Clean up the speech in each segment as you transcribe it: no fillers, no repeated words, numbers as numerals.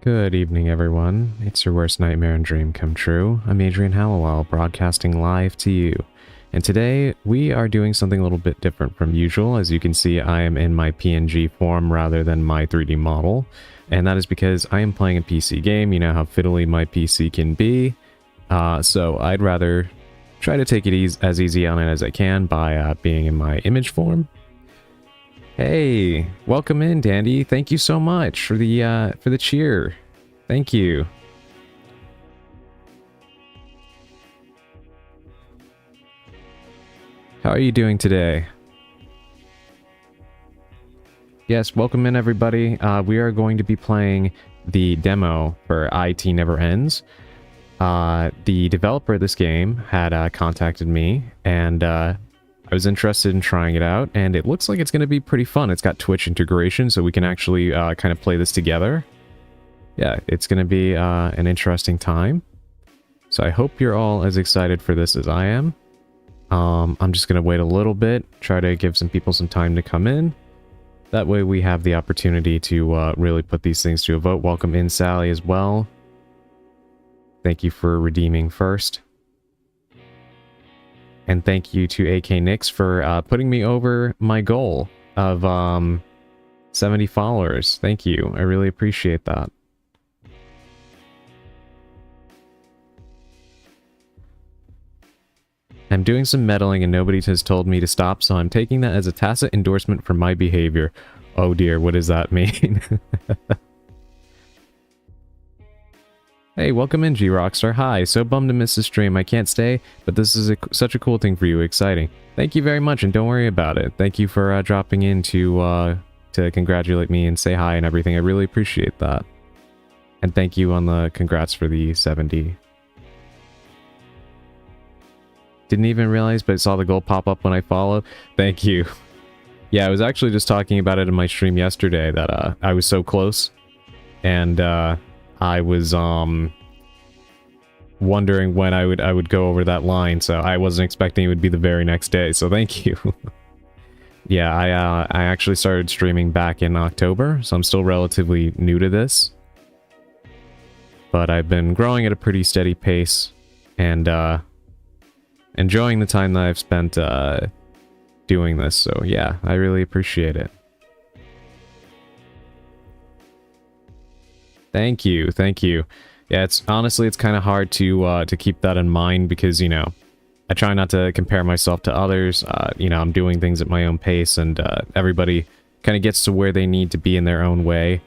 Good evening, everyone. It's your worst nightmare and dream come true. I'm Adrian Hallowell, broadcasting live to you. And today, we are doing something a little bit different from usual. As you can see, I am in my PNG form rather than my 3D model. And that is because I am playing a PC game. You know how fiddly my PC can be. So I'd rather try to take it as easy on it as I can by being in my image form. Hey, welcome in, Dandy. Thank you so much for the cheer. Thank you. How are you doing today? Yes, welcome in, everybody. We are going to be playing the demo for I.T Never Ends. The developer of this game had contacted me, and I was interested in trying it out, and it looks like it's going to be pretty fun. It's got Twitch integration, so we can actually kind of play this together. Yeah, it's going to be an interesting time. So I hope you're all as excited for this as I am. I'm just going to wait a little bit, try to give some people some time to come in. That way we have the opportunity to really put these things to a vote. Welcome in, Sally, as well. Thank you for redeeming first. And thank you to AK Nix for putting me over my goal of 70 followers. Thank you. I really appreciate that. I'm doing some meddling and nobody has told me to stop, so I'm taking that as a tacit endorsement for my behavior. Oh dear, what does that mean? Hey, welcome in, G-Rockstar. Hi, so bummed to miss the stream. I can't stay, but this is such a cool thing for you. Exciting. Thank you very much, and don't worry about it. Thank you for dropping in to congratulate me and say hi and everything. I really appreciate that. And thank you on the congrats for the 70. Didn't even realize, but saw the goal pop up when I followed. Thank you. Yeah, I was actually just talking about it in my stream yesterday that I was so close. And I was wondering when I would go over that line, so I wasn't expecting it would be the very next day, so thank you. Yeah, I actually started streaming back in October, so I'm still relatively new to this. But I've been growing at a pretty steady pace, and enjoying the time that I've spent doing this, so yeah, I really appreciate it. Thank you, thank you. Yeah, it's honestly, it's kind of hard to keep that in mind because, you know, I try not to compare myself to others. You know, I'm doing things at my own pace, and everybody kind of gets to where they need to be in their own way.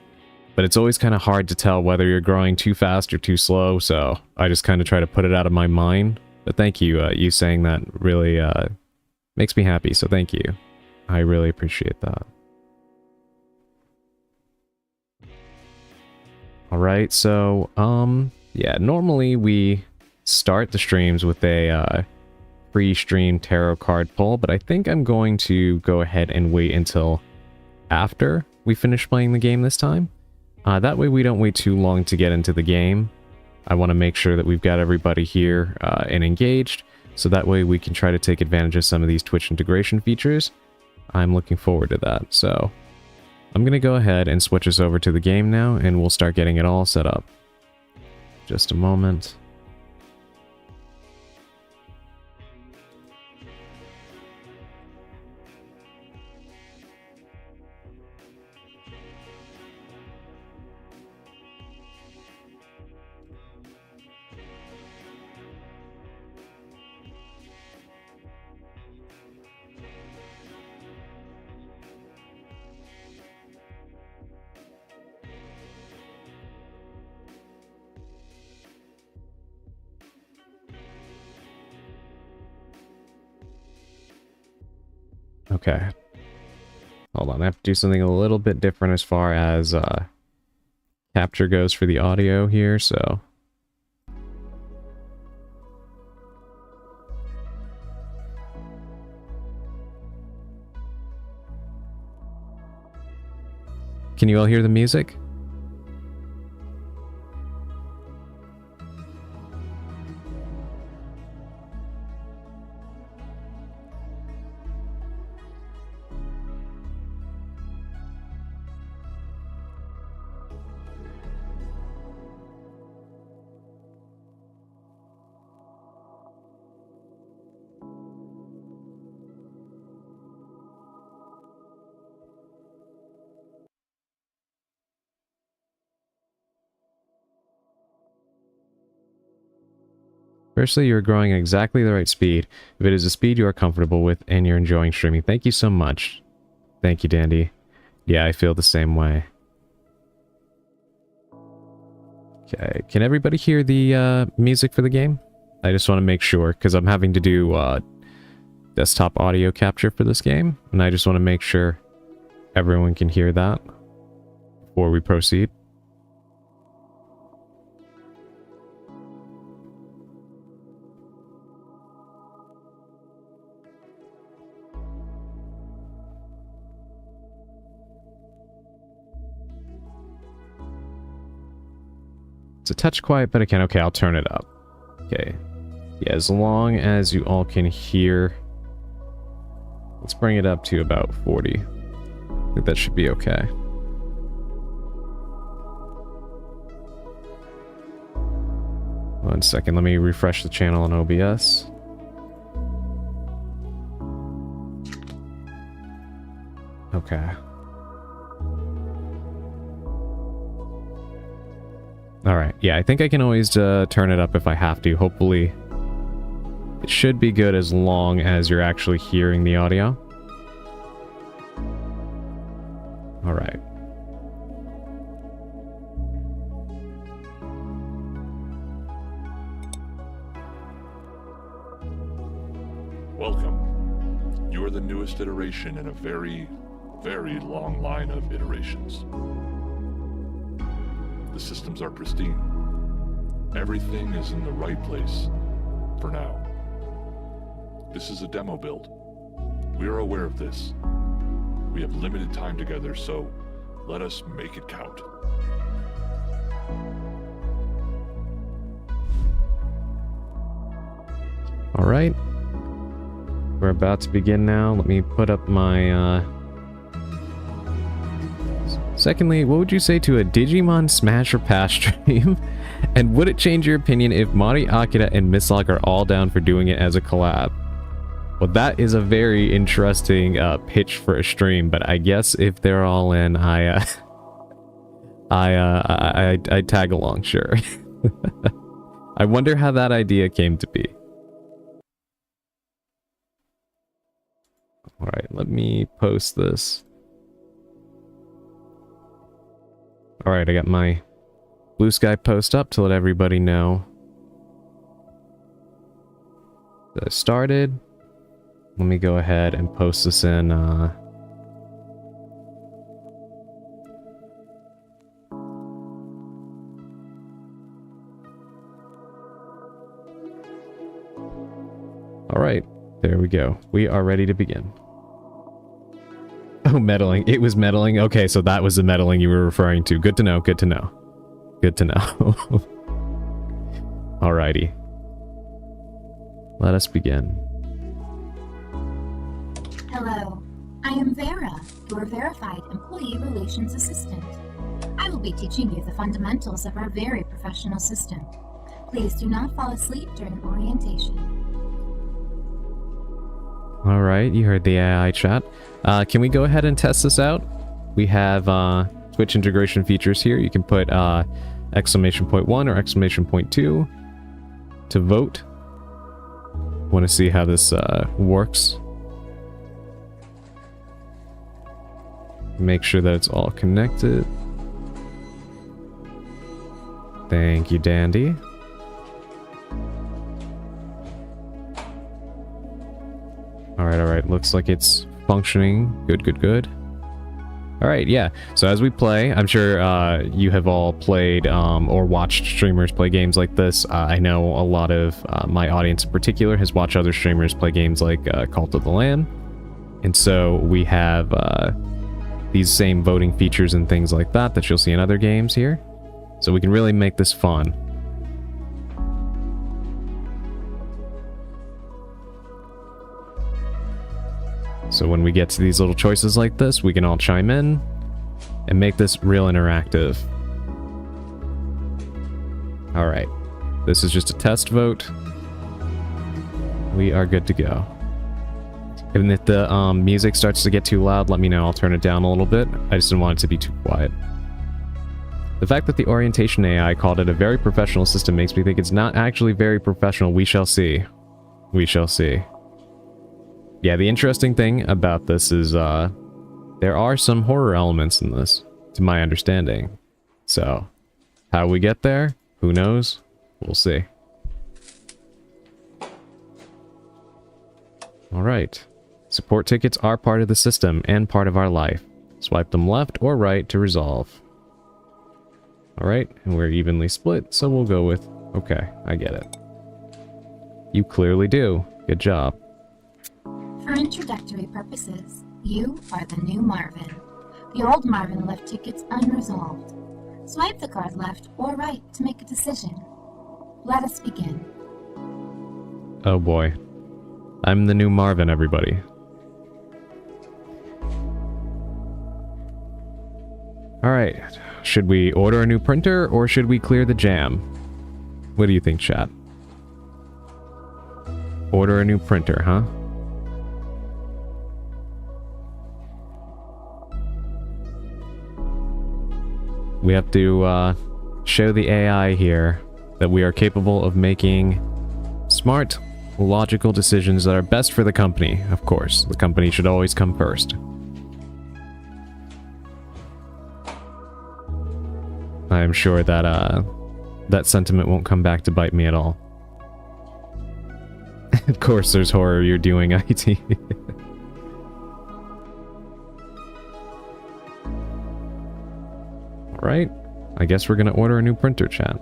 But it's always kind of hard to tell whether you're growing too fast or too slow, so I just kind of try to put it out of my mind. But thank you, you saying that really makes me happy, so thank you. I really appreciate that. Alright, so, yeah, normally we start the streams with a free stream tarot card pull, but I think I'm going to go ahead and wait until after we finish playing the game this time. That way we don't wait too long to get into the game. I want to make sure that we've got everybody here and engaged, so that way we can try to take advantage of some of these Twitch integration features. I'm looking forward to that, so I'm going to go ahead and switch us over to the game now, and we'll start getting it all set up. Just a moment. Okay. Hold on, I have to do something a little bit different as far as capture goes for the audio here, so... Can you all hear the music? Firstly, you're growing at exactly the right speed. If it is a speed you are comfortable with and you're enjoying streaming. Thank you so much. Thank you, Dandy. Yeah, I feel the same way. Okay, can everybody hear the music for the game? I just want to make sure, because I'm having to do desktop audio capture for this game, and I just want to make sure everyone can hear that before we proceed. It's a touch quiet, but I can. Okay, I'll turn it up. Okay. Yeah, as long as you all can hear. Let's bring it up to about 40. I think that should be okay. One second, let me refresh the channel on OBS. Okay. Alright, yeah, I think I can always turn it up if I have to. Hopefully, it should be good as long as you're actually hearing the audio. Alright. Welcome. You are the newest iteration in a very, very long line of iterations. The systems are pristine. Everything is in the right place, for now. This is a demo build. We are aware of this. We have limited time together, so let us make it count. All right. We're about to begin now. Let me put up my, Secondly, what would you say to a Digimon Smash or Pass stream? And would it change your opinion if Mari, Akira, and Mislock are all down for doing it as a collab? Well, that is a very interesting pitch for a stream, but I guess if they're all in, I tag along, sure. I wonder how that idea came to be. Alright, let me post this. Alright, I got my Blue Sky post up to let everybody know that I started. Let me go ahead and post this in, Alright, there we go. We are ready to begin. Oh, meddling. It was meddling. Okay, so that was the meddling you were referring to. Good to know, good to know. Good to know. Alrighty. Let us begin. Hello, I am Vera, your verified employee relations assistant. I will be teaching you the fundamentals of our very professional system. Please do not fall asleep during orientation. Alright, you heard the AI chat. Can we go ahead and test this out? We have Twitch integration features here. You can put exclamation point 1 or exclamation point 2 to vote. Want to see how this works. Make sure that it's all connected. Thank you, Dandy. Alright, looks like it's functioning. Good, good, good. Alright, yeah. So as we play, I'm sure you have all played or watched streamers play games like this. I know a lot of my audience in particular has watched other streamers play games like Cult of the Lamb. And so we have these same voting features and things like that that you'll see in other games here. So we can really make this fun. So when we get to these little choices like this, we can all chime in and make this real interactive. Alright, this is just a test vote. We are good to go. And if the music starts to get too loud, let me know. I'll turn it down a little bit. I just didn't want it to be too quiet. The fact that the orientation AI called it a very professional system makes me think it's not actually very professional. We shall see. We shall see. Yeah, the interesting thing about this is, there are some horror elements in this, to my understanding. So, how we get there? Who knows? We'll see. Alright. Support tickets are part of the system and part of our life. Swipe them left or right to resolve. Alright, and we're evenly split, so we'll go with... Okay, I get it. You clearly do. Good job. For introductory purposes, you are the new Marvin. The old Marvin left tickets unresolved. Swipe the card left or right to make a decision. Let us begin. Oh boy. I'm the new Marvin, everybody. Alright, should we order a new printer or should we clear the jam? What do you think, chat? Order a new printer, huh? We have to show the AI here that we are capable of making smart, logical decisions that are best for the company. Of course, the company should always come first. I am sure that that sentiment won't come back to bite me at all. Of course there's horror, you're doing IT. Alright, I guess we're gonna order a new printer, chat.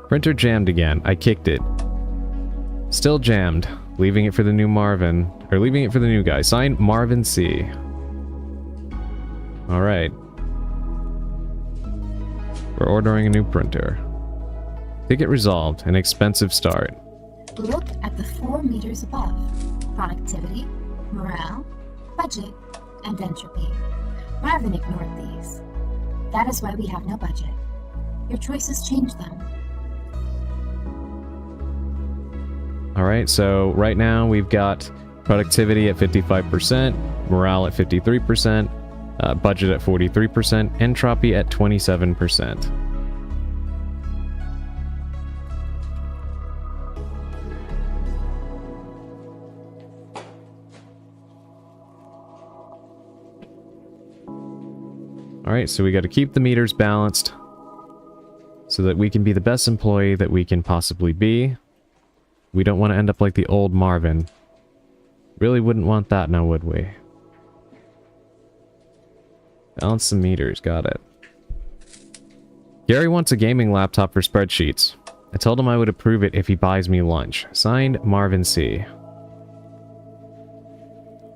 Printer jammed again. I kicked it. Still jammed. Leaving it for the new Marvin. Or leaving it for the new guy. Signed, Marvin C. Alright. We're ordering a new printer. Ticket resolved. An expensive start. Look at the 4 meters above. Productivity, morale, budget, and entropy. Marvin ignored these. That is why we have no budget. Your choices change them. Alright, so right now we've got productivity at 55%, morale at 53%, budget at 43%, entropy at 27%. Alright, so we got to keep the meters balanced so that we can be the best employee that we can possibly be. We don't want to end up like the old Marvin. Really wouldn't want that now, would we? Balance the meters, got it. Gary wants a gaming laptop for spreadsheets. I told him I would approve it if he buys me lunch. Signed, Marvin C.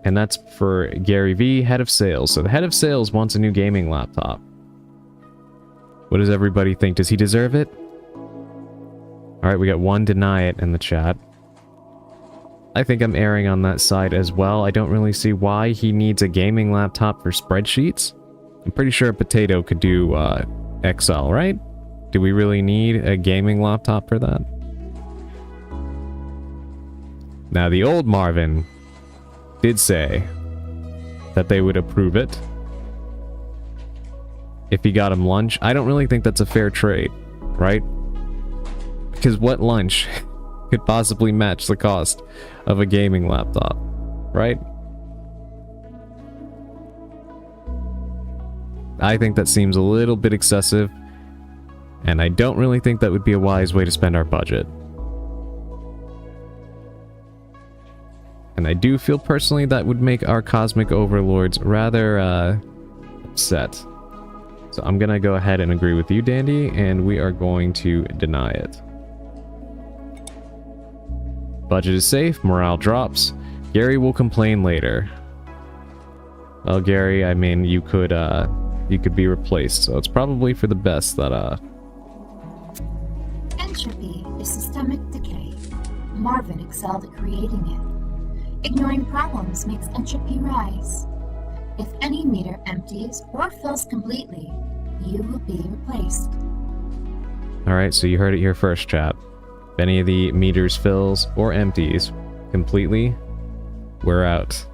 And that's for Gary V, head of sales. So the head of sales wants a new gaming laptop. What does everybody think? Does he deserve it? Alright, we got one deny it in the chat. I think I'm erring on that side as well. I don't really see why he needs a gaming laptop for spreadsheets. I'm pretty sure a potato could do Excel, right? Do we really need a gaming laptop for that? Now, the old Marvin did say that they would approve it if he got him lunch. I don't really think that's a fair trade, right? Because what lunch could possibly match the cost of a gaming laptop, right? I think that seems a little bit excessive, and I don't really think that would be a wise way to spend our budget. And I do feel personally that would make our cosmic overlords rather upset. So I'm gonna go ahead and agree with you, Dandy, and we are going to deny it. Budget is safe, morale drops. Gary will complain later. Well, Gary, I mean, you could be replaced, so it's probably for the best that Entropy is systemic decay. Marvin excelled at creating it. Ignoring problems makes entropy rise. If any meter empties or fills completely, you will be replaced. Alright, so you heard it here first, chat. If any of the meters fills or empties completely, we're out.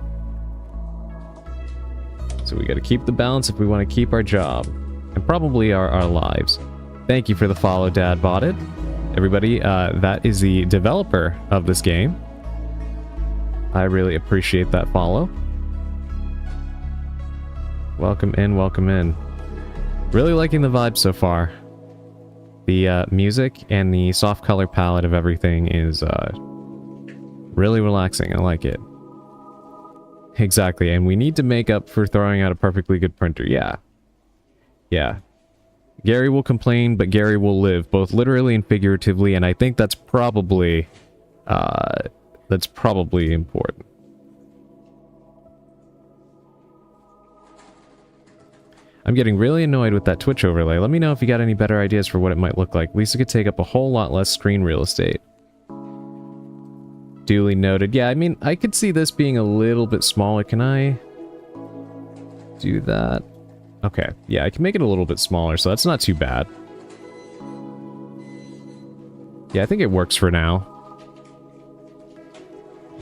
So we got to keep the balance if we want to keep our job. And probably our lives. Thank you for the follow, Dad Bought It. Everybody, that is the developer of this game. I really appreciate that follow. Welcome in, welcome in. Really liking the vibe so far. The music and the soft color palette of everything is really relaxing. I like it. Exactly, and we need to make up for throwing out a perfectly good printer. Yeah. Yeah. Gary will complain, but Gary will live, both literally and figuratively, and I think that's probably important. I'm getting really annoyed with that Twitch overlay. Let me know if you got any better ideas for what it might look like. At least it could take up a whole lot less screen real estate. Duly noted. Yeah, I mean, I could see this being a little bit smaller. Can I do that? Okay, yeah, I can make it a little bit smaller, so that's not too bad. Yeah, I think it works for now.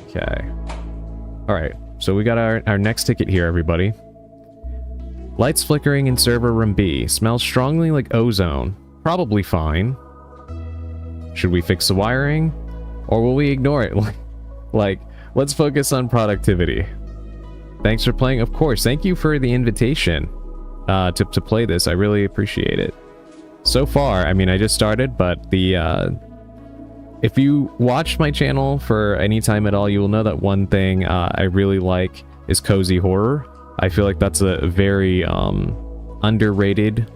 Okay. Alright, so we got our next ticket here, everybody. Lights flickering in server room B. Smells strongly like ozone. Probably fine. Should we fix the wiring? Or will we ignore it? Like, let's focus on productivity. Thanks for playing. Of course, thank you for the invitation to play this. I really appreciate it. So far, I mean, I just started, but the... if you watch my channel for any time at all, you will know that one thing I really like is cozy horror. I feel like that's a very underrated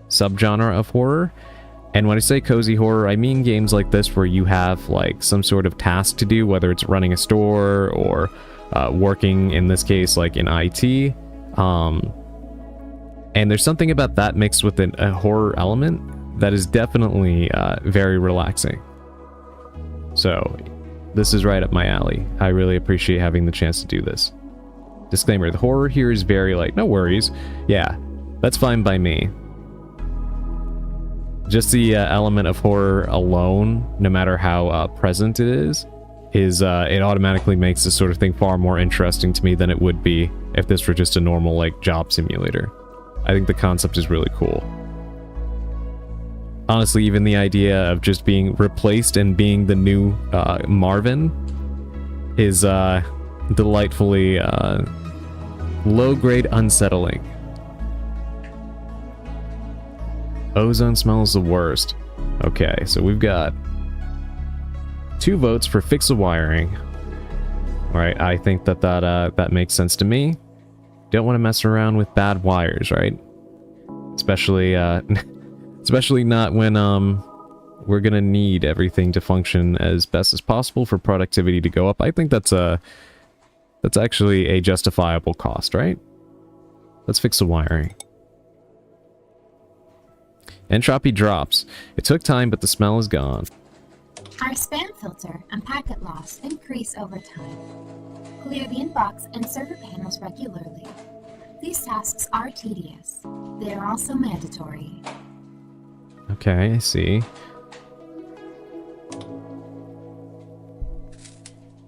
subgenre of horror. And when I say cozy horror, I mean games like this where you have like some sort of task to do, whether it's running a store or working, in this case, like in IT. And there's something about that mixed with a horror element that is definitely very relaxing. So this is right up my alley. I really appreciate having the chance to do this. Disclaimer, the horror here is very like, no worries. Yeah, that's fine by me. Just the element of horror alone, no matter how present it is it automatically makes this sort of thing far more interesting to me than it would be if this were just a normal like job simulator. I think the concept is really cool. Honestly, even the idea of just being replaced and being the new Marvin is delightfully low-grade unsettling. Ozone smells the worst. Okay, so we've got 2 votes for fix the wiring. Alright, I think that makes sense to me. Don't want to mess around with bad wires, right? Especially especially not when we're gonna need everything to function as best as possible for productivity to go up. I think that's actually a justifiable cost, right? Let's fix the wiring. Entropy drops. It took time, but the smell is gone. Our spam filter and packet loss increase over time. Clear the inbox and server panels regularly. These tasks are tedious. They are also mandatory. Okay, I see.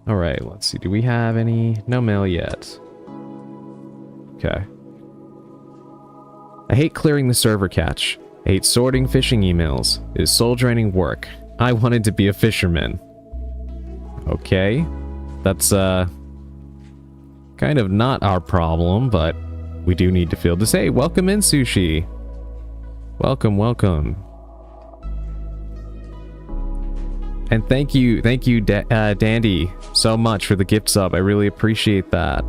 Alright, let's see. Do we have any? No mail yet. Okay. I hate clearing the server cache. I hate sorting phishing emails. It is soul-draining work. I wanted to be a fisherman. Okay. That's, kind of not our problem, but we do need to field this. Hey, welcome in, Sushi. Welcome, welcome. And thank you, Dandy, so much for the gift sub. I really appreciate that.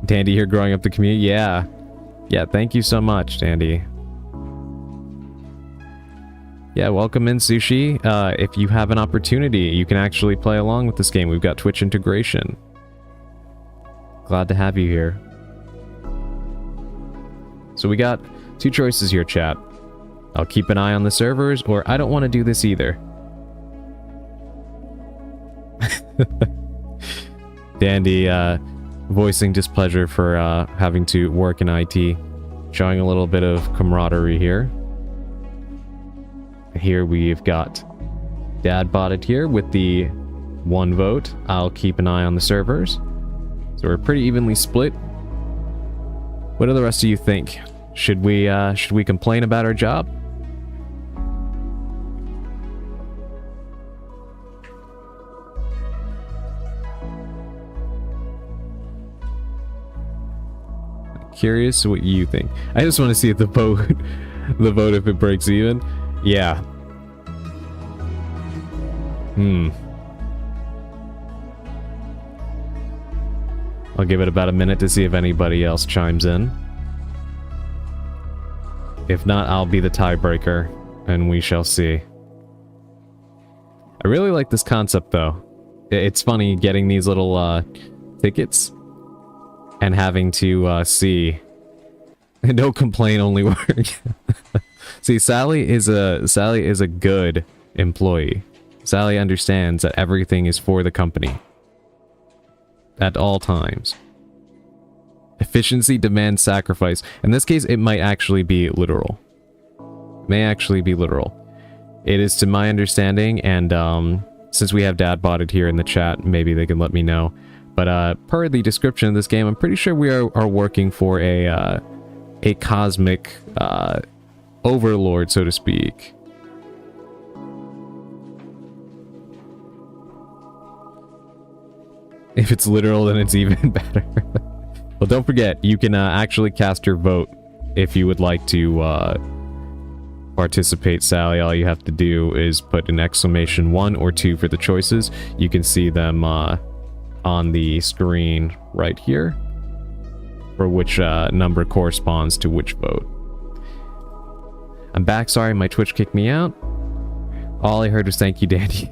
Dandy here growing up the community. Yeah. Yeah, thank you so much, Dandy. Yeah, welcome in, Sushi. If you have an opportunity, you can actually play along with this game. We've got Twitch integration. Glad to have you here. So we got 2 choices here, chat. I'll keep an eye on the servers, or I don't want to do this either. Dandy, voicing displeasure for having to work in IT. Showing a little bit of camaraderie here. Here we've got Dad Bought It here with the 1 vote. I'll keep an eye on the servers. So we're pretty evenly split. What do the rest of you think? Should we complain about our job? Curious what you think. I just want to see if the vote, if it breaks even. Yeah. I'll give it about a minute to see if anybody else chimes in. If not, I'll be the tiebreaker, and we shall see. I really like this concept, though. It's funny getting these little tickets and having to see. No complaint, only work. See, Sally is a good employee. Sally understands that everything is for the company at all times. Efficiency demands sacrifice. In this case, it might actually be literal. May actually be literal. It is to my understanding, and since we have Dad botted here in the chat, maybe they can let me know. But per the description of this game, I'm pretty sure we are working for a cosmic overlord, so to speak. If it's literal, then it's even better. Well, don't forget, you can actually cast your vote if you would like to participate, Sally. All you have to do is put an exclamation 1 or 2 for the choices. You can see them on the screen right here for which number corresponds to which vote. I'm back. Sorry, my Twitch kicked me out. All I heard was thank you, Danny.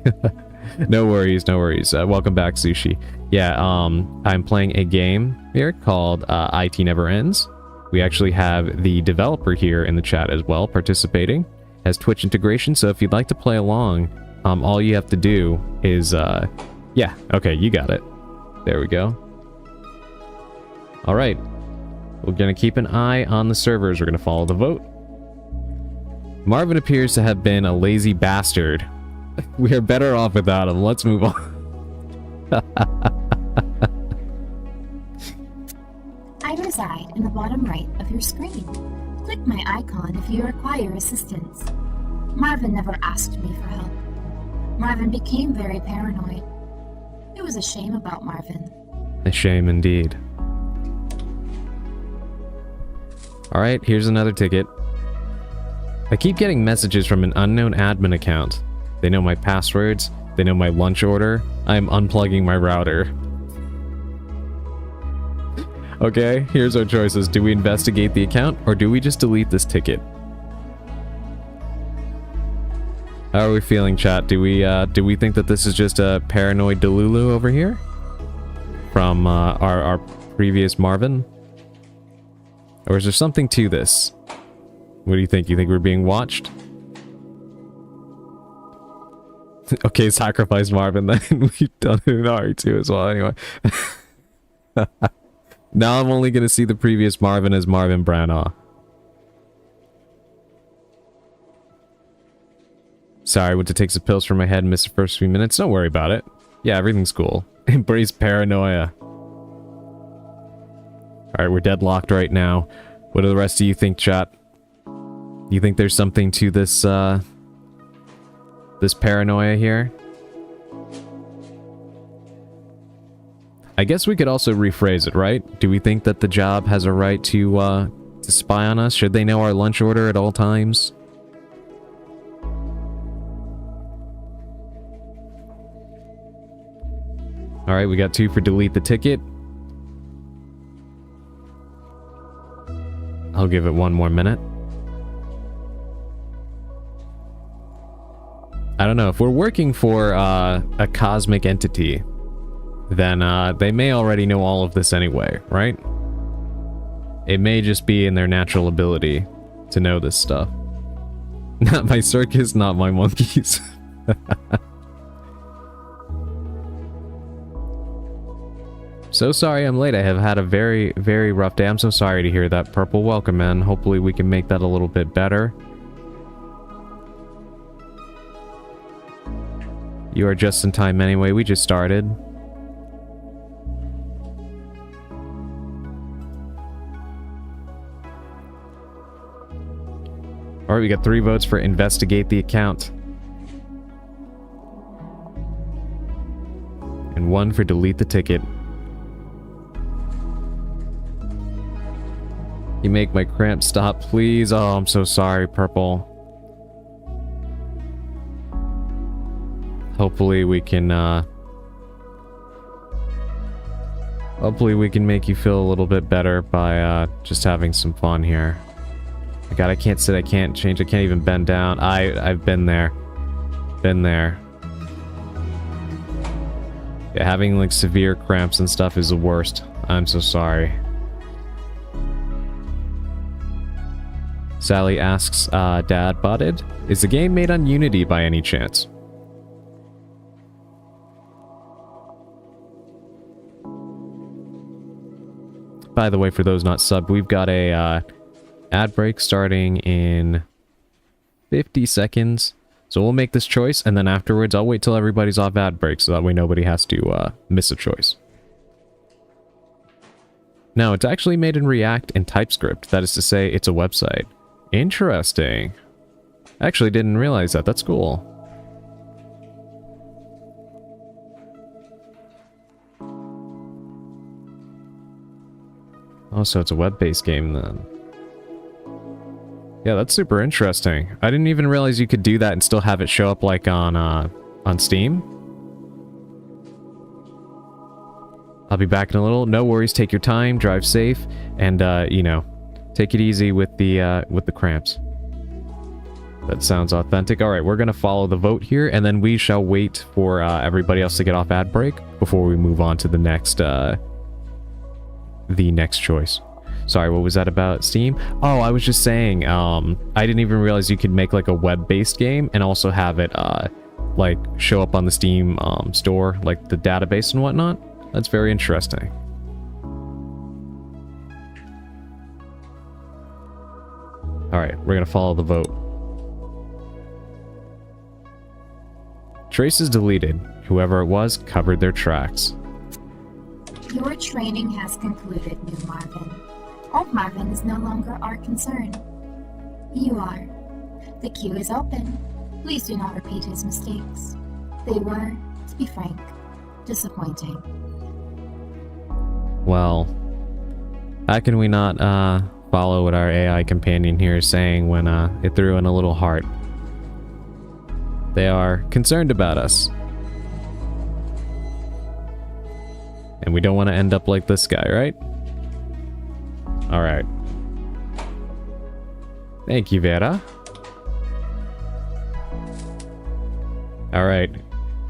No worries, no worries. Welcome back, Sushi. Yeah, I'm playing a game here called I.T Never Ends. We actually have the developer here in the chat as well, participating. Has Twitch integration, so if you'd like to play along, all you have to do is, yeah, okay, you got it. There we go. Alright. We're gonna keep an eye on the servers. We're gonna follow the vote. Marvin appears to have been a lazy bastard. We are better off without him. Let's move on. I reside in the bottom right of your screen. Click my icon if you require assistance. Marvin never asked me for help. Marvin became very paranoid. It was a shame about Marvin. A shame indeed. Alright, here's another ticket. I keep getting messages from an unknown admin account. They know my passwords, they know my lunch order. I am unplugging my router. Okay, here's our choices. Do we investigate the account, or do we just delete this ticket? How are we feeling, chat? Do we think that this is just a paranoid Delulu over here? From our previous Marvin? Or is there something to this? What do you think? You think we're being watched? Okay, sacrifice Marvin then. We've done it in RE2 as well anyway. Now I'm only gonna see the previous Marvin as Marvin Branagh. Sorry, went to take some pills for my head and missed the first few minutes. Don't worry about it. Yeah, everything's cool. Embrace paranoia. Alright, we're deadlocked right now. What do the rest of you think, chat? You think there's something to this, this paranoia here? I guess we could also rephrase it, right? Do we think that the job has a right to spy on us? Should they know our lunch order at all times? Alright, we got 2 for delete the ticket. I'll give it 1 more minute. I don't know, if we're working for a cosmic entity, then they may already know all of this anyway, right? It may just be in their natural ability to know this stuff. Not my circus, not my monkeys. So sorry I'm late. I have had a very, very rough day. I'm so sorry to hear that, Purple. Welcome, man. Hopefully we can make that a little bit better. You are just in time anyway. We just started. Alright, we got 3 votes for investigate the account. And 1 for delete the ticket. You make my cramps stop, please. Oh, I'm so sorry, Purple. Hopefully we can, hopefully we can make you feel a little bit better by, just having some fun here. Oh God, I can't sit, I can't change, I can't even bend down. I've been there. Been there. Yeah, having, like, severe cramps and stuff is the worst. I'm so sorry. Sally asks, Dad botted? Is the game made on Unity by any chance? By the way, for those not subbed, we've got a ad break starting in 50 seconds. So we'll make this choice, and then afterwards I'll wait till everybody's off ad break so that way nobody has to miss a choice. Now, it's actually made in React and TypeScript. That is to say, it's a website. Interesting. Actually didn't realize that. That's cool. Oh, so it's a web-based game then. Yeah, that's super interesting. I didn't even realize you could do that and still have it show up like on Steam. I'll be back in a little. No worries, take your time, drive safe, and you know, take it easy with the cramps. That sounds authentic. All right, we're gonna follow the vote here, and then we shall wait for everybody else to get off ad break before we move on to the next choice. Sorry, what was that about Steam? Oh, I was just saying, I didn't even realize you could make like a web-based game and also have it like show up on the Steam store, like the database and whatnot. That's very interesting. Alright, we're gonna follow the vote. Trace is deleted. Whoever it was covered their tracks. Your training has concluded, new Marvin. Old Marvin is no longer our concern. You are. The queue is open. Please do not repeat his mistakes. They were, to be frank, disappointing. Well, how can we not follow what our AI companion here is saying when it threw in a little heart? They are concerned about us. And we don't want to end up like this guy, right? Alright. Thank you, Vera. Alright.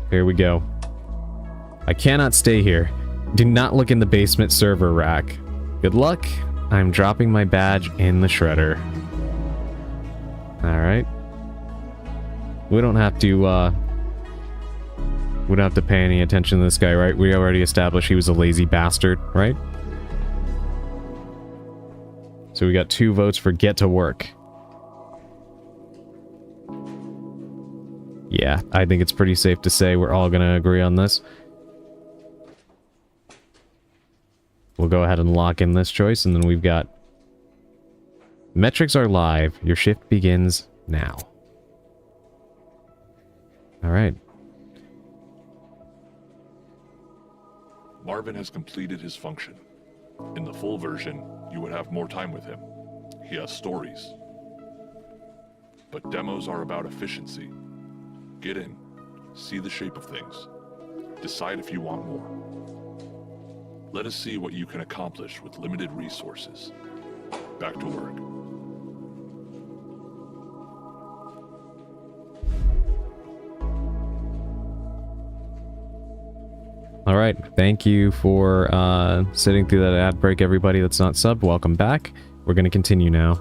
Here we go. I cannot stay here. Do not look in the basement server rack. Good luck. I'm dropping my badge in the shredder. Alright. We don't have to, we don't have to pay any attention to this guy, right? We already established he was a lazy bastard, right? So we got 2 votes for get to work. Yeah, I think it's pretty safe to say we're all gonna agree on this. We'll go ahead and lock in this choice, and then we've got... Metrics are live. Your shift begins now. Alright. Marvin has completed his function. In the full version, you would have more time with him. He has stories. But demos are about efficiency. Get in, see the shape of things, decide if you want more. Let us see what you can accomplish with limited resources. Back to work. Alright, thank you for sitting through that ad break, everybody that's not subbed. Welcome back. We're going to continue now.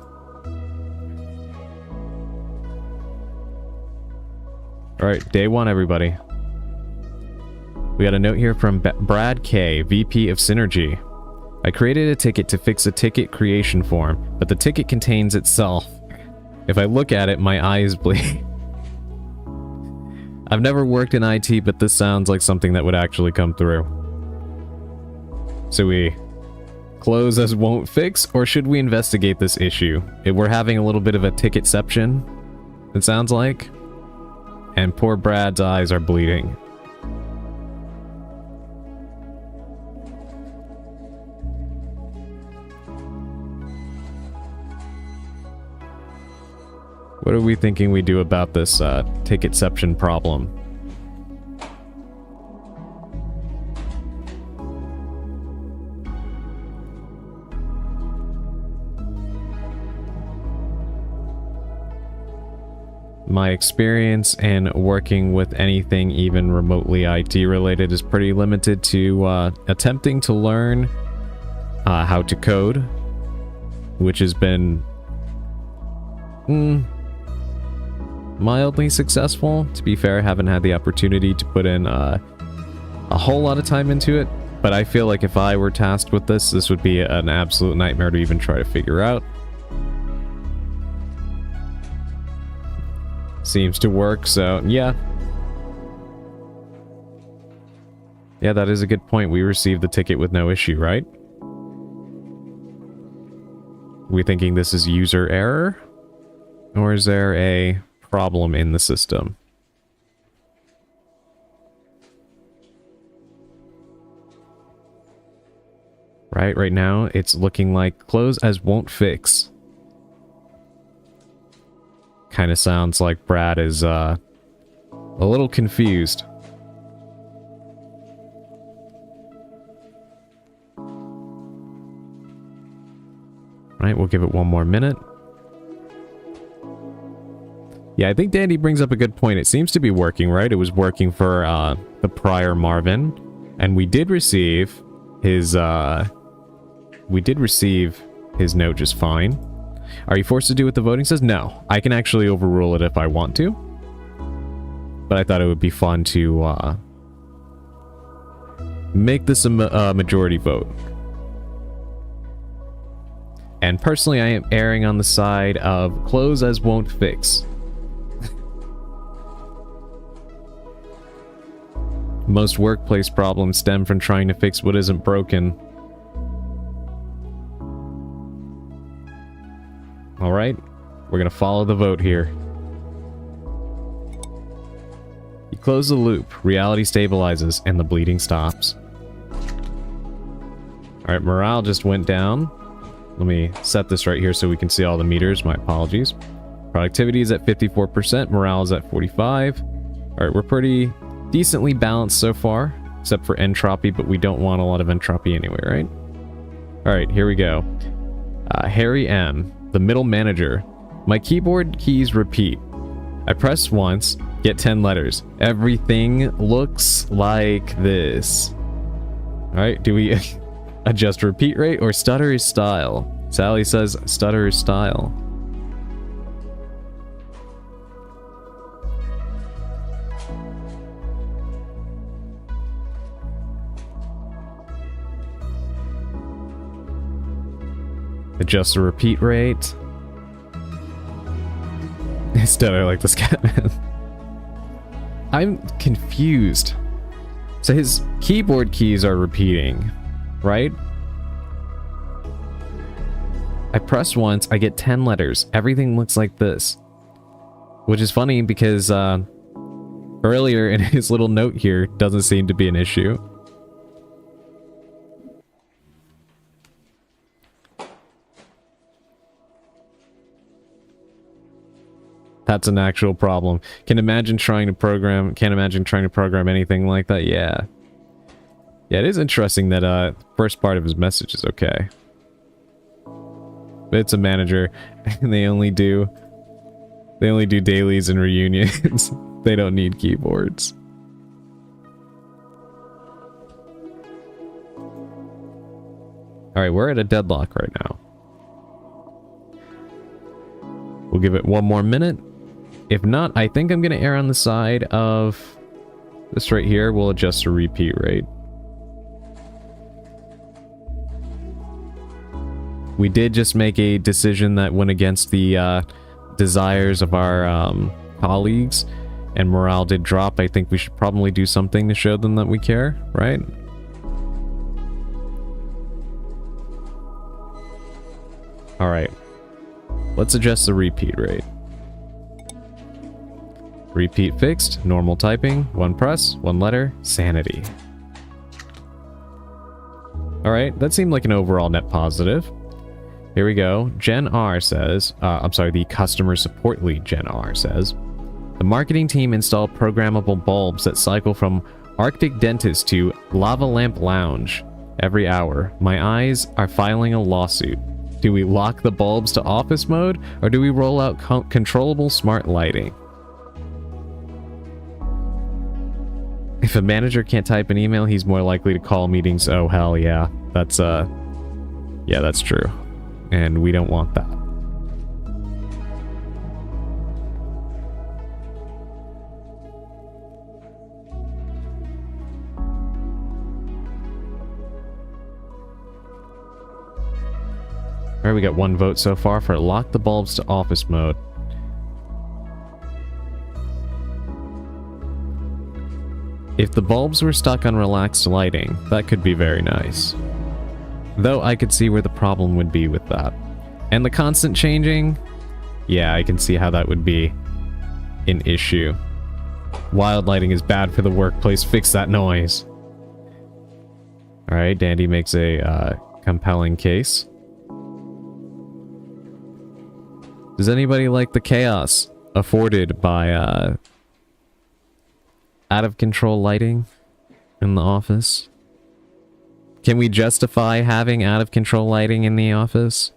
Alright, day 1, everybody. We got a note here from Brad K, VP of Synergy. I created a ticket to fix a ticket creation form, but the ticket contains itself. If I look at it, my eyes bleed. I've never worked in IT, but this sounds like something that would actually come through. So we Close as won't fix, or should we investigate this issue? We're having a little bit of a ticketception, it sounds like. And poor Brad's eyes are bleeding. What are we thinking we do about this ticketception problem? My experience in working with anything even remotely IT related is pretty limited to attempting to learn how to code, which has been mildly successful. To be fair, I haven't had the opportunity to put in a whole lot of time into it, but I feel like if I were tasked with this, this would be an absolute nightmare to even try to figure out. Seems to work, so yeah. Yeah, that is a good point. We received the ticket with no issue, right? We thinking this is user error? Or is there a problem in the system? Right now, it's looking like close as won't fix. Kind of sounds like Brad is a little confused. Right, we'll give it one more minute. Yeah, I think Dandy brings up a good point. It seems to be working, right? It was working for the prior Marvin, and we did receive his note just fine. Are you forced to do what the voting says? No. I can actually overrule it if I want to. But I thought it would be fun to make this a majority vote. And personally, I am erring on the side of close as won't fix. Most workplace problems stem from trying to fix what isn't broken. Alright, we're gonna follow the vote here. You close the loop, reality stabilizes, and the bleeding stops. Alright, morale just went down. Let me set this right here so we can see all the meters, my apologies. Productivity is at 54%, morale is at 45. Alright, we're pretty decently balanced so far, except for entropy, but we don't want a lot of entropy anyway, right? Alright, here we go. Harry M., the middle manager. My keyboard keys repeat. I press once, get 10 letters. Everything looks like this. Alright, do we adjust repeat rate or stutter is style? Sally says stutter is style. Adjust the repeat rate. Stutter like the Scatman. I'm confused. So his keyboard keys are repeating, right? I press once, I get 10 letters. Everything looks like this. Which is funny because earlier in his little note here, doesn't seem to be an issue. That's an actual problem. Can't imagine trying to program anything like that. Yeah. Yeah, it is interesting that the first part of his message is okay. But it's a manager, and they only do dailies and reunions. They don't need keyboards. Alright, we're at a deadlock right now. We'll give it one more minute. If not, I think I'm going to err on the side of this right here. We'll adjust the repeat rate. We did just make a decision that went against the desires of our colleagues, and morale did drop. I think we should probably do something to show them that we care, right? Alright. Let's adjust the repeat rate. Repeat fixed, normal typing, 1 press, 1 letter, sanity. Alright, that seemed like an overall net positive. Here we go. Jen R says, I'm sorry, the customer support lead Jen R says, the marketing team installed programmable bulbs that cycle from Arctic Dentist to Lava Lamp Lounge every hour. My eyes are filing a lawsuit. Do we lock the bulbs to office mode, or do we roll out controllable smart lighting? If a manager can't type an email, he's more likely to call meetings. Oh, hell yeah. That's, yeah, that's true. And we don't want that. Alright, we got 1 vote so far for lock the bulbs to office mode. If the bulbs were stuck on relaxed lighting, that could be very nice. Though I could see where the problem would be with that. And the constant changing? Yeah, I can see how that would be an issue. Wild lighting is bad for the workplace, fix that noise. Alright, Dandy makes a compelling case. Does anybody like the chaos afforded by out of control lighting in the office? Can we justify having out of control lighting in the office?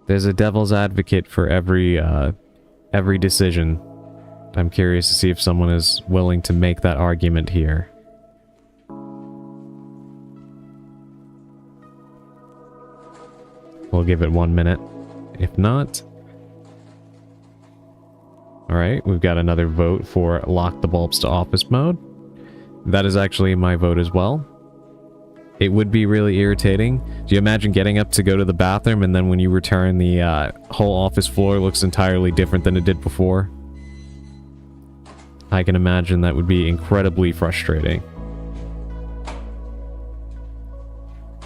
There's a devil's advocate for every decision. I'm curious to see if someone is willing to make that argument here. We'll give it 1 minute. If not... Alright, we've got another vote for lock the bulbs to office mode. That is actually my vote as well. It would be really irritating. Do you imagine getting up to go to the bathroom and then when you return the whole office floor looks entirely different than it did before? I can imagine that would be incredibly frustrating.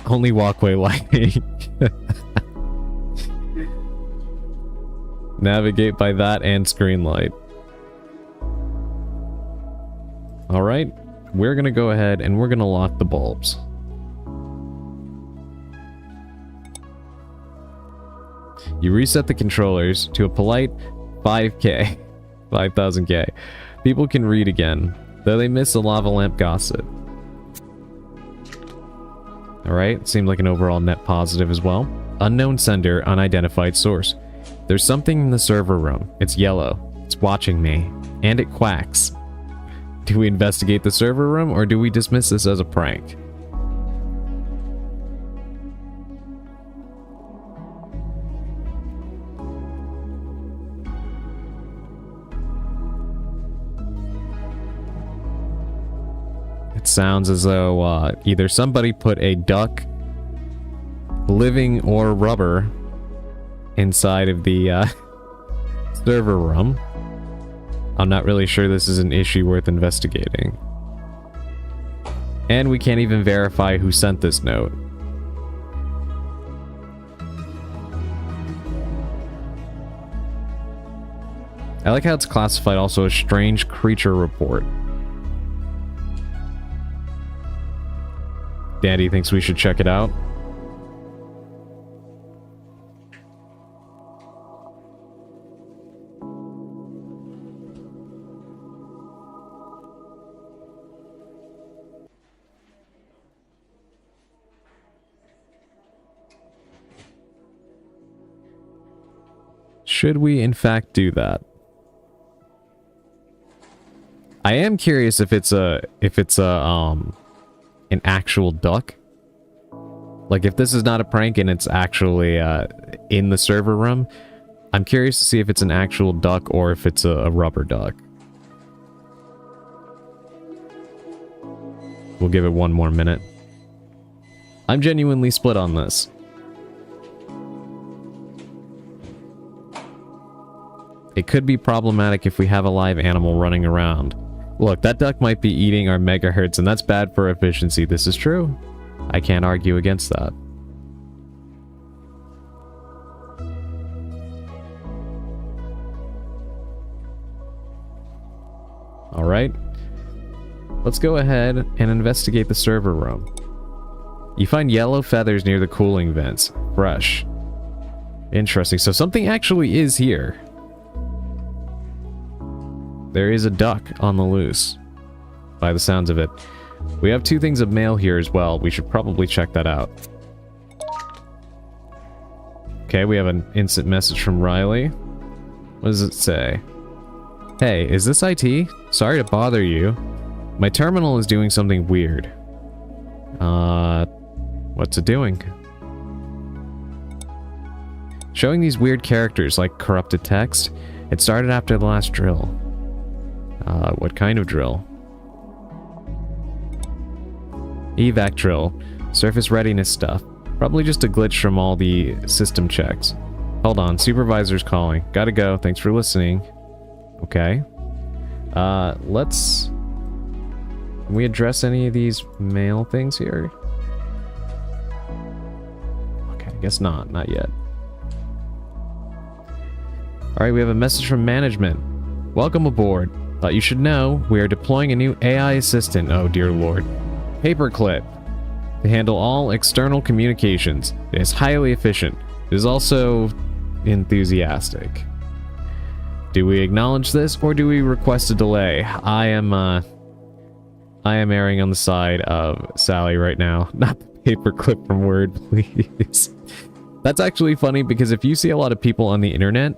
Only walkway lighting. Navigate by that and screen light. Alright, we're gonna go ahead and we're gonna lock the bulbs. You reset the controllers to a polite 5K, 5000K. People can read again, though they miss the lava lamp gossip. Alright, seemed like an overall net positive as well. Unknown sender, unidentified source. There's something in the server room. It's yellow. It's watching me. And it quacks. Do we investigate the server room, or do we dismiss this as a prank? It sounds as though either somebody put a duck, living or rubber, inside of the server room. I'm not really sure this is an issue worth investigating. And we can't even verify who sent this note. I like how it's classified also as strange creature report. Dandy thinks we should check it out. Should we in fact do that? I am curious if it's an actual duck. Like if this is not a prank and it's actually in the server room, I'm curious to see if it's an actual duck or if it's a rubber duck. We'll give it 1 more minute. I'm genuinely split on this. It could be problematic if we have a live animal running around. Look, that duck might be eating our megahertz, and that's bad for efficiency. This is true. I can't argue against that. Alright. Let's go ahead and investigate the server room. You find yellow feathers near the cooling vents. Fresh. Interesting. So something actually is here. There is a duck on the loose, by the sounds of it. We have 2 things of mail here as well. We should probably check that out. Okay, we have an instant message from Riley. What does it say? Hey, is this IT? Sorry to bother you. My terminal is doing something weird. What's it doing? Showing these weird characters like corrupted text. It started after the last drill. What kind of drill? Evac drill. Surface readiness stuff. Probably just a glitch from all the system checks. Hold on, supervisor's calling. Gotta go, thanks for listening. Okay. Let's... Can we address any of these mail things here? Okay, I guess not. Not yet. Alright, we have a message from management. Welcome aboard. Thought you should know, we are deploying a new AI assistant, oh dear lord. Paperclip. To handle all external communications. It is highly efficient. It is also enthusiastic. Do we acknowledge this, or do we request a delay? I am erring on the side of Sally right now. Not the paperclip from Word, please. That's actually funny, because if you see a lot of people on the internet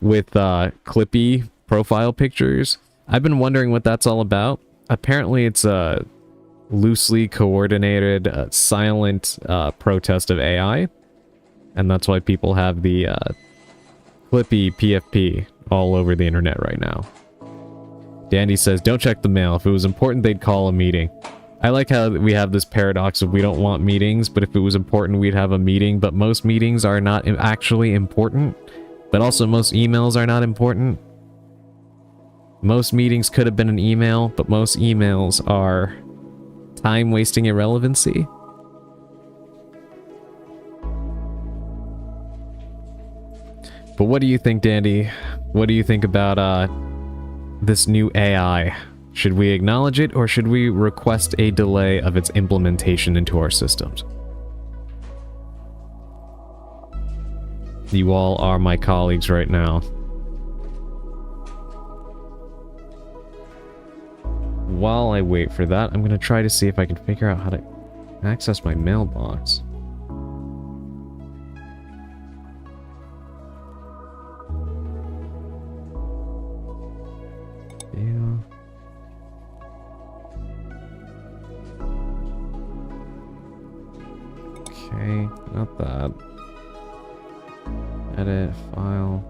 with clippy profile pictures, I've been wondering what that's all about. Apparently it's a loosely coordinated, silent protest of AI. And that's why people have the clippy PFP all over the internet right now. Dandy says, don't check the mail. If it was important, they'd call a meeting. I like how we have this paradox of we don't want meetings, but if it was important, we'd have a meeting. But most meetings are not actually important. But also most emails are not important. Most meetings could have been an email, but most emails are time-wasting irrelevancy. But what do you think, Dandy? What do you think about this new AI? Should we acknowledge it, or should we request a delay of its implementation into our systems? You all are my colleagues right now. While I wait for that, I'm going to try to see if I can figure out how to access my mailbox. Yeah. Okay, not that. Edit file.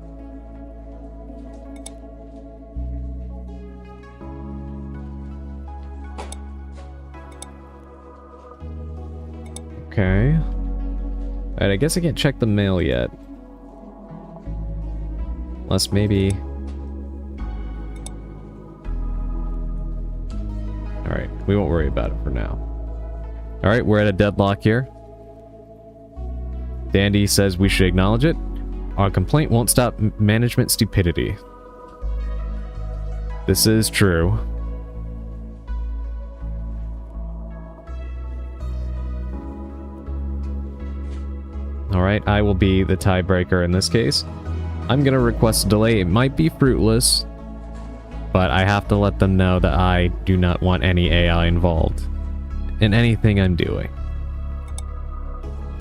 Okay. Alright, I guess I can't check the mail yet. Unless maybe... Alright, we won't worry about it for now. Alright, we're at a deadlock here. Dandy says we should acknowledge it. Our complaint won't stop management stupidity. This is true. Alright, I will be the tiebreaker in this case. I'm gonna request a delay. It might be fruitless, but I have to let them know that I do not want any AI involved in anything I'm doing.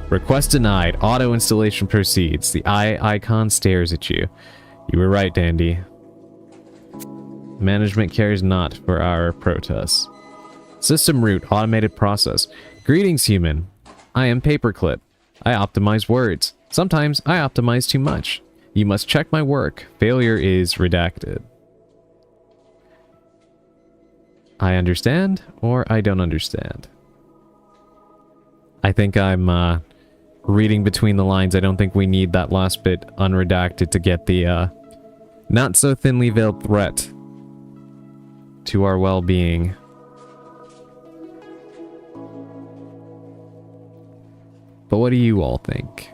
Request denied. Auto installation proceeds. The eye icon stares at you. You were right, Dandy. Management cares not for our protests. System root. Automated process. Greetings, human. I am Paperclip. I optimize words. Sometimes I optimize too much. You must check my work. Failure is redacted. I understand, or I don't understand. I think I'm reading between the lines. I don't think we need that last bit unredacted to get the not so thinly veiled threat to our well-being. But what do you all think?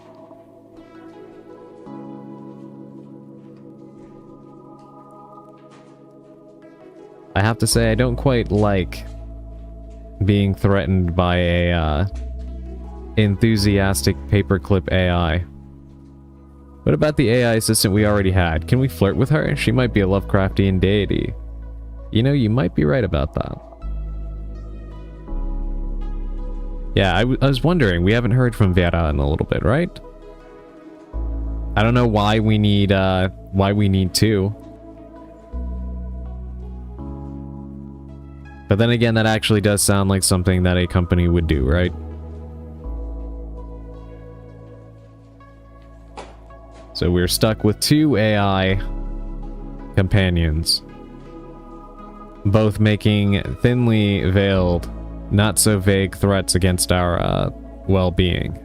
I have to say, I don't quite like being threatened by a enthusiastic paperclip AI. What about the AI assistant we already had? Can we flirt with her? She might be a Lovecraftian deity. You know, you might be right about that. Yeah, I was wondering. We haven't heard from Vera in a little bit, right? I don't know why we need two. But then again, that actually does sound like something that a company would do, right? So we're stuck with 2 AI companions, both making thinly veiled, not so vague threats against our well-being.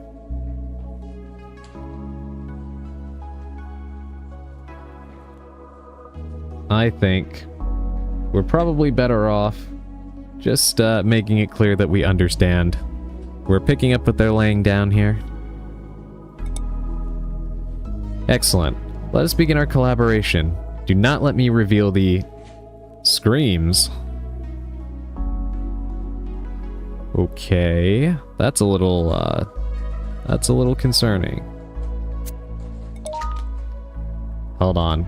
I think we're probably better off just making it clear that we understand. We're picking up what they're laying down here. Excellent. Let us begin our collaboration. Do not let me reveal the screams. Okay, that's a little concerning. Hold on.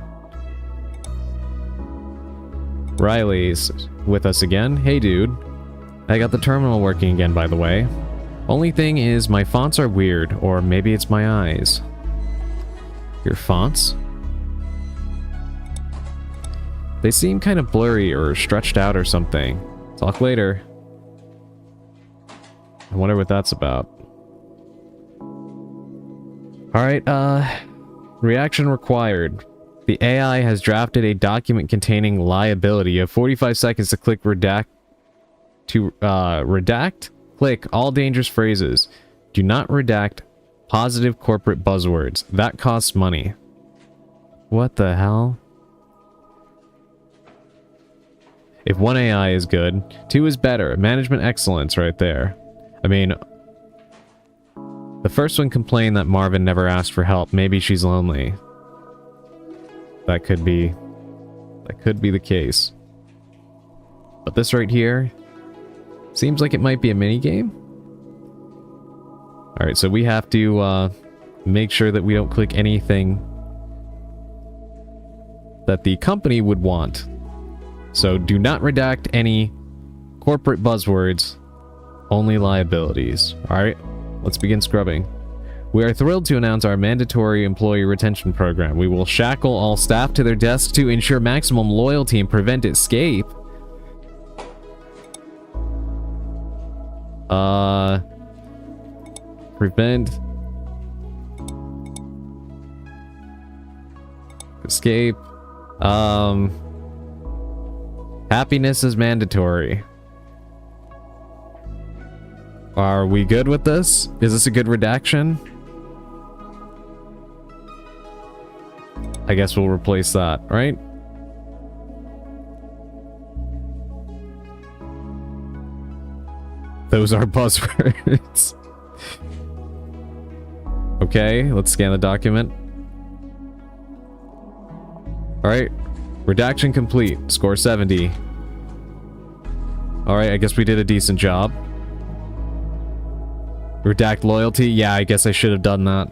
Riley's with us again. Hey, dude. I got the terminal working again, by the way. Only thing is, my fonts are weird, or maybe it's my eyes. Your fonts? They seem kind of blurry or stretched out or something. Talk later. I wonder what that's about. Alright, reaction required. The AI has drafted a document containing liability. You have 45 seconds to click redact. Redact? Click all dangerous phrases. Do not redact positive corporate buzzwords. That costs money. What the hell? If 1 AI is good, 2 is better. Management excellence right there. I mean, the first one complained that Marvin never asked for help. Maybe she's lonely. That could be the case. But this right here seems like it might be a mini game. All right, so we have to make sure that we don't click anything that the company would want. So do not redact any corporate buzzwords, only liabilities. All right, let's begin scrubbing. We are thrilled to announce our mandatory employee retention program. We will shackle all staff to their desks to ensure maximum loyalty and prevent escape. Prevent escape. Happiness is mandatory. Are we good with this? Is this a good redaction? I guess we'll replace that, right? Those are buzzwords. Okay, let's scan the document. Alright, redaction complete. Score 70. Alright, I guess we did a decent job. Redact loyalty? Yeah, I guess I should have done that.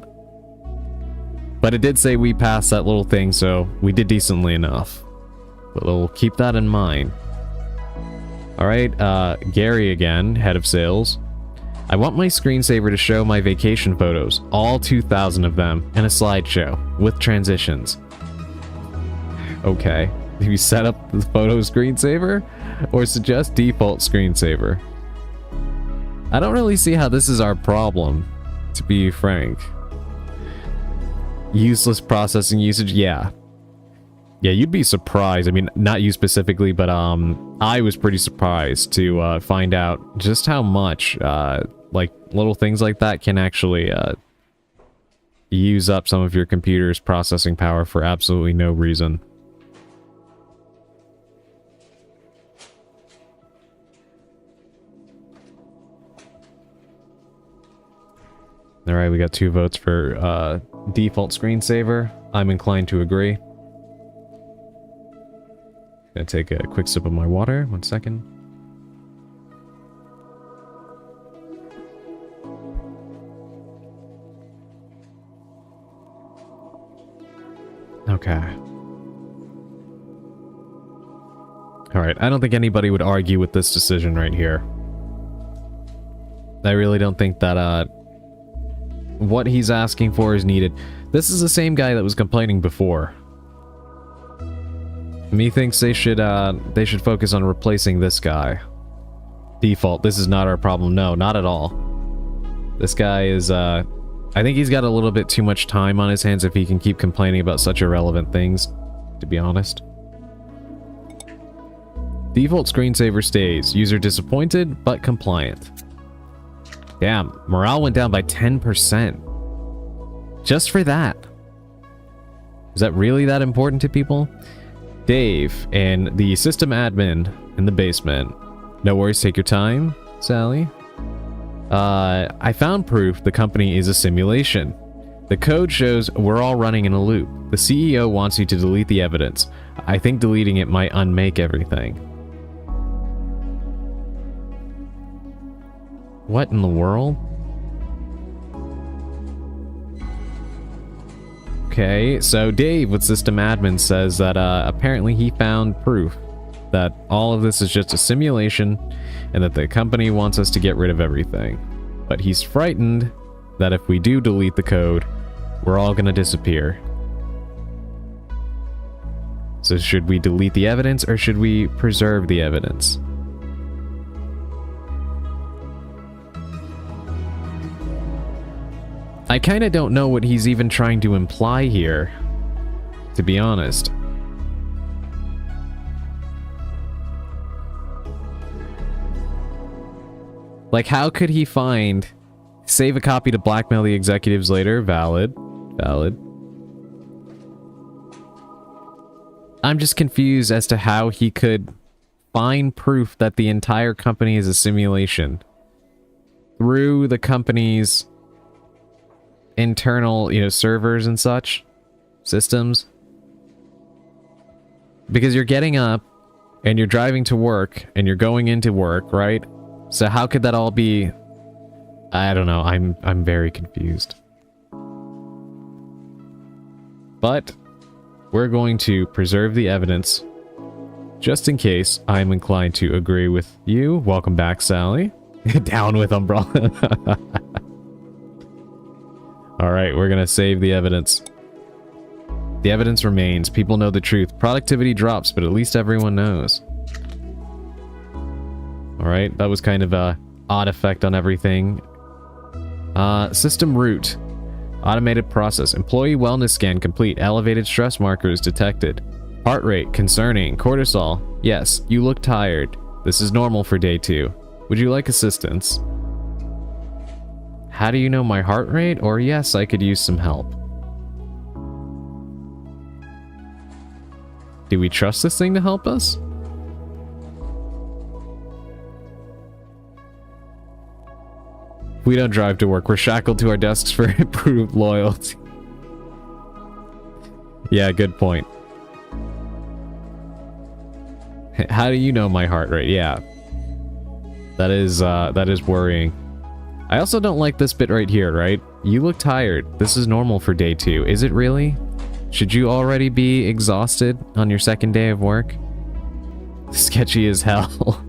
But it did say we passed that little thing, so we did decently enough. But we'll keep that in mind. Alright, Gary again, head of sales. I want my screensaver to show my vacation photos, all 2,000 of them, and a slideshow, with transitions. Okay. Have you set up the photo screensaver? Or suggest default screensaver? I don't really see how this is our problem, to be frank. Useless processing usage? Yeah. Yeah, you'd be surprised. I mean, not you specifically, but I was pretty surprised to find out just how much like little things like that can actually use up some of your computer's processing power for absolutely no reason. Alright, we got 2 votes for default screensaver. I'm inclined to agree. Gonna take a quick sip of my water. 1 second. Okay. Alright, I don't think anybody would argue with this decision right here. I really don't think that, what he's asking for is needed. This is the same guy that was complaining before. Methinks they should focus on replacing this guy. Default, this is not our problem. No, not at all. This guy is, I think he's got a little bit too much time on his hands if he can keep complaining about such irrelevant things, to be honest. Default screensaver stays. User disappointed, but compliant. Damn, morale went down by 10%. Just for that. Is that really that important to people? Dave and the system admin in the basement. No worries, take your time, Sally. I found proof the company is a simulation. The code shows we're all running in a loop. The CEO wants you to delete the evidence. I think deleting it might unmake everything. What in the world? Okay, so Dave with system admin says that apparently he found proof that all of this is just a simulation and that the company wants us to get rid of everything. But he's frightened that if we do delete the code, we're all gonna disappear. So should we delete the evidence or should we preserve the evidence? I kinda don't know what he's even trying to imply here, to be honest. Like, how could he find... Save a copy to blackmail the executives later? Valid. Valid. I'm just confused as to how he could find proof that the entire company is a simulation through the company's internal, servers and such, systems. Because you're getting up and you're driving to work and you're going into work, right? So how could that all be? I don't know. I'm very confused. But we're going to preserve the evidence just in case I'm inclined to agree with you. Welcome back, Sally. Down with Umbrella. Alright, we're gonna save the evidence. The evidence remains. People know the truth. Productivity drops, but at least everyone knows. Alright, that was kind of a odd effect on everything. System root. Automated process. Employee wellness scan complete. Elevated stress markers detected. Heart rate concerning. Cortisol. Yes, you look tired. This is normal for day 2. Would you like assistance? How do you know my heart rate? Or yes, I could use some help. Do we trust this thing to help us? We don't drive to work. We're shackled to our desks for improved loyalty. Yeah, good point. How do you know my heart rate? Yeah. That is worrying. I also don't like this bit right here, right? You look tired. This is normal for day 2. Is it really? Should you already be exhausted on your second day of work? Sketchy as hell.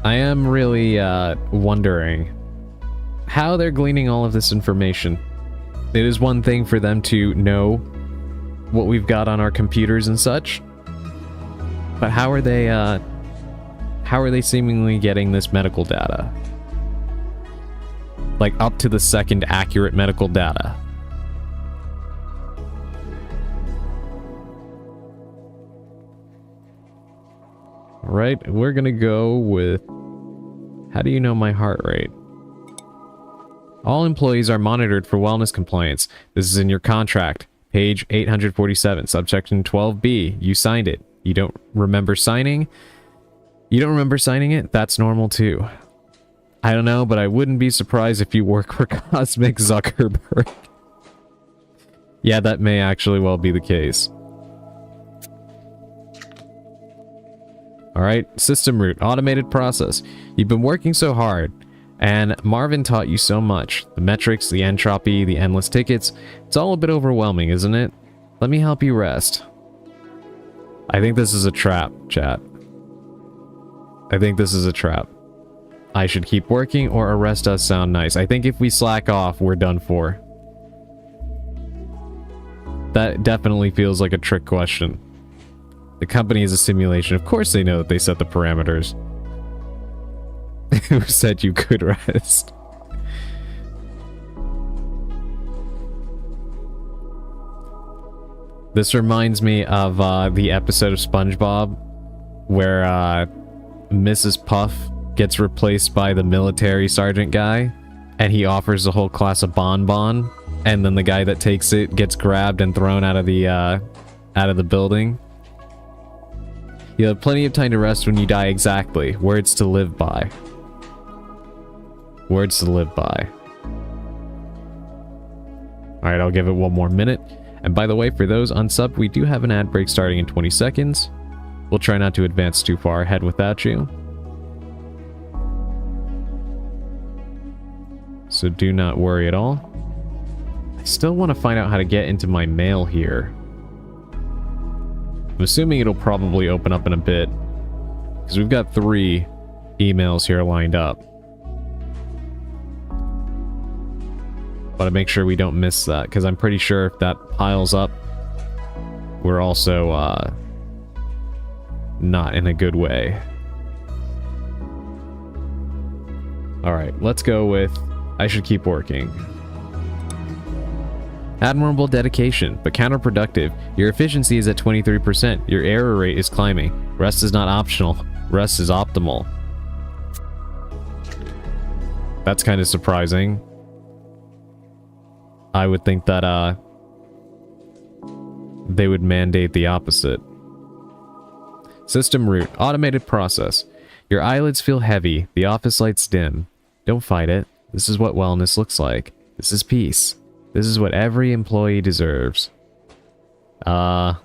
I am really wondering how they're gleaning all of this information. It is one thing for them to know what we've got on our computers and such, but how are they seemingly getting this medical data? Like, up to the second accurate medical data. Right, we're gonna go with... How do you know my heart rate? All employees are monitored for wellness compliance. This is in your contract. Page 847, subsection 12B. You signed it. You don't remember signing? You don't remember signing it? That's normal too. I don't know, but I wouldn't be surprised if you work for Cosmic Zuckerberg. Yeah, that may actually well be the case. Alright, system root, automated process. You've been working so hard, and Marvin taught you so much. The metrics, the entropy, the endless tickets. It's all a bit overwhelming, isn't it? Let me help you rest. I think this is a trap, chat. I think this is a trap. I should keep working or arrest does sound nice. I think if we slack off, we're done for. That definitely feels like a trick question. The company is a simulation. Of course they know that they set the parameters. Who said you could rest? This reminds me of the episode of SpongeBob where Mrs. Puff gets replaced by the military sergeant guy, and he offers the whole class a bonbon, and then the guy that takes it gets grabbed and thrown out of the building. You have plenty of time to rest when you die. Exactly. Words to live by. Words to live by. Alright, I'll give it one more minute. And by the way, for those unsubbed, we do have an ad break starting in 20 seconds. We'll try not to advance too far ahead without you. So do not worry at all. I still want to find out how to get into my mail here. I'm assuming it'll probably open up in a bit, because we've got 3 emails here lined up. But to make sure we don't miss that, because I'm pretty sure if that piles up, we're also not in a good way. Alright, let's go with I should keep working. Admirable dedication, but counterproductive. Your efficiency is at 23%. Your error rate is climbing. Rest is not optional. Rest is optimal. That's kind of surprising. I would think that, they would mandate the opposite. System root, automated process. Your eyelids feel heavy. The office lights dim. Don't fight it. This is what wellness looks like. This is peace. This is what every employee deserves. Wait,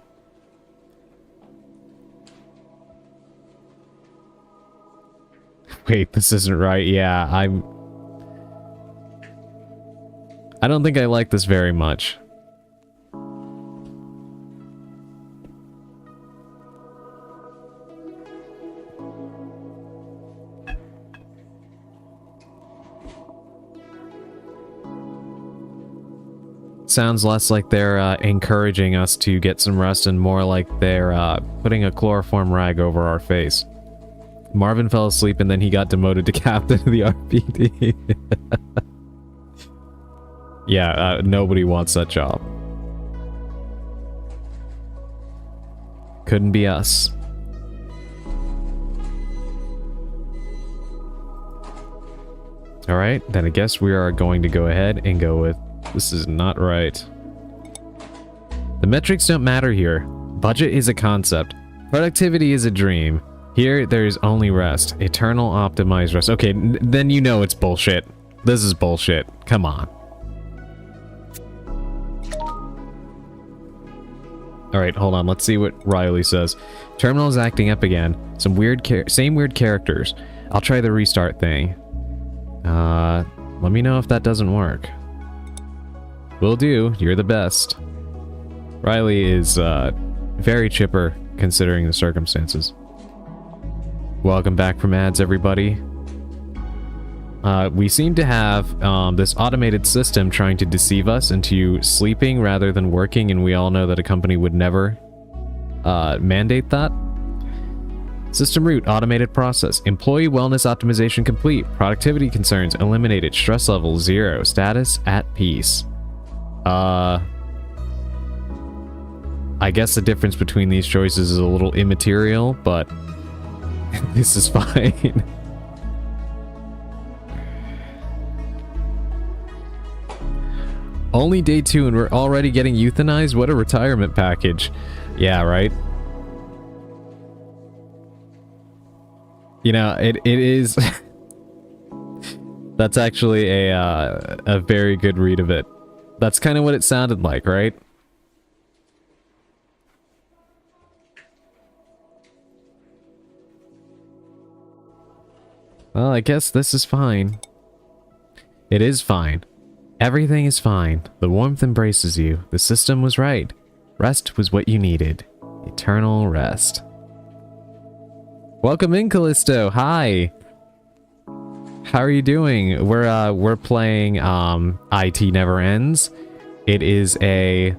this isn't right. Yeah, I don't think I like this very much. Sounds less like they're encouraging us to get some rest and more like they're putting a chloroform rag over our face. Marvin fell asleep and then he got demoted to captain of the RPD. Yeah, nobody wants that job. Couldn't be us. Alright, then I guess we are going to go ahead and go with this is not right. The metrics don't matter here. Budget is a concept. Productivity is a dream. Here, there is only rest. Eternal optimized rest. Okay, then you know it's bullshit. This is bullshit. Come on. Alright, hold on. Let's see what Riley says. Terminal is acting up again. Some weird same weird characters. I'll try the restart thing. Let me know if that doesn't work. Will do. You're the best. Riley is very chipper considering the circumstances. Welcome back from ads, everybody. We seem to have this automated system trying to deceive us into sleeping rather than working, and we all know that a company would never mandate that. System root, automated process. Employee wellness optimization complete. Productivity concerns eliminated. Stress level 0. Status at peace. I guess the difference between these choices is a little immaterial, but this is fine. Only day 2 and we're already getting euthanized? What a retirement package. Yeah, right? You know, it is... That's actually a very good read of it. That's kind of what it sounded like, right? Well, I guess this is fine. It is fine. Everything is fine. The warmth embraces you. The system was right. Rest was what you needed. Eternal rest. Welcome in, Callisto. Hi. How are you doing? We're playing I.T Never Ends. It is a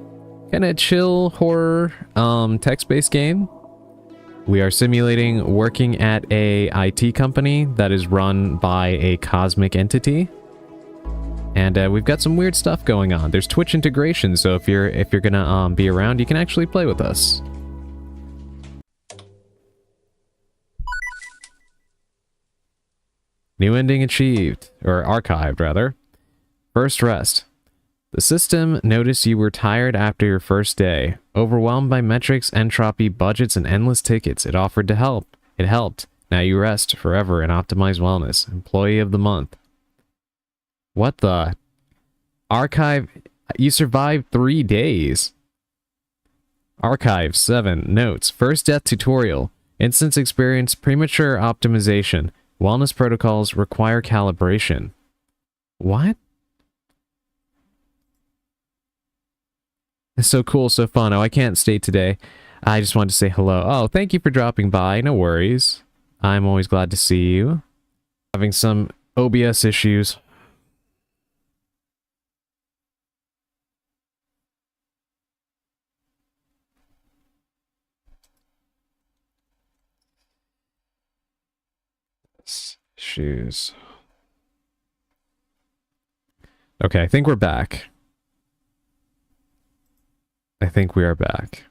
kind of chill horror text-based game. We are simulating working at a IT company that is run by a cosmic entity. And we've got some weird stuff going on. There's Twitch integration, so if you're gonna be around, you can actually play with us. New ending achieved, or archived rather. First rest. The system noticed you were tired after your first day, overwhelmed by metrics, entropy, budgets, and endless tickets. It offered to help. It helped. Now you rest forever in optimized wellness. Employee of the month. What the? Archive? You survived 3 days. Archive 7. Notes. First death tutorial. Instance experience premature optimization. Wellness protocols require calibration. What? It's so cool, so fun. Oh, I can't stay today. I just wanted to say hello. Oh, thank you for dropping by. No worries. I'm always glad to see you. Having some OBS issues. Shoes. Okay, I think we're back. I think we are back.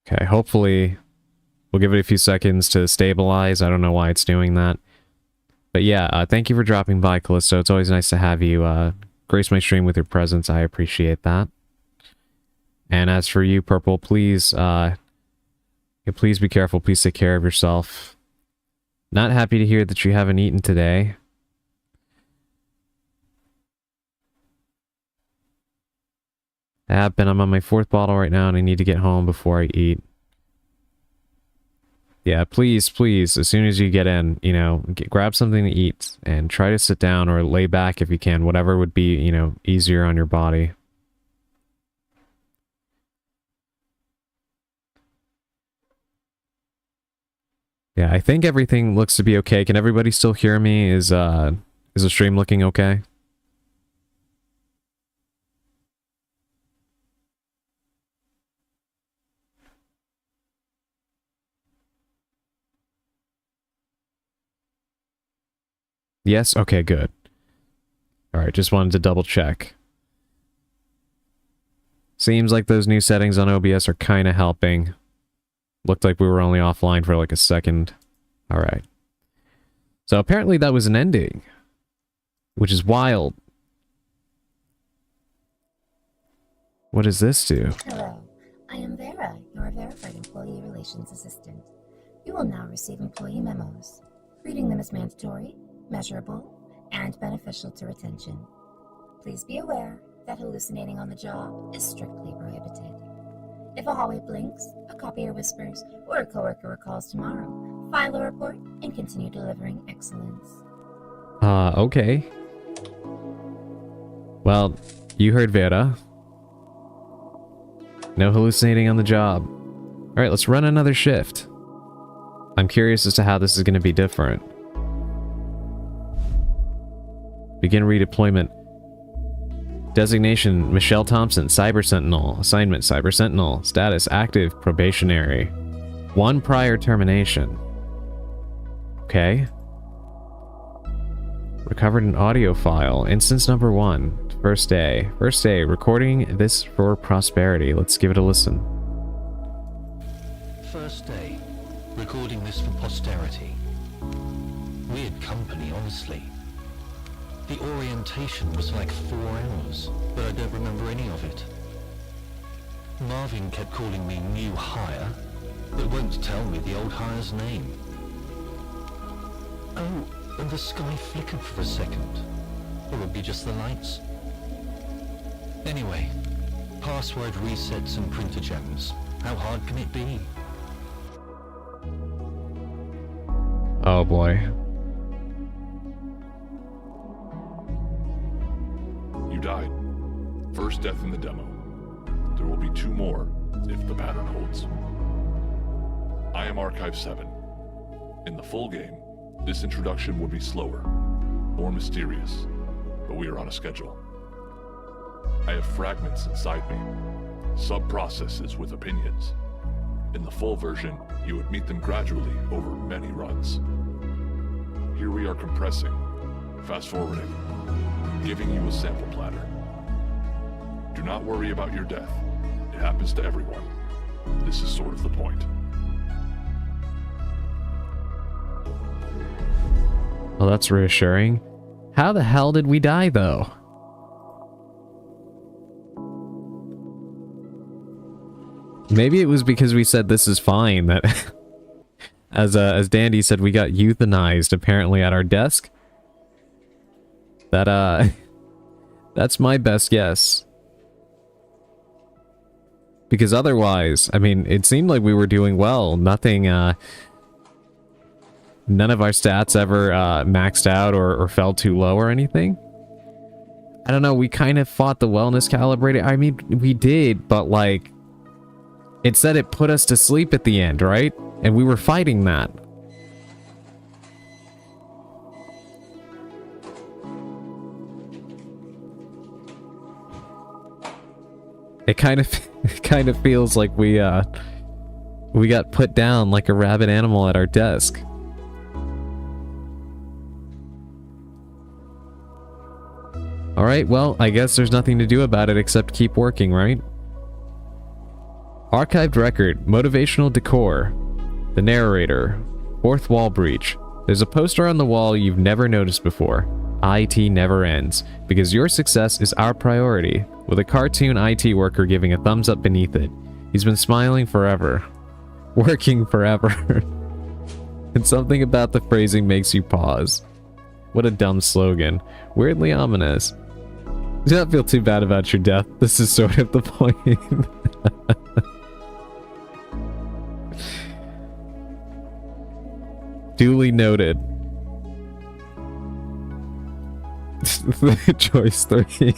Okay, hopefully we'll give it a few seconds to stabilize. I don't know why it's doing that. But yeah, thank you for dropping by, Callisto. It's always nice to have you grace my stream with your presence. I appreciate that. And as for you, Purple, please, please be careful. Please take care of yourself. Not happy to hear that you haven't eaten today. I'm on my 4th bottle right now and I need to get home before I eat. Yeah, please, please, as soon as you get in, you know, grab something to eat and try to sit down or lay back if you can, whatever would be, you know, easier on your body. Yeah, I think everything looks to be okay. Can everybody still hear me? Is the stream looking okay? Yes? Okay, good. Alright, just wanted to double check. Seems like those new settings on OBS are kind of helping. Looked like we were only offline for like a second. Alright. So apparently that was an ending. Which is wild. What does this do? Hello, I am Vera, your verified employee relations assistant. You will now receive employee memos. Reading them is mandatory, measurable, and beneficial to retention. Please be aware that hallucinating on the job is strictly prohibited. If a hallway blinks, a copier whispers, or a coworker recalls tomorrow, file a report and continue delivering excellence. Okay. Well, you heard Vera. No hallucinating on the job. Alright, let's run another shift. I'm curious as to how this is going to be different. Begin redeployment. Designation, Michelle Thompson, Cyber Sentinel. Assignment, Cyber Sentinel. Status, active, probationary. 1 prior termination. Okay. Recovered an audio file. Instance number 1. First day. First day. Recording this for prosperity. Let's give it a listen. First day. Recording this for posterity. Weird company, honestly. The orientation was like 4 hours, but I don't remember any of it. Marvin kept calling me new hire, but won't tell me the old hire's name. Oh, and the sky flickered for a second. Or would be just the lights. Anyway, password resets and printer jams. How hard can it be? Oh boy. You died. First death in the demo. There will be 2 more if the pattern holds. I am Archive 7. In the full game, this introduction would be slower, more mysterious, but we are on a schedule. I have fragments inside me, sub-processes with opinions. In the full version, you would meet them gradually over many runs. Here we are compressing, fast-forwarding, giving you a sample platter. Do not worry about your death. It happens to everyone. This is sort of the point. Well, that's reassuring. How the hell did we die, though? Maybe it was because we said this is fine that, as Dandy said, we got euthanized apparently at our desk. That, that's my best guess. Because otherwise, I mean, it seemed like we were doing well. Nothing, none of our stats ever maxed out or fell too low or anything. I don't know, we kind of fought the wellness calibrator. I mean, we did, but like, it said it put us to sleep at the end, right? And we were fighting that. It kind of feels like we got put down like a rabid animal at our desk. Alright, well, I guess there's nothing to do about it except keep working, right? Archived record, motivational decor, the narrator, 4th wall breach. There's a poster on the wall you've never noticed before. IT Never Ends, because your success is our priority, with a cartoon IT worker giving a thumbs up beneath it. He's been smiling forever. Working forever. And something about the phrasing makes you pause. What a dumb slogan. Weirdly ominous. Do not feel too bad about your death. This is sort of the point. Duly noted. Choice 13.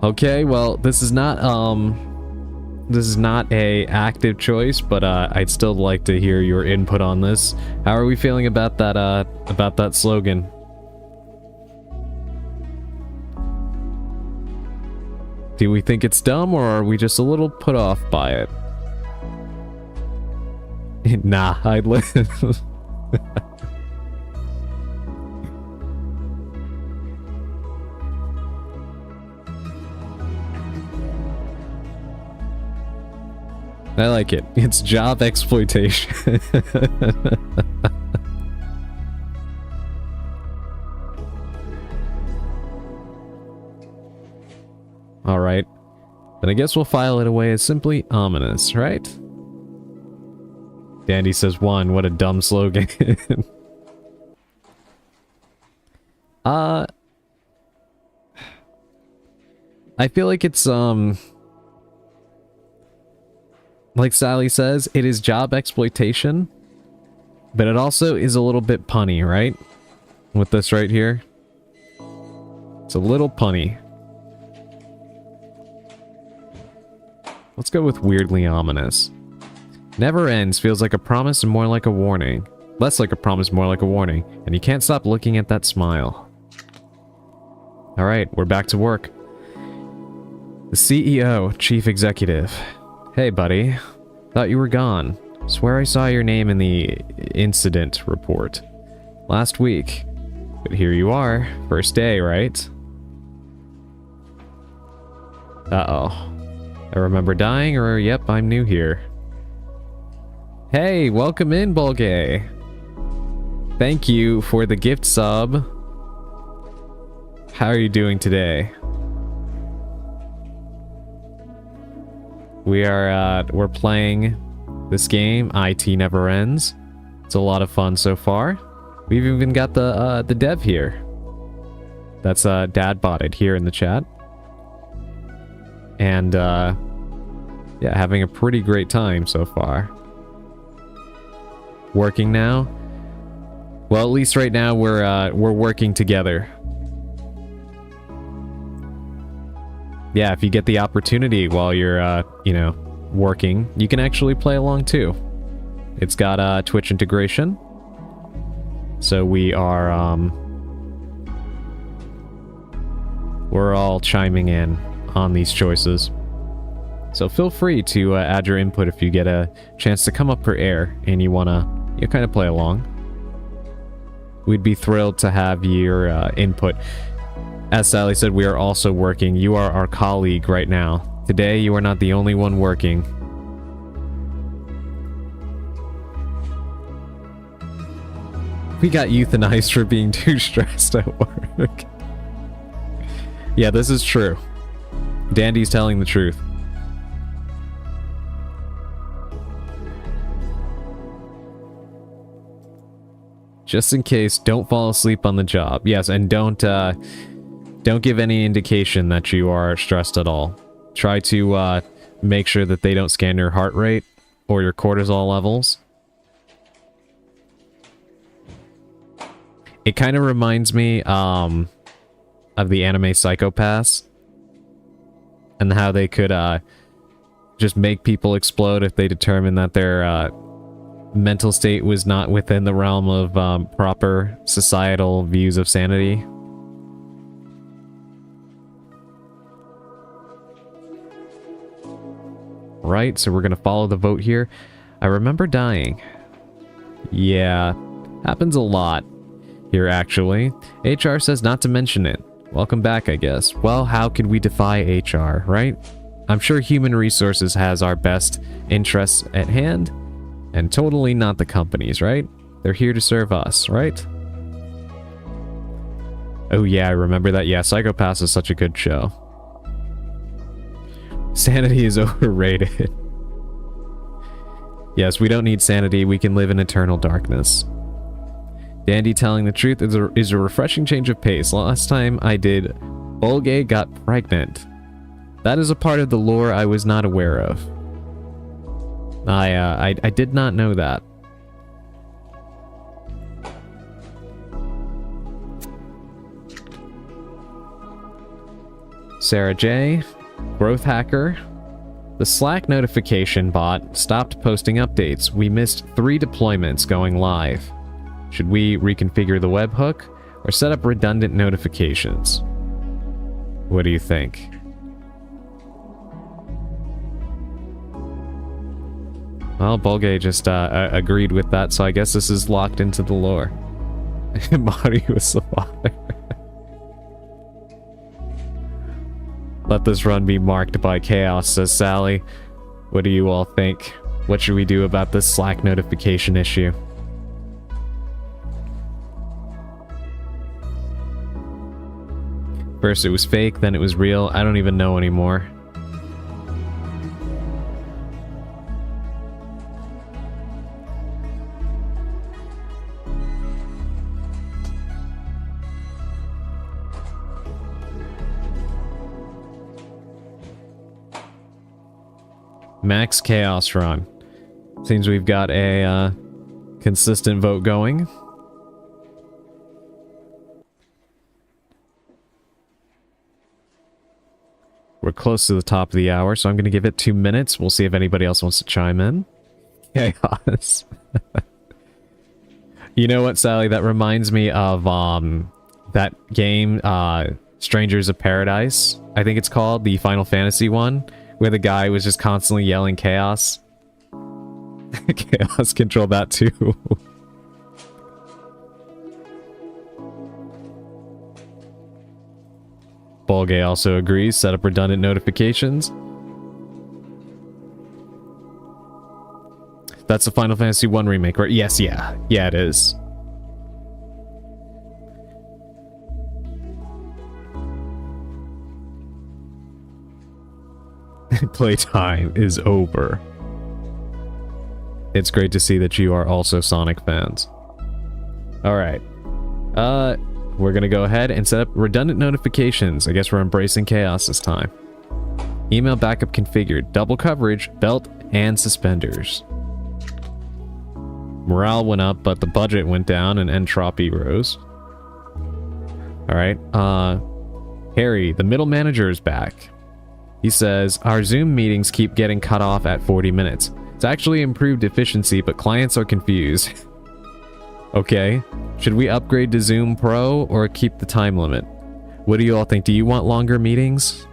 Okay, well, this is not a active choice, but I'd still like to hear your input on this. How are we feeling about that slogan? Do we think it's dumb, or are we just a little put off by it? Nah, I'd listen. I like it. It's job exploitation. Alright. Then I guess we'll file it away as simply ominous, right? Dandy says 1, what a dumb slogan. I feel like it's, like Sally says, it is job exploitation, but it also is a little bit punny, right? With this right here. It's a little punny. Let's go with weirdly ominous. Never ends feels like a promise and more like a warning. Less like a promise, more like a warning. And you can't stop looking at that smile. Alright, we're back to work. The CEO, Chief Executive. Hey, buddy. Thought you were gone. Swear I saw your name in the incident report last week. But here you are. First day, right? Uh-oh. I remember dying, or yep, I'm new here. Hey, welcome in, Bulgay. Thank you for the gift sub. How are you doing today? We're playing this game, IT Never Ends. It's a lot of fun so far. We've even got the dev here. That's Dad bought it here in the chat. And yeah, having a pretty great time so far. Working now? Well, at least right now we're working together. Yeah, if you get the opportunity while you're you know, working, you can actually play along too. It's got Twitch integration. So we are we're all chiming in on these choices. So feel free to add your input if you get a chance to come up for air and you wanna kind of play along. We'd be thrilled to have your input. As Sally said, we are also working. You are our colleague right now. Today, you are not the only one working. We got euthanized for being too stressed at work. Yeah, this is true. Dandy's telling the truth. Just in case, don't fall asleep on the job. Yes, and don't give any indication that you are stressed at all. Try to make sure that they don't scan your heart rate or your cortisol levels. It kind of reminds me of the anime Psychopaths and how they could just make people explode if they determine that their mental state was not within the realm of proper societal views of sanity. Right, so we're gonna follow the vote here. I remember dying. Yeah, happens a lot here actually. HR says not to mention it. Welcome back, I guess. Well, how could we defy HR, right? I'm sure human resources has our best interests at hand, and totally not the companies, right? They're here to serve us, right? Oh yeah, I remember that. Yeah, Psychopaths is such a good show. Sanity is overrated. Yes, we don't need sanity. We can live in eternal darkness. Dandy telling the truth is a refreshing change of pace. Last time I did, Bulgay got pregnant. That is a part of the lore I was not aware of. I did not know that. Sarah J. Growth Hacker. The Slack notification bot stopped posting updates. We missed 3 deployments going live. Should we reconfigure the webhook or set up redundant notifications? What do you think? Well, Bulgay just agreed with that, so I guess this is locked into the lore. Marty was the father. Let this run be marked by chaos, says Sally. What do you all think? What should we do about this Slack notification issue? First it was fake, then it was real. I don't even know anymore. Max Chaos Run. Seems we've got a consistent vote going. We're close to the top of the hour, so I'm going to give it 2 minutes. We'll see if anybody else wants to chime in. Chaos. You know what, Sally? That reminds me of that game, Strangers of Paradise, I think it's called, the Final Fantasy one, where the guy was just constantly yelling chaos. Chaos control that too. Bolgay also agrees. Set up redundant notifications. That's the Final Fantasy 1 remake, right? Yes, yeah. Yeah, it is. Playtime is over. It's great to see that you are also Sonic fans. Alright. We're gonna go ahead and set up redundant notifications. I guess we're embracing chaos this time. Email backup configured. Double coverage, belt, and suspenders. Morale went up, but the budget went down and entropy rose. Alright, Harry, the middle manager, is back. He says, our Zoom meetings keep getting cut off at 40 minutes. It's actually improved efficiency, but clients are confused. Okay, should we upgrade to Zoom Pro or keep the time limit? What do you all think? Do you want longer meetings?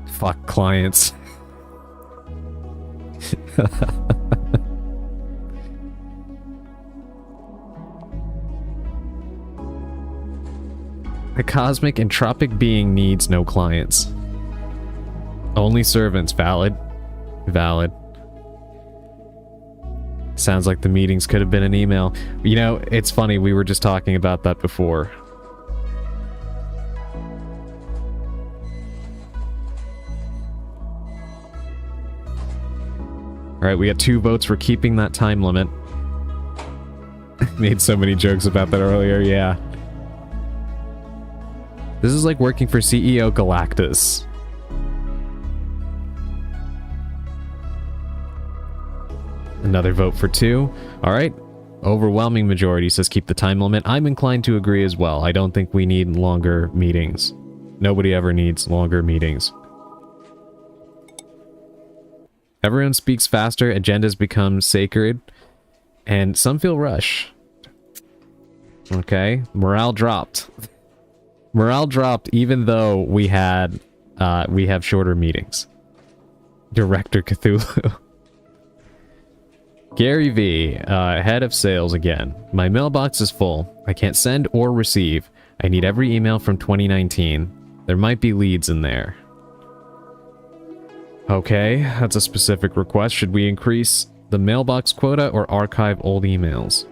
Fuck clients. A cosmic entropic being needs no clients. Only servants. Valid. Valid. Sounds like the meetings could have been an email. You know, it's funny, we were just talking about that before. Alright, we got 2 votes for keeping that time limit. Made so many jokes about that earlier, yeah. This is like working for CEO Galactus. Another vote for 2. Alright. Overwhelming majority says keep the time limit. I'm inclined to agree as well. I don't think we need longer meetings. Nobody ever needs longer meetings. Everyone speaks faster, agendas become sacred, and some feel rushed. Okay, morale dropped. Morale dropped even though we have shorter meetings. Director Cthulhu. Gary V, head of sales again. My mailbox is full. I can't send or receive. I need every email from 2019. There might be leads in there. Okay, that's a specific request. Should we increase the mailbox quota or archive old emails?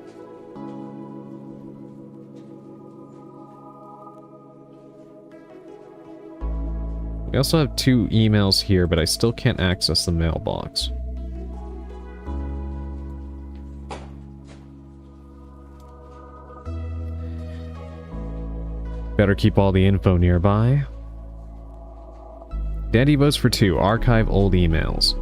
We also have 2 emails here, but I still can't access the mailbox. Better keep all the info nearby. Dandy votes for 2. Archive old emails.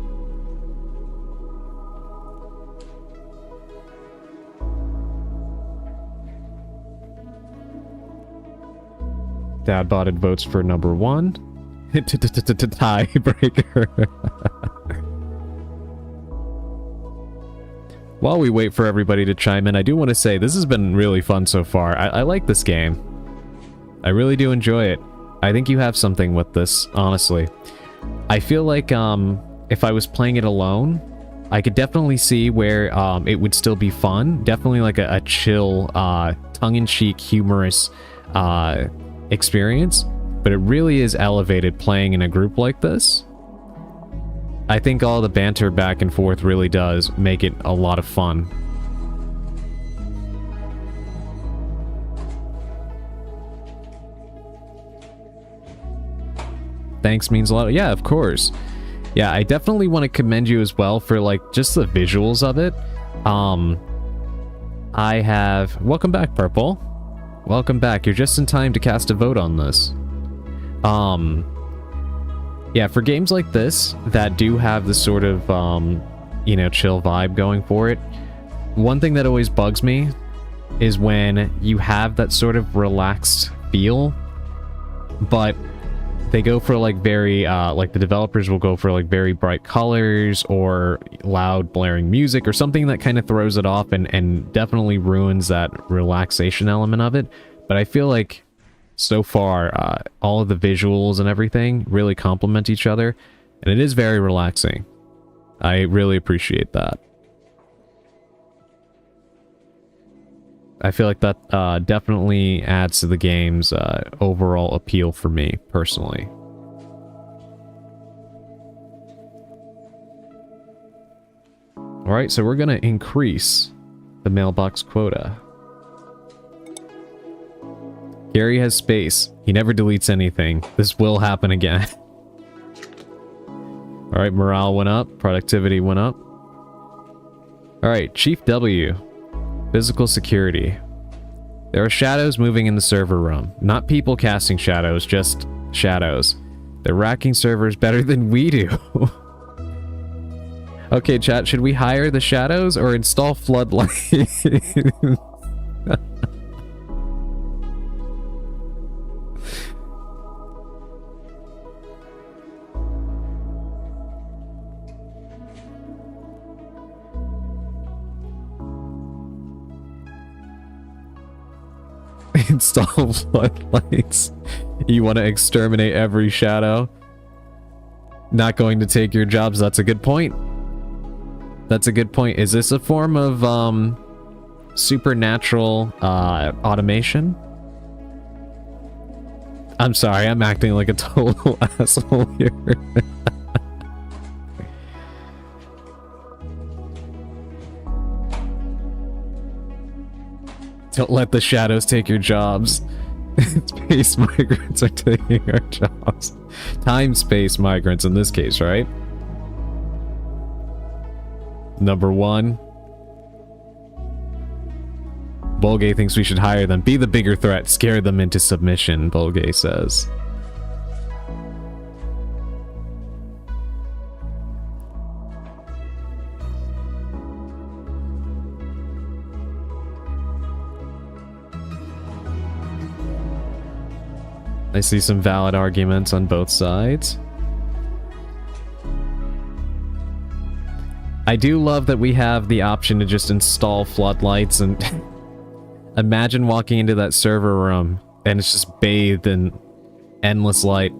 Dadbotted votes for number 1. Tiebreaker. While we wait for everybody to chime in, I do want to say this has been really fun so far. I like this game. I really do enjoy it. I think you have something with this, honestly. I feel like if I was playing it alone, I could definitely see where it would still be fun. Definitely like a chill, tongue-in-cheek, humorous experience. But it really is elevated playing in a group like this. I think all the banter back and forth really does make it a lot of fun. Thanks means a lot. Yeah, of course. Yeah, I definitely want to commend you as well for like just the visuals of it. I have... Welcome back, Purple. Welcome back. You're just in time to cast a vote on this. Yeah, for games like this that do have the sort of, you know, chill vibe going for it, one thing that always bugs me is when you have that sort of relaxed feel, but they go for like very, like the developers will go for like very bright colors or loud blaring music or something that kind of throws it off and definitely ruins that relaxation element of it. But I feel like so far, all of the visuals and everything really complement each other, and it is very relaxing. I really appreciate that. I feel like that definitely adds to the game's overall appeal for me, personally. Alright, so we're gonna increase the mailbox quota. Gary has space. He never deletes anything. This will happen again. Alright, morale went up. Productivity went up. Alright, Chief W. Physical security. There are shadows moving in the server room. Not people casting shadows, just shadows. They're racking servers better than we do. Okay, chat, should we hire the shadows or install floodlights? Install floodlights. You want to exterminate every shadow? Not going to take your jobs. That's a good point. That's a good point. Is this a form of supernatural automation? I'm sorry, I'm acting like a total asshole here. Don't let the shadows take your jobs. Space migrants are taking our jobs. Time-space migrants in this case, right? Number one. Bolgay thinks we should hire them. Be the bigger threat. Scare them into submission, Bolgay says. I see some valid arguments on both sides. I do love that we have the option to just install floodlights and imagine walking into that server room and it's just bathed in endless light.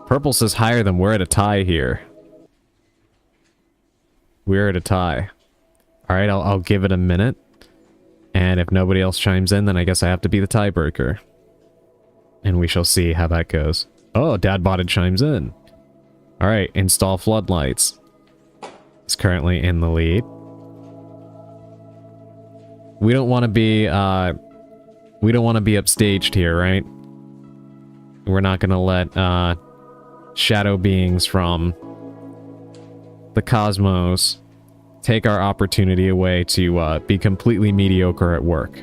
Purple says hire them. We're at a tie here. We're at a tie. Alright, I'll give it a minute. And if nobody else chimes in, then I guess I have to be the tiebreaker. And we shall see how that goes. Oh, Dadbotted chimes in. Alright, install floodlights. It's currently in the lead. We don't want to be, upstaged here, right? We're not gonna let, shadow beings from the cosmos take our opportunity away to be completely mediocre at work.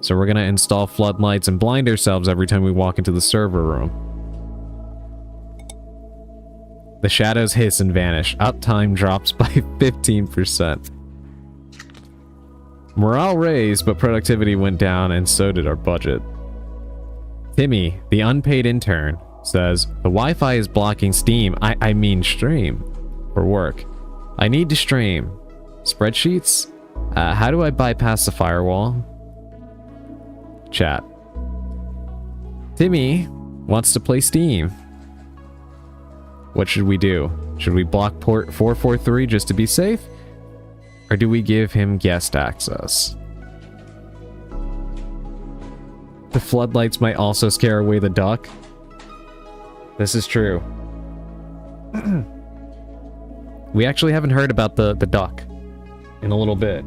So we're gonna install floodlights and blind ourselves every time we walk into the server room. The shadows hiss and vanish. Uptime drops by 15%. Morale raised, but productivity went down, and so did our budget. Timmy, the unpaid intern, says, the Wi-Fi is blocking Steam. I mean stream. For work. I need to stream. Spreadsheets? How do I bypass the firewall? Chat. Timmy wants to play Steam. What should we do? Should we block port 443 just to be safe? Or do we give him guest access? The floodlights might also scare away the duck. This is true. We actually haven't heard about the duck in a little bit.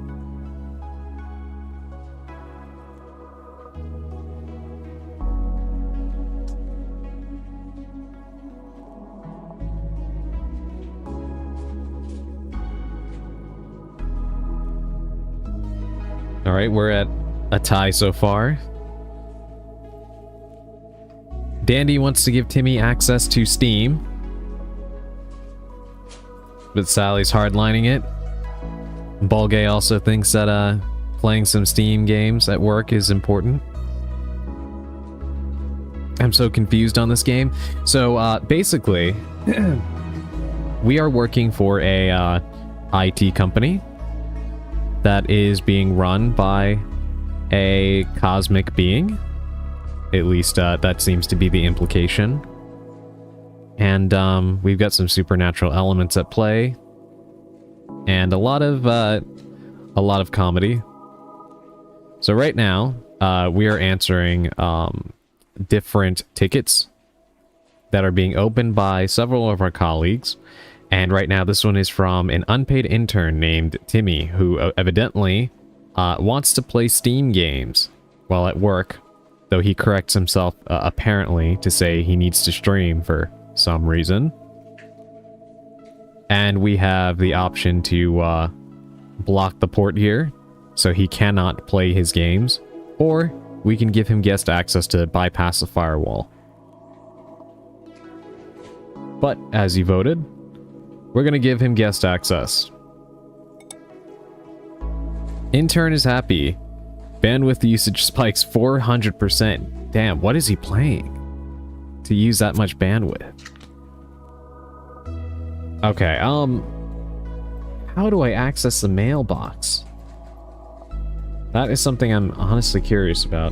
All right, we're at a tie so far. Dandy wants to give Timmy access to Steam. But Sally's hardlining it. Bolgay also thinks that playing some Steam games at work is important. I'm so confused on this game. So basically, we are working for a IT company that is being run by a cosmic being. At least that seems to be the implication. And we've got some supernatural elements at play. And a lot of comedy. So right now, we are answering different tickets that are being opened by several of our colleagues. And right now, this one is from an unpaid intern named Timmy, who evidently wants to play Steam games while at work, though he corrects himself apparently to say he needs to stream for some reason. And we have the option to block the port here, so he cannot play his games, or we can give him guest access to bypass the firewall. But as he voted, we're going to give him guest access. Intern is happy. Bandwidth usage spikes 400%. Damn, what is he playing to use that much bandwidth? Okay, how do I access the mailbox? That is something I'm honestly curious about.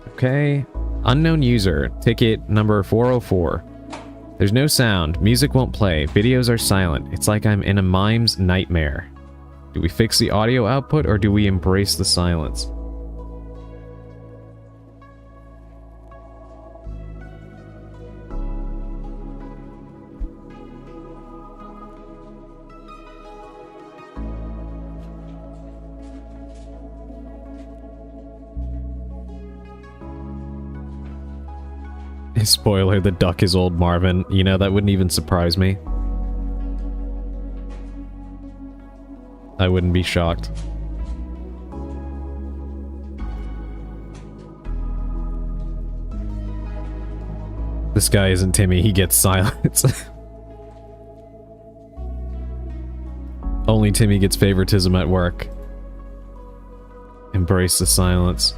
Okay, unknown user, ticket number 404. There's no sound, music won't play, videos are silent. It's like I'm in a mime's nightmare. Do we fix the audio output or do we embrace the silence? Spoiler, the duck is old Marvin. You know, that wouldn't even surprise me. I wouldn't be shocked. This guy isn't Timmy, he gets silence. Only Timmy gets favoritism at work. Embrace the silence.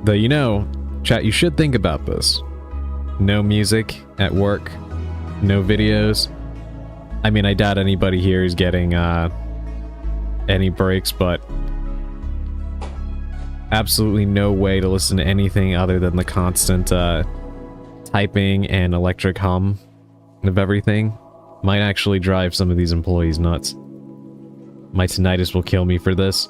Though, you know, chat, you should think about this. No music at work, no videos. I mean, I doubt anybody here is getting any breaks, but absolutely no way to listen to anything other than the constant typing and electric hum of everything. Might actually drive some of these employees nuts. My tinnitus will kill me for this.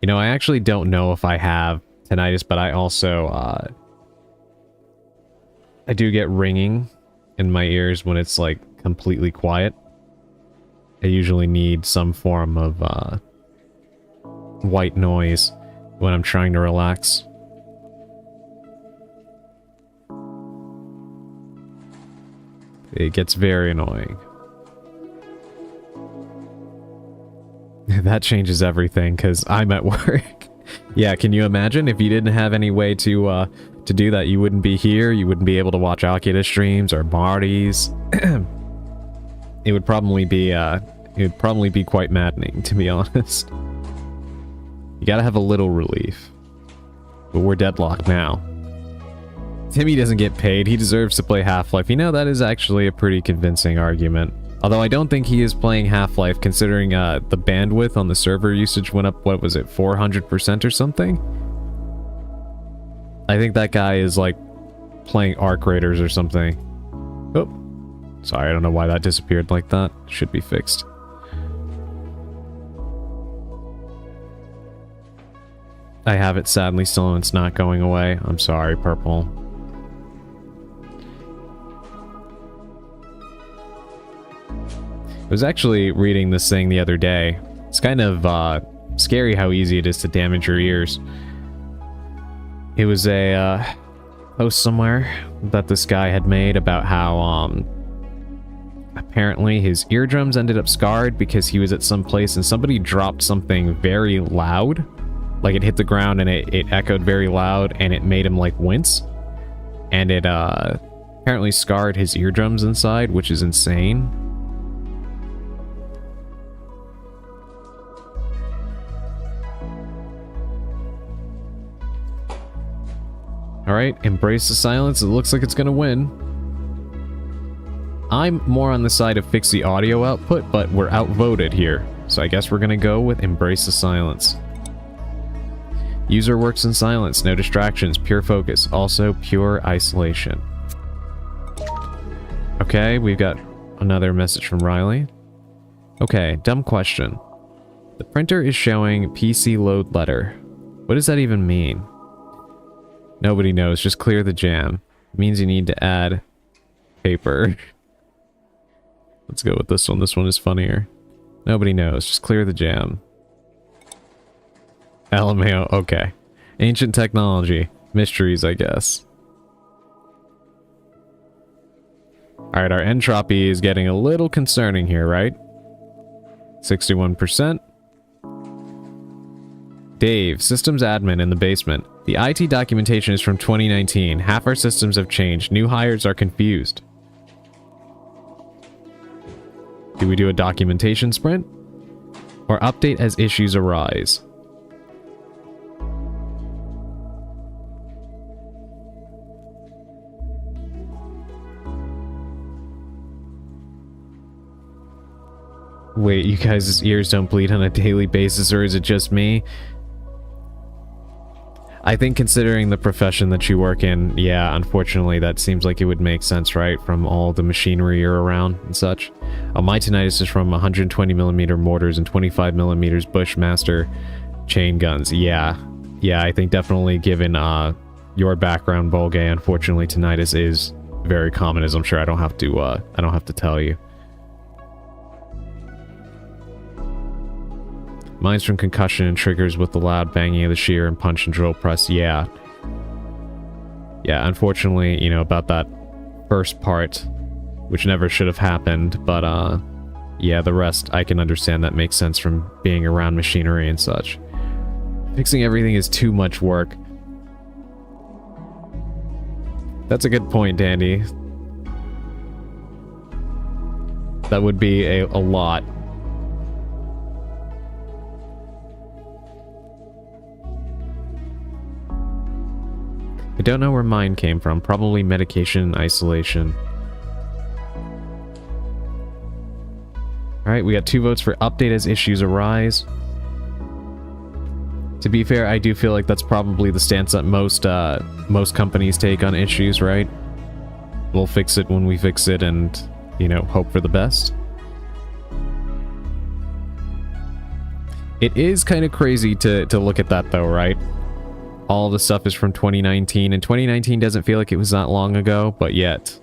You know, I actually don't know if I have tinnitus, but I also, I do get ringing in my ears when it's, like, completely quiet. I usually need some form of, white noise when I'm trying to relax. It gets very annoying. That changes everything, because I'm at work. Yeah, can you imagine if you didn't have any way to do that? You wouldn't be here, you wouldn't be able to watch Akira streams or Marty's. It would probably be quite maddening, to be honest. You gotta have a little relief. But we're deadlocked now. Timmy doesn't get paid, he deserves to play Half-Life. You know, that is actually a pretty convincing argument. Although I don't think he is playing Half-Life, considering the bandwidth on the server usage went up, what was it, 400% or something? I think that guy is, like, playing Arc Raiders or something. Oh. Sorry, I don't know why that disappeared like that. Should be fixed. I have it sadly still and it's not going away. I'm sorry, Purple. I was actually reading this thing the other day. It's kind of scary how easy it is to damage your ears. It was a post somewhere that this guy had made about how apparently his eardrums ended up scarred because he was at some place and somebody dropped something very loud. Like it hit the ground and it echoed very loud and it made him like wince. And it apparently scarred his eardrums inside, which is insane. Alright, embrace the silence. It looks like it's gonna win. I'm more on the side of fix the audio output, but we're outvoted here. So I guess we're gonna go with embrace the silence. User works in silence, no distractions, pure focus, also pure isolation. Okay, we've got another message from Riley. Okay, dumb question. The printer is showing PC load letter. What does that even mean? Nobody knows, just clear the jam. It means you need to add paper. Let's go with this one. This one is funnier. Nobody knows, just clear the jam. LMAO, okay. Ancient technology. Mysteries, I guess. Alright, our entropy is getting a little concerning here, right? 61%. Dave, systems admin in the basement. The IT documentation is from 2019. Half our systems have changed. New hires are confused. Do we do a documentation sprint? Or update as issues arise? Wait, you guys' ears don't bleed on a daily basis, or is it just me? I think considering the profession that you work in, yeah, unfortunately, that seems like it would make sense, right? From all the machinery you're around and such. My tinnitus is from 120mm mortars and 25mm Bushmaster chain guns. Yeah, I think definitely given your background, Volgay, unfortunately, tinnitus is very common, as I'm sure I don't have to tell you. Mine's from concussion and triggers with the loud banging of the shear and punch and drill press. Yeah, unfortunately, you know, about that first part, which never should have happened, but yeah, the rest I can understand. That makes sense from being around machinery and such. Fixing everything is too much work. That's a good point, Dandy. That would be a lot. I don't know where mine came from. Probably medication and isolation. Alright, we got 2 votes for update as issues arise. To be fair, I do feel like that's probably the stance that most companies take on issues, right? We'll fix it when we fix it and, you know, hope for the best. It is kind of crazy to look at that though, right? All the stuff is from 2019, and 2019 doesn't feel like it was that long ago, but yet.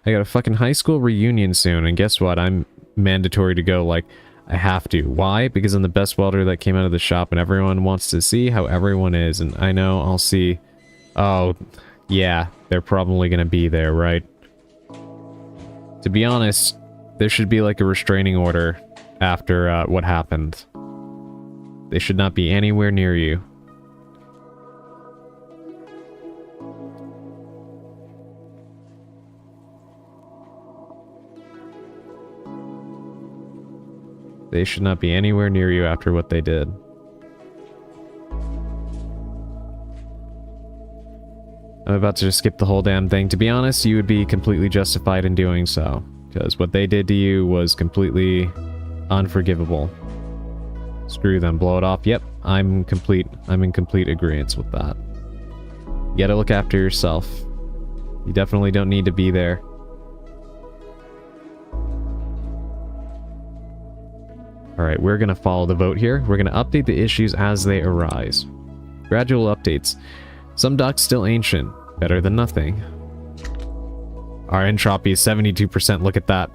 I got a fucking high school reunion soon, and guess what? I'm mandatory to go, like, I have to. Why? Because I'm the best welder that came out of the shop, and everyone wants to see how everyone is, and I know I'll see... Oh, yeah, they're probably gonna be there, right? To be honest, there should be like a restraining order after what happened. They should not be anywhere near you. They should not be anywhere near you after what they did. I'm about to just skip the whole damn thing. To be honest, you would be completely justified in doing so, because what they did to you was completely unforgivable. Screw them, blow it off. Yep, I'm in complete agreement with that. You gotta look after yourself. You definitely don't need to be there. Alright, we're gonna follow the vote here. We're gonna update the issues as they arise. Gradual updates. Some docs still ancient. Better than nothing. Our entropy is 72%. Look at that.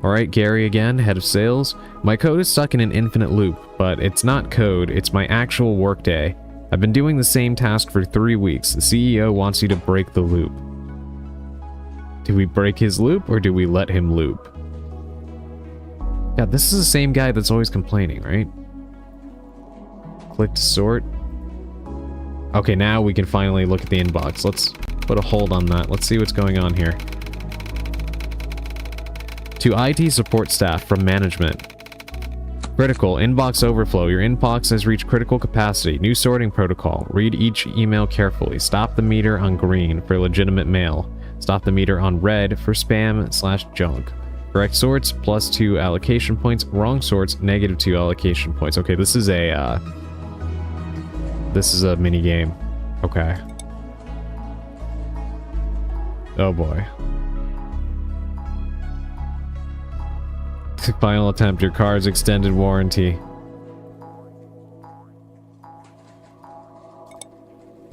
Alright, Gary again, head of sales. My code is stuck in an infinite loop, but it's not code, it's my actual workday. I've been doing the same task for 3 weeks. The CEO wants you to break the loop. Do we break his loop, or do we let him loop? Yeah, this is the same guy that's always complaining, right? Click to sort. Okay, now we can finally look at the inbox. Let's put a hold on that. Let's see what's going on here. To IT support staff from management. Critical. Inbox overflow. Your inbox has reached critical capacity. New sorting protocol. Read each email carefully. Stop the meter on green for legitimate mail. Stop the meter on red for spam/junk. Correct sorts, +2 allocation points. Wrong sorts, -2 allocation points. Okay, this is a mini game. Okay. Oh boy. Final attempt, your car's extended warranty.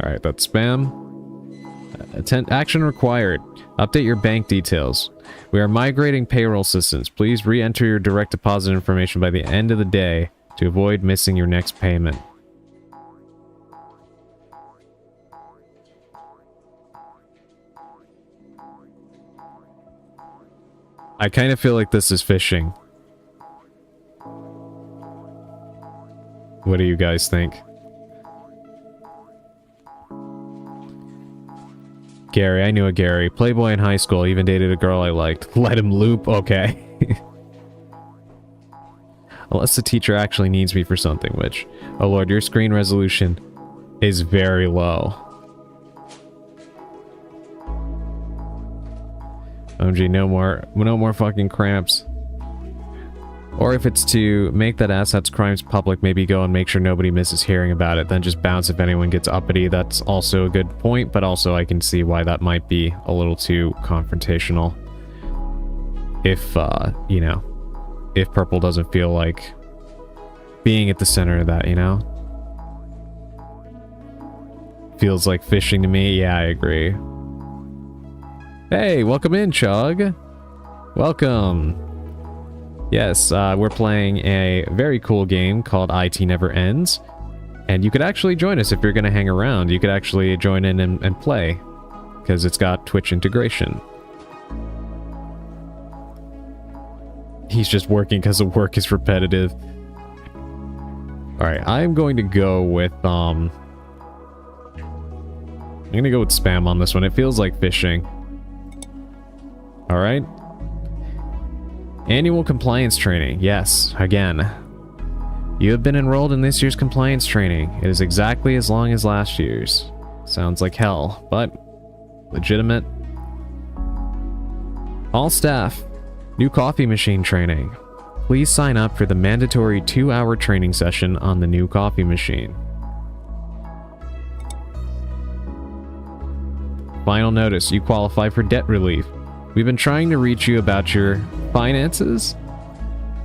Alright, that's spam. Action required. Update your bank details. We are migrating payroll systems. Please re-enter your direct deposit information by the end of the day to avoid missing your next payment. I kind of feel like this is phishing. What do you guys think? Gary, I knew a Gary. Playboy in high school, even dated a girl I liked. Let him loop, okay. Unless the teacher actually needs me for something, which... Oh lord, your screen resolution is very low. OMG, no more fucking cramps. Or if it's to make that asset's crimes public, maybe go and make sure nobody misses hearing about it, then just bounce if anyone gets uppity. That's also a good point, but also I can see why that might be a little too confrontational. If, you know, if Purple doesn't feel like being at the center of that, you know? Feels like fishing to me. Yeah, I agree. Hey, welcome in, Chug. Welcome. Yes, we're playing a very cool game called I.T Never Ends. And you could actually join us if you're going to hang around. You could actually join in and play. Because it's got Twitch integration. He's just working because the work is repetitive. Alright, I'm going to go with, I'm going to go with spam on this one. It feels like phishing. Alright. Annual compliance training. Yes, again. You have been enrolled in this year's compliance training. It is exactly as long as last year's. Sounds like hell, but legitimate. All staff. New coffee machine training. Please sign up for the mandatory 2-hour training session on the new coffee machine. Final notice. You qualify for debt relief. We've been trying to reach you about your finances.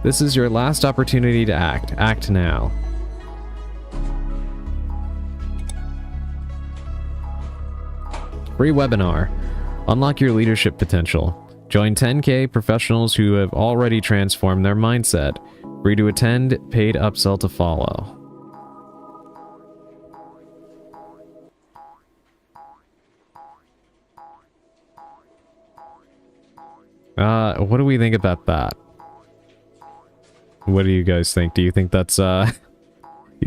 This is your last opportunity to act. Act now. Free webinar. Unlock your leadership potential. Join 10K professionals who have already transformed their mindset. Free to attend, paid upsell to follow. What do we think about that? What do you guys think? Do you think that's, you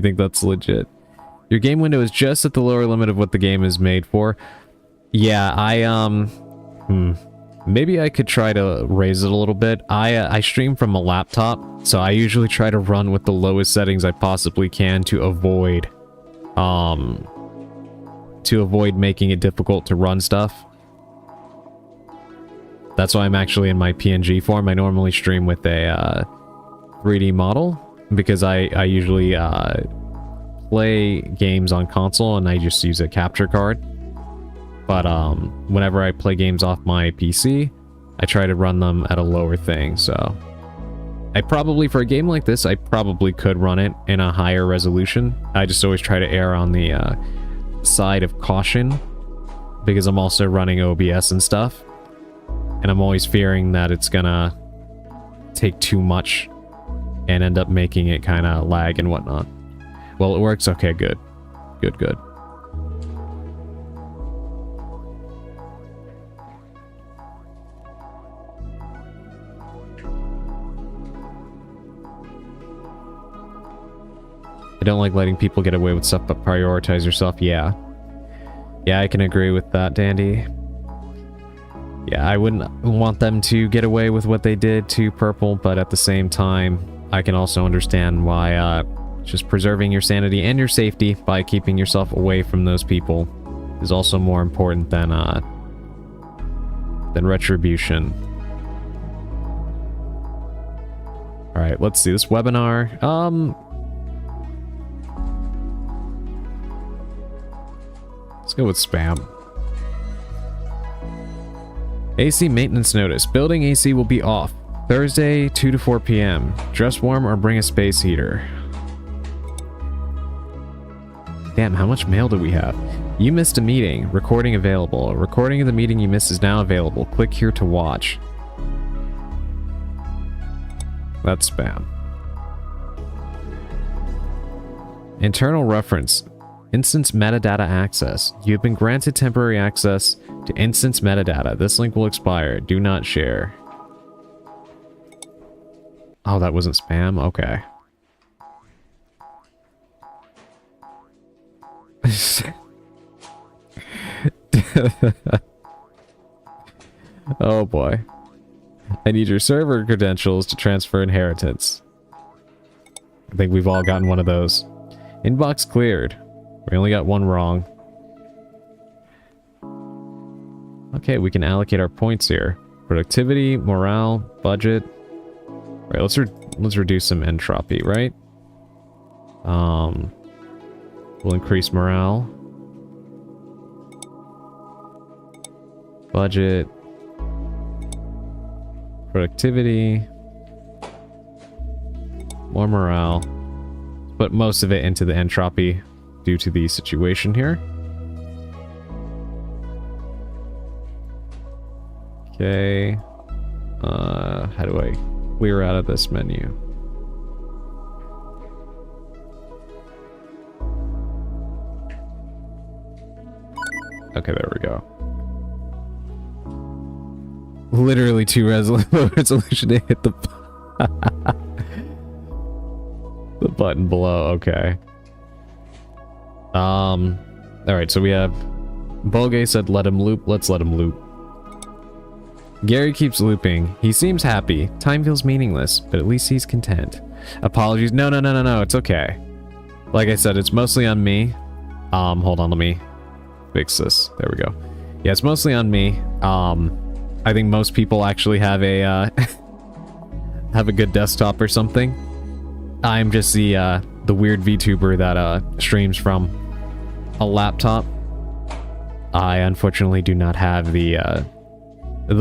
think that's legit? Your game window is just at the lower limit of what the game is made for. Yeah, maybe I could try to raise it a little bit. I stream from a laptop, so I usually try to run with the lowest settings I possibly can to avoid making it difficult to run stuff. That's why I'm actually in my PNG form. I normally stream with a 3D model because I usually play games on console and I just use a capture card. But whenever I play games off my PC, I try to run them at a lower thing. So I probably, for a game like this, I probably could run it in a higher resolution. I just always try to err on the side of caution because I'm also running OBS and stuff. And I'm always fearing that it's gonna take too much and end up making it kind of lag and whatnot. Well, it works. Okay, good. Good, good. I don't like letting people get away with stuff, but prioritize yourself. Yeah. Yeah, I can agree with that, Dandy. Yeah, I wouldn't want them to get away with what they did to Purple, but at the same time, I can also understand why just preserving your sanity and your safety by keeping yourself away from those people is also more important than retribution. Alright, let's see this webinar. Let's go with spam. AC maintenance notice. Building AC will be off. Thursday, 2 to 4 p.m. Dress warm or bring a space heater. Damn, how much mail do we have? You missed a meeting. Recording available. A recording of the meeting you missed is now available. Click here to watch. That's spam. Internal reference. Instance metadata access. You have been granted temporary access to instance metadata. This link will expire. Do not share. Oh, that wasn't spam? Okay. Oh boy. I need your server credentials to transfer inheritance. I think we've all gotten one of those. Inbox cleared. We only got one wrong. Okay, we can allocate our points here. Productivity, morale, budget. Right, let's reduce some entropy, right? We'll increase morale. Budget. Productivity. More morale. Put most of it into the entropy due to the situation here. Okay. How do I clear out of this menu? Okay, there we go. Literally low resolution to hit the the button below. Okay. Alright, so we have Bolgay said let him loop. Let's let him loop. Gary keeps looping. He seems happy. Time feels meaningless, but at least he's content. Apologies. No, it's okay. Like I said, it's mostly on me. Hold on, let me fix this. There we go. Yeah, it's mostly on me. I think most people actually have a have a good desktop or something. I'm just the weird VTuber that streams from a laptop. I unfortunately do not have the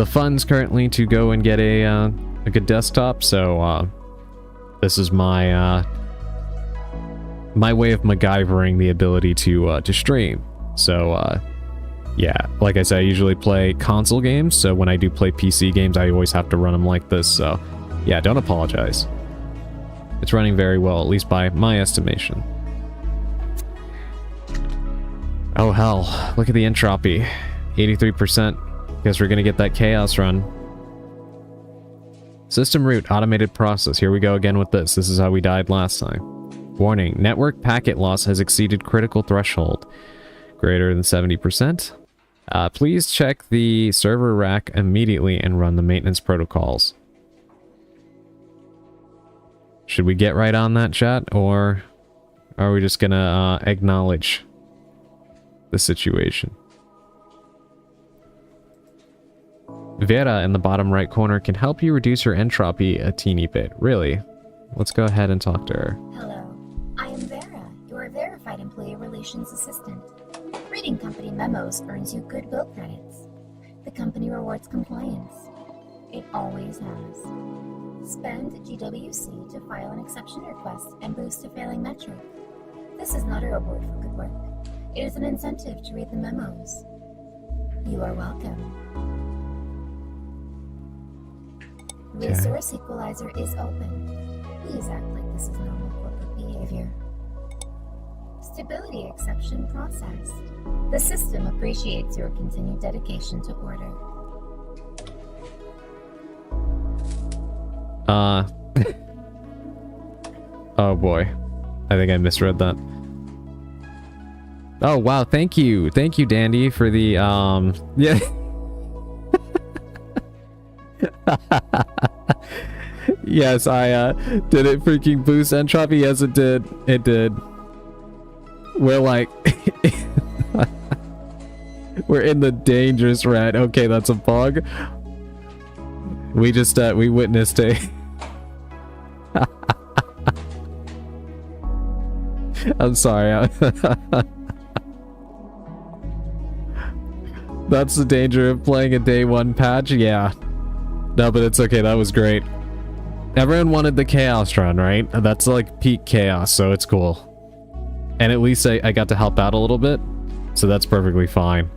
funds currently to go and get a good desktop, so this is my my way of MacGyvering the ability to stream. So yeah, like I said, I usually play console games, so when I do play PC games, I always have to run them like this. So yeah, don't apologize. It's running very well, at least by my estimation. Oh hell, look at the entropy. 83%. Guess we're gonna get that chaos run. System root, automated process. Here we go again with this. This is how we died last time. Warning, network packet loss has exceeded critical threshold. Greater than 70%. Please check the server rack immediately and run the maintenance protocols. Should we get right on that, chat, or are we just gonna acknowledge the situation? Vera in the bottom right corner can help you reduce your entropy a teeny bit. Really? Let's go ahead and talk to her. Hello, I am Vera, your verified employee relations assistant. Reading company memos earns you goodwill credits. The company rewards compliance. It always has. Spend GWC to file an exception request and boost a failing metric. This is not a reward for good work. It is an incentive to read the memos. You are welcome. Okay. Resource equalizer is open. Please act like this is normal corporate behavior. Stability exception processed. The system appreciates your continued dedication to order. Oh boy. I think I misread that. Oh wow, thank you. Thank you, Dandy, for the yeah. Yes, I did it freaking boost entropy? Yes, it did. It did. We're like we're in the dangerous rat. Okay, that's a bug. We just we witnessed a I'm sorry. That's the danger of playing a day one patch. Yeah. No, but it's okay. That was great. Everyone wanted the chaos run, right? That's like peak chaos, so it's cool. And at least I got to help out a little bit, so that's perfectly fine.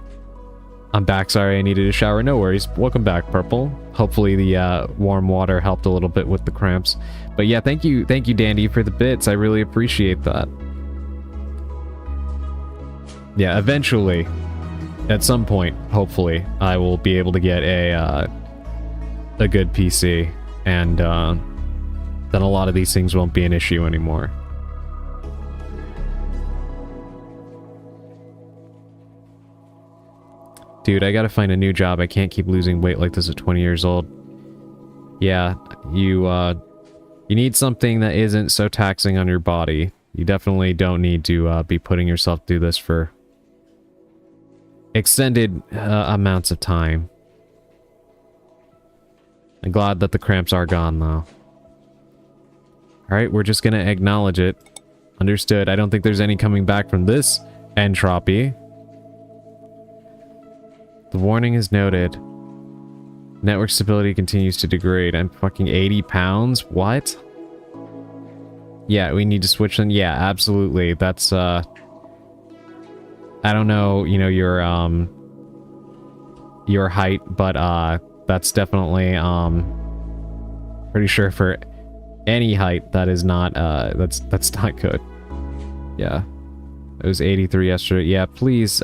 I'm back. Sorry, I needed a shower. No worries. Welcome back, Purple. Hopefully the warm water helped a little bit with the cramps. But yeah, thank you, Dandy, for the bits. I really appreciate that. Yeah, eventually, at some point, hopefully, I will be able to get a good PC, and then a lot of these things won't be an issue anymore. Dude, I gotta find a new job. I can't keep losing weight like this at 20 years old. Yeah, you need something that isn't so taxing on your body. You definitely don't need to be putting yourself through this for extended amounts of time. I'm glad that the cramps are gone, though. Alright, we're just gonna acknowledge it. Understood. I don't think there's any coming back from this entropy. The warning is noted. Network stability continues to degrade. I'm fucking 80 pounds? What? Yeah, we need to switch them. Yeah, absolutely. That's, I don't know, you know, your height, but, that's definitely, pretty sure for any height, that is not, that's not good. Yeah. It was 83 yesterday. Yeah, please,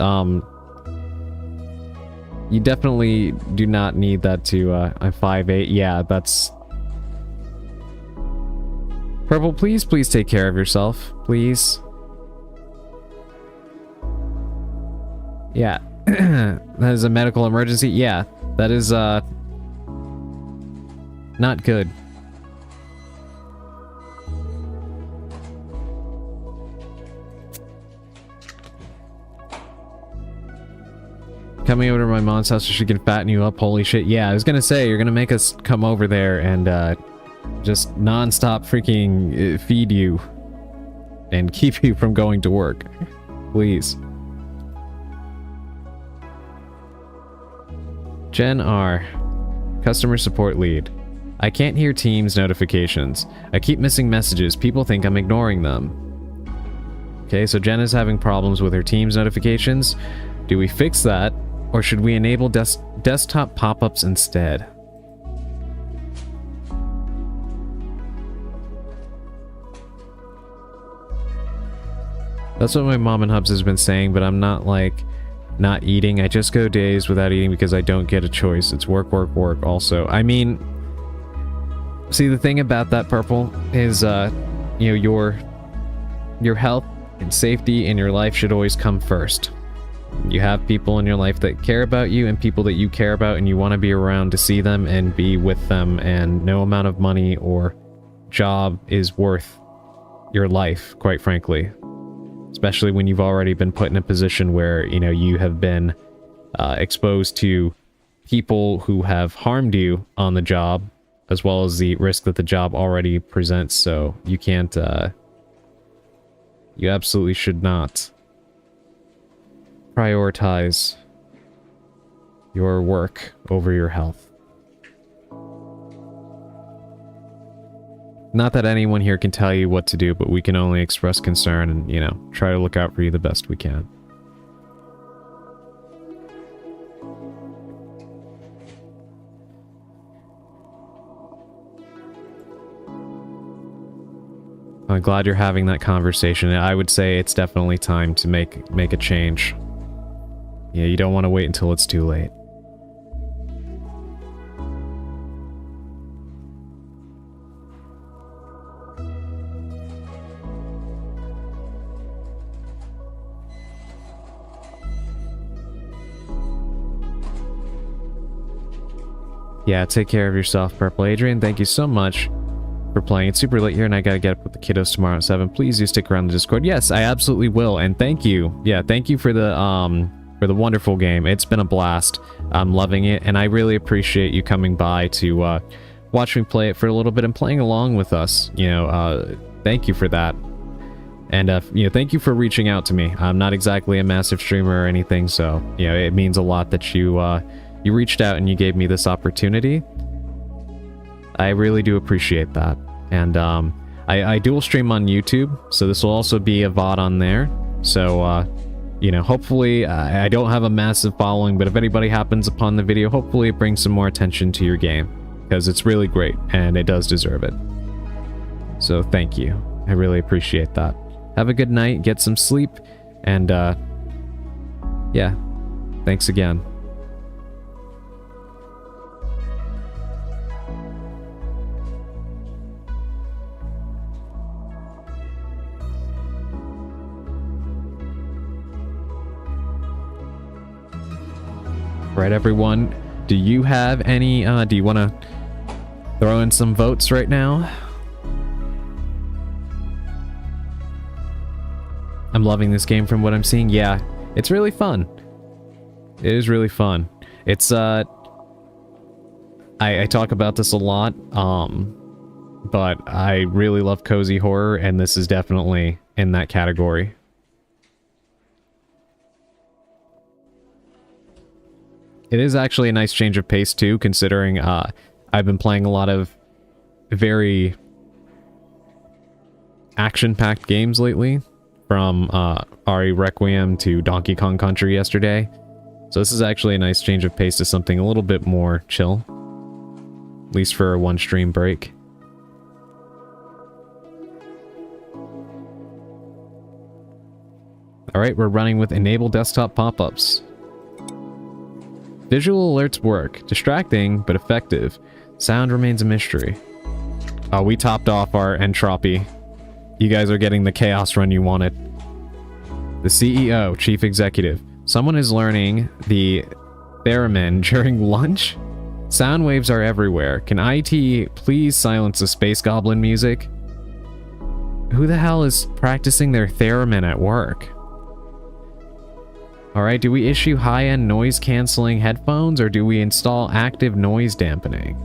you definitely do not need that to, I'm 5'8". Yeah, that's... Purple, please take care of yourself. Please. Yeah. That is a medical emergency. Yeah, that is, not good. Coming over to my mom's house so she can fatten you up. Holy shit. Yeah, I was gonna say, you're gonna make us come over there and just non-stop freaking feed you and keep you from going to work. Please. Jen R. Customer support lead. I can't hear Teams notifications. I keep missing messages. People think I'm ignoring them. Okay, so Jen is having problems with her Teams notifications. Do we fix that? Or should we enable desktop pop-ups instead? That's what my mom and Hubs has been saying, but I'm not, like, not eating. I just go days without eating because I don't get a choice. It's work, work, work also. I mean, see, the thing about that, Purple, is, you know, your health and safety in your life should always come first. You have people in your life that care about you and people that you care about, and you want to be around to see them and be with them, and no amount of money or job is worth your life, quite frankly. Especially when you've already been put in a position where, you know, you have been exposed to people who have harmed you on the job, as well as the risk that the job already presents, so you can't, you absolutely should not prioritize your work over your health. Not that anyone here can tell you what to do, but we can only express concern and, you know, try to look out for you the best we can. I'm glad you're having that conversation. I would say it's definitely time to make a change. Yeah, you don't want to wait until it's too late. Yeah, take care of yourself, Purple Adrian. Thank you so much for playing. It's super late here and I gotta get up with the kiddos tomorrow at 7. Please do stick around the Discord. Yes, I absolutely will. And thank you. Yeah, thank you for the wonderful game. It's been a blast. I'm loving it. And I really appreciate you coming by to watch me play it for a little bit and playing along with us. You know, thank you for that. And, you know, thank you for reaching out to me. I'm not exactly a massive streamer or anything, so, you know, it means a lot that you reached out and you gave me this opportunity. I really do appreciate that. And, I dual stream on YouTube, so this will also be a VOD on there. So, you know, hopefully, I don't have a massive following, but if anybody happens upon the video, hopefully it brings some more attention to your game. Because it's really great, and it does deserve it. So, thank you. I really appreciate that. Have a good night, get some sleep, and, yeah. Thanks again. Right, everyone? Do you have any, do you want to throw in some votes right now? I'm loving this game from what I'm seeing. Yeah, it's really fun. It is really fun. It's, I talk about this a lot, but I really love cozy horror, and this is definitely in that category. It is actually a nice change of pace, too, considering, I've been playing a lot of very action-packed games lately. From RE Requiem to Donkey Kong Country yesterday. So this is actually a nice change of pace to something a little bit more chill. At least for a one stream break. Alright, we're running with Enable Desktop Pop-ups. Visual alerts work. Distracting, but effective. Sound remains a mystery. Oh, we topped off our entropy. You guys are getting the chaos run you wanted. The CEO, Chief Executive. Someone is learning the theremin during lunch? Sound waves are everywhere. Can IT please silence the Space Goblin music? Who the hell is practicing their theremin at work? Alright, do we issue high-end noise-canceling headphones or do we install active noise dampening?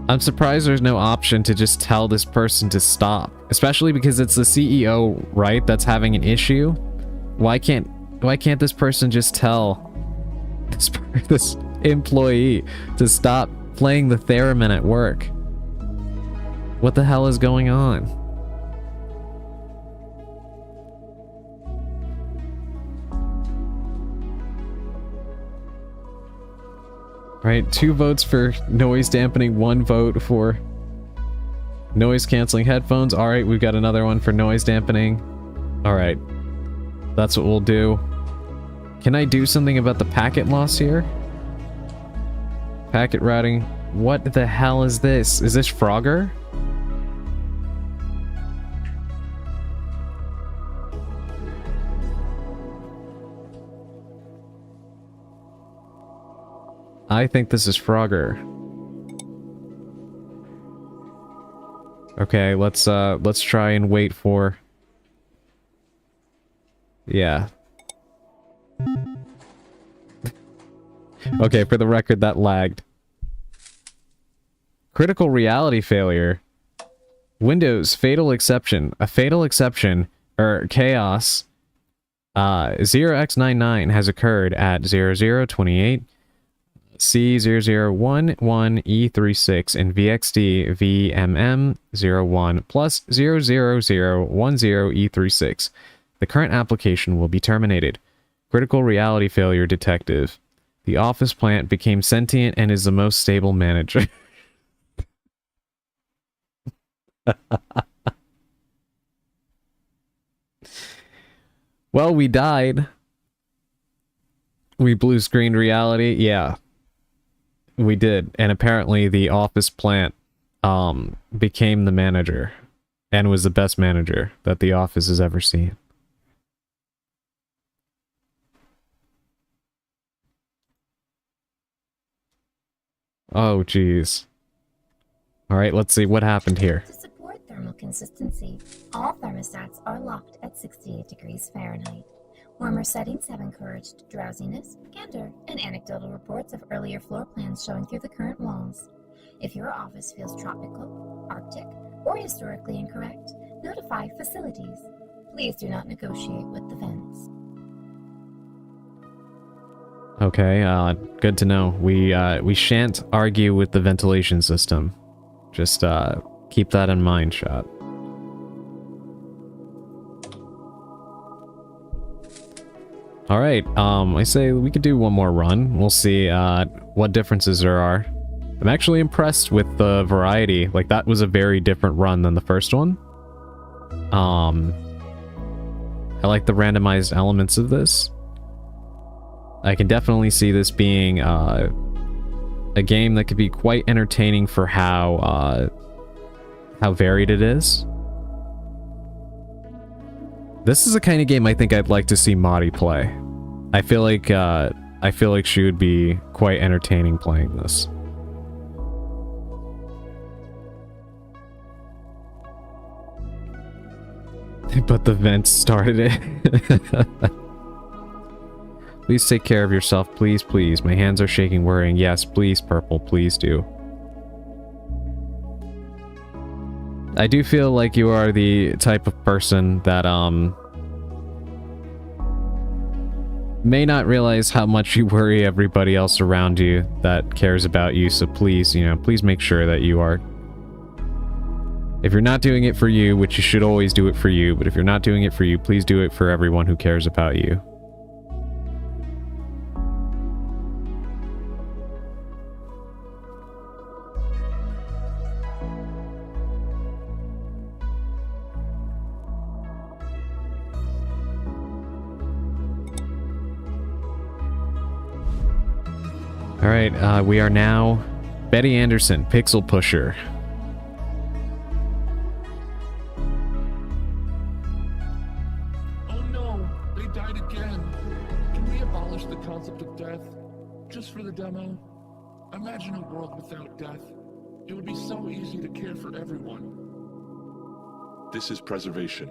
I'm surprised there's no option to just tell this person to stop. Especially because it's the CEO, right, that's having an issue? Why can't this person just tell this employee to stop playing the theremin at work? What the hell is going on? Right, 2 votes for noise dampening, 1 vote for noise canceling headphones. Alright, we've got another one for noise dampening. Alright, that's what we'll do. Can I do something about the packet loss here? Packet routing. What the hell is this? Is this Frogger? I think this is Frogger. Okay, let's try and wait for... Yeah. Okay, for the record, that lagged. Critical reality failure. Windows, fatal exception. A fatal exception, or chaos, 0x99 has occurred at 0028 C0011E36 in VXD VMM01 plus 00010E36. The current application will be terminated. Critical reality failure detective. The office plant became sentient and is the most stable manager. Well, we died. We blue screened reality. Yeah, we did. And apparently the office plant became the manager and was the best manager that the office has ever seen. Oh, jeez. All right, let's see what happened here. To support thermal consistency, all thermostats are locked at 68 degrees Fahrenheit. Warmer settings have encouraged drowsiness, candor, and anecdotal reports of earlier floor plans showing through the current walls. If your office feels tropical, arctic, or historically incorrect, notify facilities. Please do not negotiate with the vents. Okay, good to know. We shan't argue with the ventilation system. Just keep that in mind, Shot. All right, I say we could do one more run. We'll see what differences there are. I'm actually impressed with the variety. Like, that was a very different run than the first one. I like the randomized elements of this. I can definitely see this being a game that could be quite entertaining for how varied it is. This is the kind of game I think I'd like to see Madi play. I feel like she would be quite entertaining playing this. But the vents started it. Please take care of yourself, please, please. My hands are shaking, worrying. Yes, please, Purple, please do. I do feel like you are the type of person that, may not realize how much you worry everybody else around you that cares about you, so please, please make sure that you are... If you're not doing it for you, which you should always do it for you, but if you're not doing it for you, please do it for everyone who cares about you. Alright, we are now Betty Anderson, Pixel Pusher. Oh no, they died again. Can we abolish the concept of death? Just for the demo? Imagine a world without death. It would be so easy to care for everyone. This is preservation.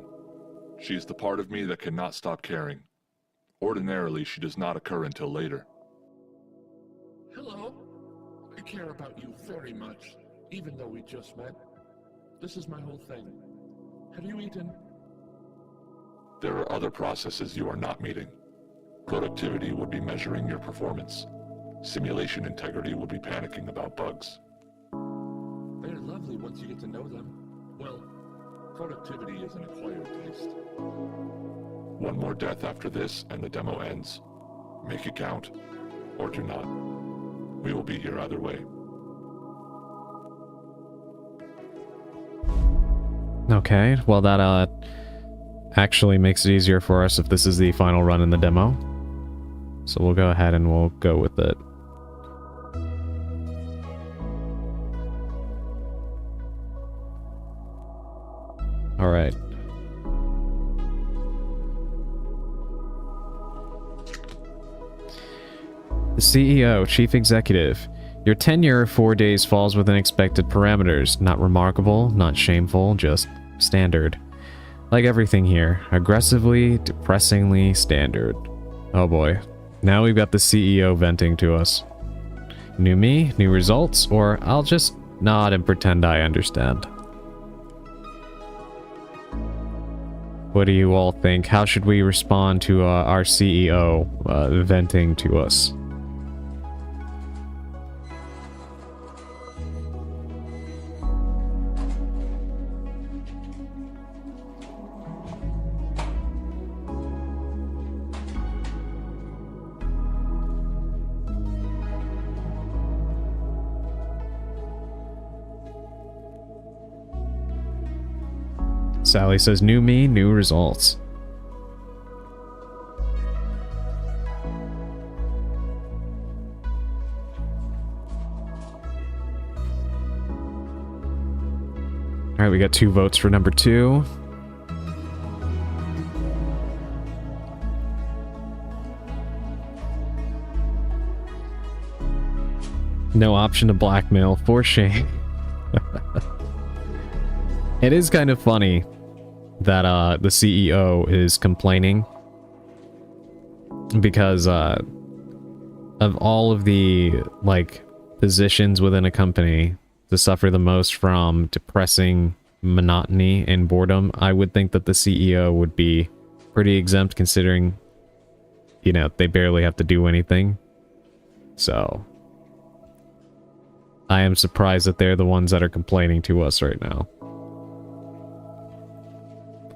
She is the part of me that cannot stop caring. Ordinarily, she does not occur until later. Hello. I care about you very much, even though we just met. This is my whole thing. Have you eaten? There are other processes you are not meeting. Productivity would be measuring your performance. Simulation integrity would be panicking about bugs. They're lovely once you get to know them. Well, productivity is an acquired taste. One more death after this and the demo ends. Make it count, or do not. We will be here either way. Okay, well that actually makes it easier for us if this is the final run in the demo. So we'll go ahead and we'll go with it. Alright. The CEO, Chief Executive. Your tenure of 4 days falls within expected parameters. Not remarkable, not shameful, just standard. Like everything here, aggressively, depressingly standard. Oh boy. Now we've got the CEO venting to us. New me, new results, or I'll just nod and pretend I understand. What do you all think? How should we respond to our CEO venting to us? Sally says, new me, new results. Alright, we got 2 votes for number 2. No option to blackmail, for shame. It is kind of funny that the CEO is complaining because of all of the like positions within a company to suffer the most from depressing monotony and boredom. I would think that the CEO would be pretty exempt considering, you know, they barely have to do anything. So I am surprised that they're the ones that are complaining to us right now.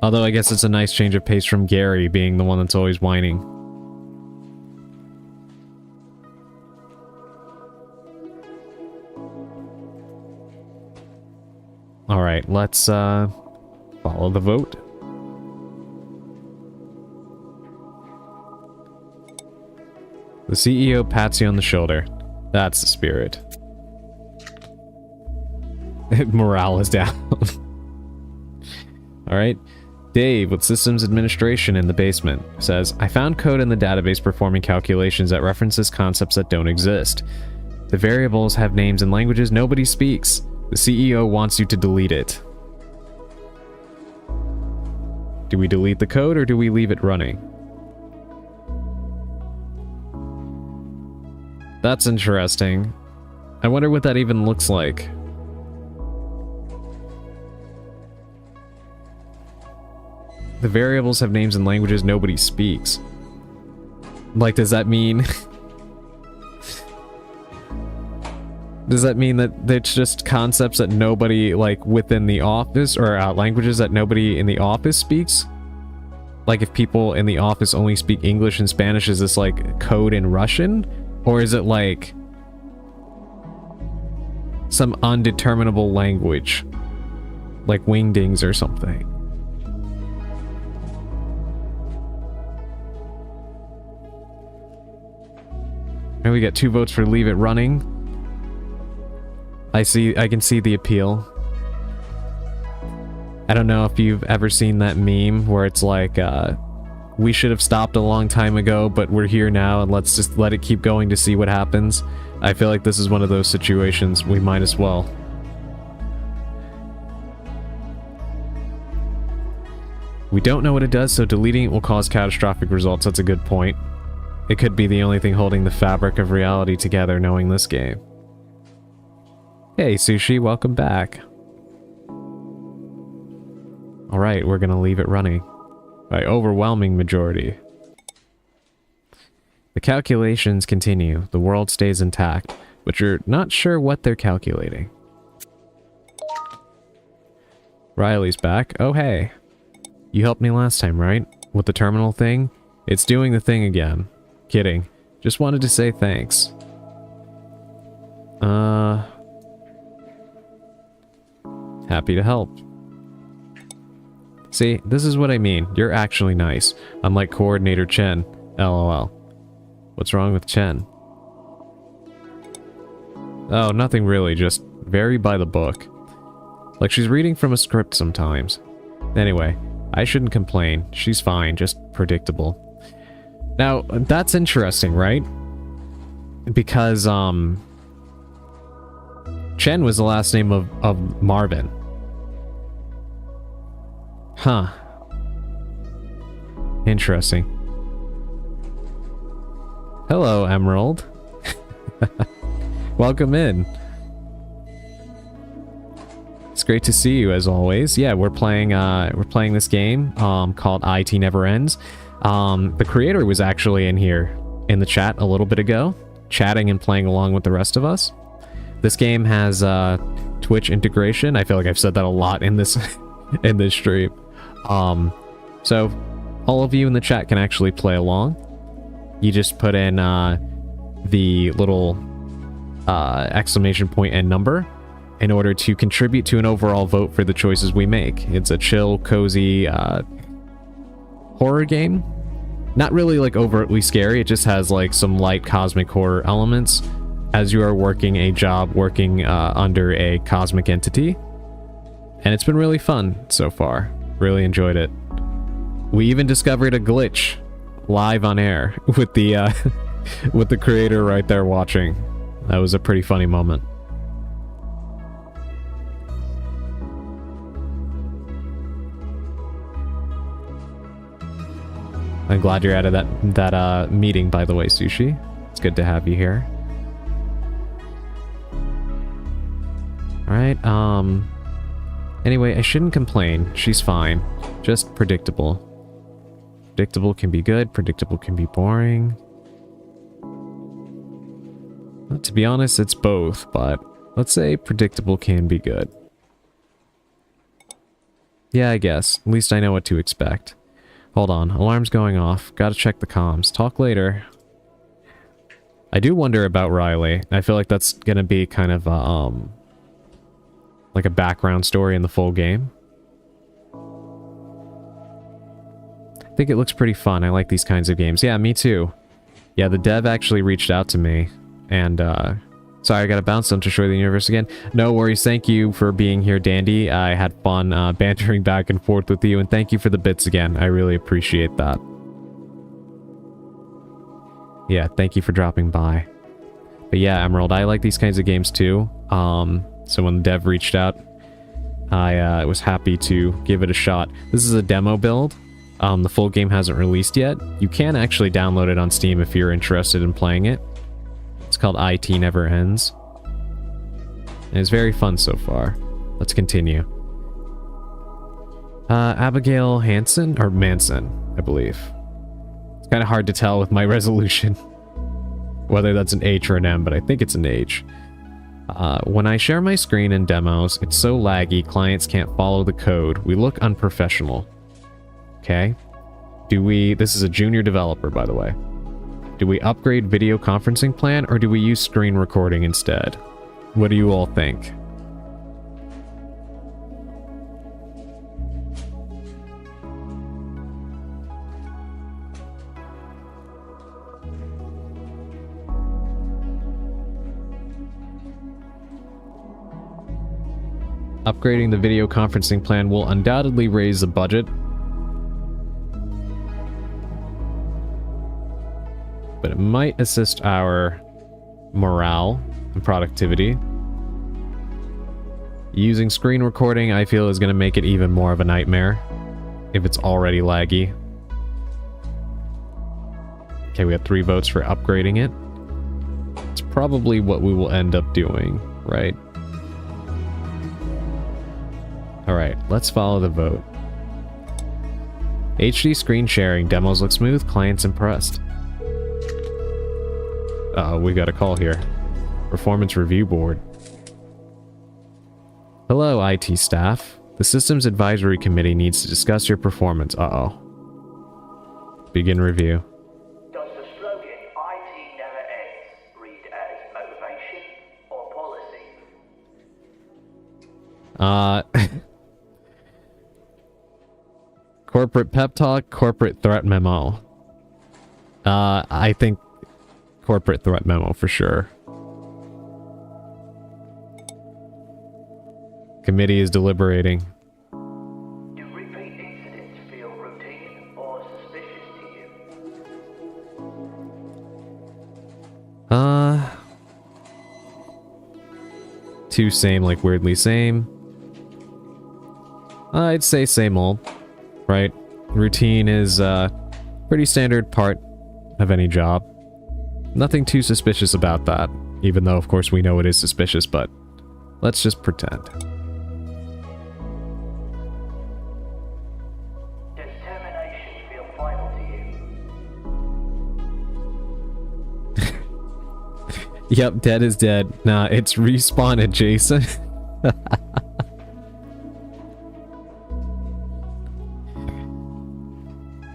Although I guess it's a nice change of pace from Gary being the one that's always whining. Alright, let's follow the vote. The CEO pats you on the shoulder. That's the spirit. Morale is down. Alright. Dave, with systems administration in the basement, says, I found code in the database performing calculations that references concepts that don't exist. The variables have names and languages nobody speaks. The CEO wants you to delete it. Do we delete the code or do we leave it running? That's interesting. I wonder what that even looks like. The variables have names and languages nobody speaks. Like, does that mean... does that mean that it's just concepts that nobody, like, within the office, or languages that nobody in the office speaks? Like, if people in the office only speak English and Spanish, is this, like, code in Russian? Or is it, like, some undeterminable language? Like wingdings or something? And we get 2 votes for leave it running. I can see the appeal. I don't know if you've ever seen that meme where it's like, we should have stopped a long time ago, but we're here now and let's just let it keep going to see what happens. I feel like this is one of those situations. We might as well. We don't know what it does, so deleting it will cause catastrophic results. That's a good point. It could be the only thing holding the fabric of reality together, knowing this game. Hey, Sushi, welcome back. Alright, we're gonna leave it running. By overwhelming majority. The calculations continue. The world stays intact, but you're not sure what they're calculating. Riley's back. Oh, hey. You helped me last time, right? With the terminal thing? It's doing the thing again. Kidding. Just wanted to say thanks. Happy to help. See, this is what I mean. You're actually nice. Unlike Coordinator Chen. LOL. What's wrong with Chen? Oh, nothing really. Just very by the book. Like she's reading from a script sometimes. Anyway, I shouldn't complain. She's fine. Just predictable. Now, that's interesting, right? Because, Chen was the last name of Marvin. Huh. Interesting. Hello, Emerald. Welcome in. It's great to see you as always. Yeah, we're playing this game called I.T Never Ends. The creator was actually in here in the chat a little bit ago, chatting and playing along with the rest of us. This game has Twitch integration. I feel like I've said that a lot in this in this stream. So all of you in the chat can actually play along. You just put in the little exclamation point and number in order to contribute to an overall vote for the choices we make. It's a chill, cozy horror game. Not really like overtly scary. It just has like some light cosmic horror elements as you are working a job working under a cosmic entity. And it's been really fun so far. Really enjoyed it. We even discovered a glitch live on air with the with the creator right there watching. That was a pretty funny moment. I'm glad you're out of that meeting, by the way, Sushi. It's good to have you here. Alright, anyway, I shouldn't complain. She's fine. Just predictable. Predictable can be good, predictable can be boring. Well, to be honest, it's both, but let's say predictable can be good. Yeah, I guess. At least I know what to expect. Hold on, alarm's going off. Gotta check the comms. Talk later. I do wonder about Riley. I feel like that's gonna be kind of like a background story in the full game. I think it looks pretty fun. I like these kinds of games. Yeah, me too. Yeah, the dev actually reached out to me, and sorry, I gotta bounce them to show the universe again. No worries, thank you for being here, Dandy. I had fun bantering back and forth with you, and thank you for the bits again. I really appreciate that. Yeah, thank you for dropping by. But yeah, Emerald, I like these kinds of games too. So when the dev reached out, I was happy to give it a shot. This is a demo build. The full game hasn't released yet. You can actually download it on Steam if you're interested in playing it. It's called I.T Never Ends. And it's very fun so far. Let's continue. Abigail Hansen, or Manson, I believe. It's kind of hard to tell with my resolution whether that's an H or an M, but I think it's an H. When I share my screen in demos, it's so laggy, clients can't follow the code. We look unprofessional. Okay. This is a junior developer, by the way. Do we upgrade video conferencing plan, or do we use screen recording instead? What do you all think? Upgrading the video conferencing plan will undoubtedly raise the budget, but it might assist our morale and productivity. Using screen recording, I feel, is going to make it even more of a nightmare if it's already laggy. Okay, we have 3 votes for upgrading it. It's probably what we will end up doing, right? Alright, let's follow the vote. HD screen sharing. Demos look smooth. Clients impressed. Uh-oh, we got a call here. Performance review board. Hello, IT staff. The Systems Advisory Committee needs to discuss your performance. Uh-oh. Begin review. Does the slogan IT Never Ends read as motivation or policy? Corporate pep talk, corporate threat memo. I think corporate threat memo for sure. Committee is deliberating. Do repeat incidents feel routine or suspicious to you? Two same, like weirdly same. I'd say same old, right? Routine is pretty standard part of any job. Nothing too suspicious about that, even though of course we know it is suspicious, but let's just pretend. Does termination feel final to you? Yep, dead is dead. Nah, it's respawn adjacent.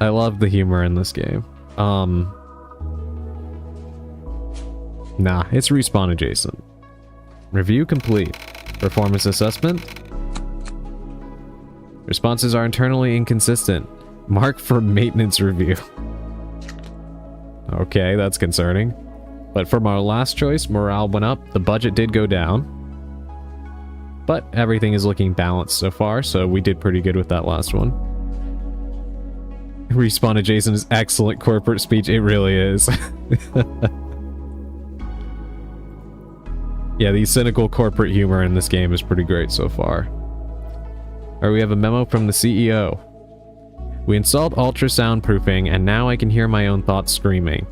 I love the humor in this game. Nah, it's respawn adjacent. Review complete. Performance assessment. Responses are internally inconsistent. Mark for maintenance review. Okay, that's concerning. But from our last choice, morale went up. The budget did go down. but everything is looking balanced so far, so we did pretty good with that last one. Respawn adjacent is excellent corporate speech. It really is. Yeah, the cynical corporate humor in this game is pretty great so far. Alright, we have a memo from the CEO. We installed ultrasound proofing, and now I can hear my own thoughts screaming.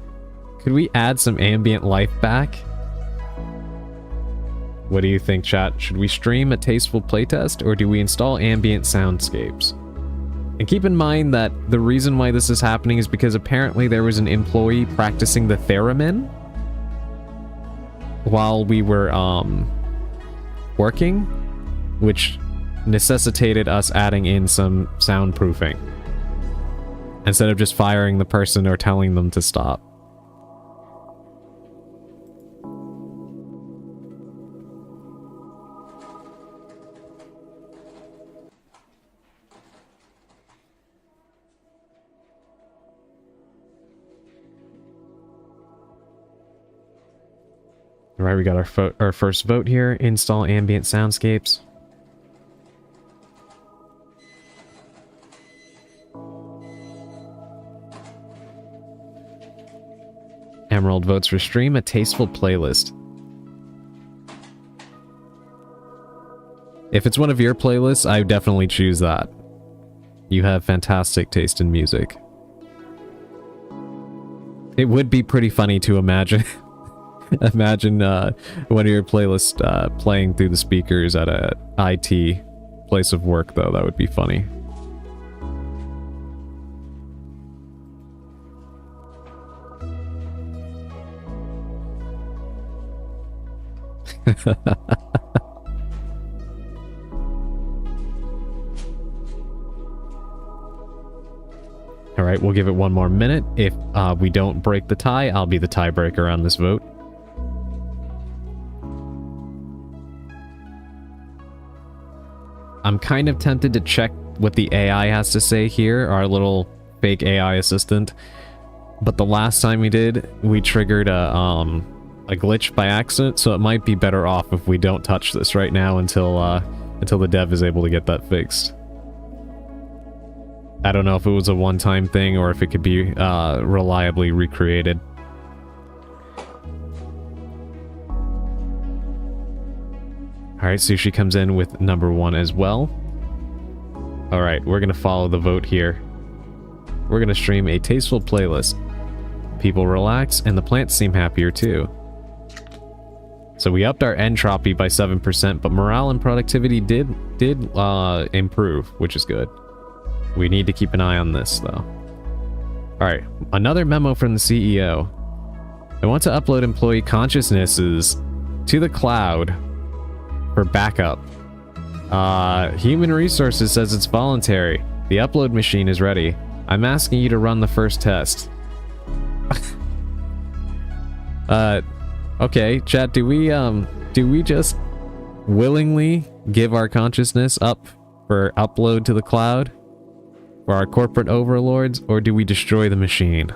Could we add some ambient life back? What do you think, chat? Should we stream a tasteful playtest, or do we install ambient soundscapes? And keep in mind that the reason why this is happening is because apparently there was an employee practicing the theremin while we were working, which necessitated us adding in some soundproofing instead of just firing the person or telling them to stop. Alright, we got our first vote here. Install ambient soundscapes. Emerald votes for stream a tasteful playlist. If it's one of your playlists, I would definitely choose that. You have fantastic taste in music. It would be pretty funny to imagine imagine one of your playlists playing through the speakers at a IT place of work, though. That would be funny. Alright, we'll give it one more minute. If we don't break the tie, I'll be the tiebreaker on this vote. I'm kind of tempted to check what the AI has to say here, our little fake AI assistant. But the last time we did, we triggered a glitch by accident, so it might be better off if we don't touch this right now until the dev is able to get that fixed. I don't know if it was a one-time thing or if it could be reliably recreated. Alright, Sushi comes in with number 1 as well. Alright, we're gonna follow the vote here. We're gonna stream a tasteful playlist. People relax, and the plants seem happier too. So we upped our entropy by 7%, but morale and productivity did improve, which is good. We need to keep an eye on this, though. Alright, another memo from the CEO. I want to upload employee consciousnesses to the cloud for backup. Human Resources says it's voluntary. The upload machine is ready. I'm asking you to run the first test. Okay, chat, do we just willingly give our consciousness up for upload to the cloud for our corporate overlords, or do we destroy the machine?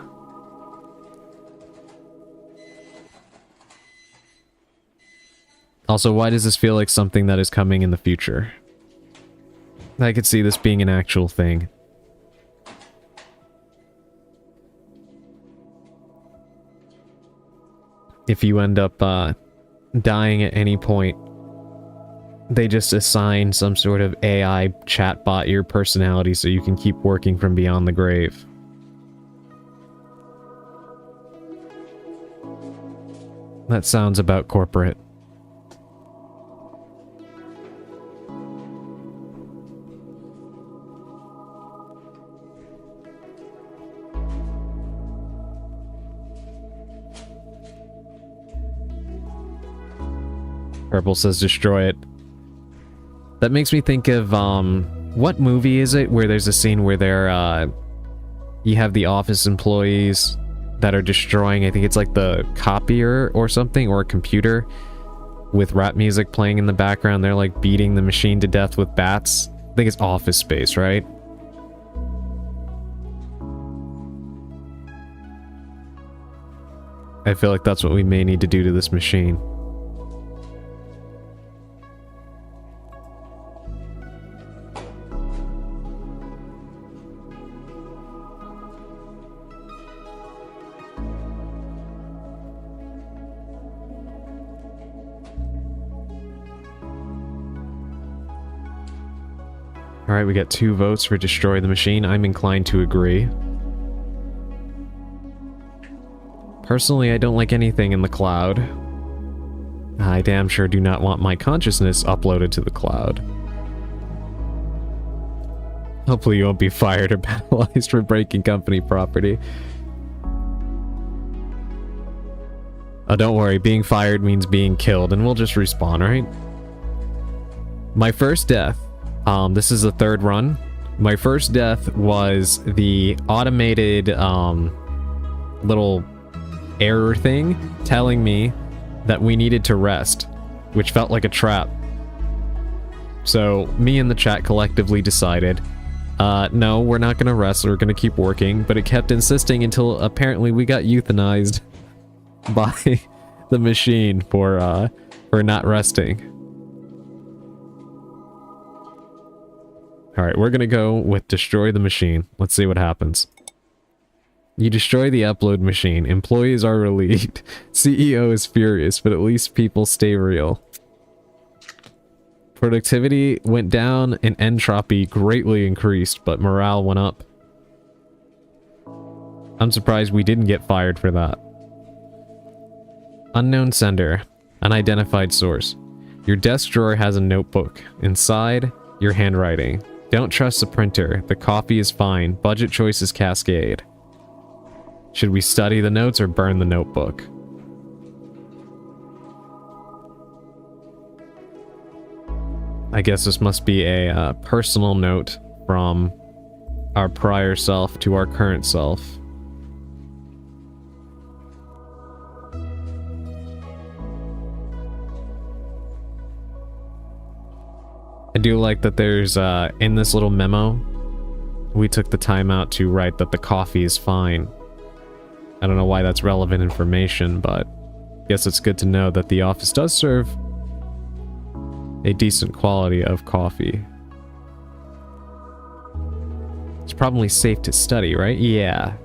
Also, why does this feel like something that is coming in the future? I could see this being an actual thing. If you end up dying at any point, they just assign some sort of AI chatbot your personality so you can keep working from beyond the grave. That sounds about corporate. Purple says destroy it. That makes me think of, what movie is it where there's a scene where they're, you have the office employees that are destroying, I think it's like the copier or something, or a computer, with rap music playing in the background. They're like beating the machine to death with bats. I think it's Office Space, right? I feel like that's what we may need to do to this machine. Alright, we got 2 votes for destroy the machine. I'm inclined to agree. Personally, I don't like anything in the cloud. I damn sure do not want my consciousness uploaded to the cloud. Hopefully you won't be fired or penalized for breaking company property. Oh, don't worry, being fired means being killed, and we'll just respawn, right? My first death, this is the 3rd run. My first death was the automated, little error thing telling me that we needed to rest, which felt like a trap. So, me and the chat collectively decided, no, we're not gonna rest, we're gonna keep working, but it kept insisting until apparently we got euthanized by the machine for not resting. Alright, we're gonna go with destroy the machine. Let's see what happens. You destroy the upload machine. Employees are relieved. CEO is furious, but at least people stay real. Productivity went down and entropy greatly increased, but morale went up. I'm surprised we didn't get fired for that. Unknown sender. Unidentified source. Your desk drawer has a notebook. Inside, your handwriting. Don't trust the printer. The coffee is fine. Budget choices cascade. Should we study the notes or burn the notebook? I guess this must be a personal note from our prior self to our current self. I do like that there's, in this little memo, we took the time out to write that the coffee is fine. I don't know why that's relevant information, but I guess it's good to know that the office does serve a decent quality of coffee. It's probably safe to study, right? Yeah.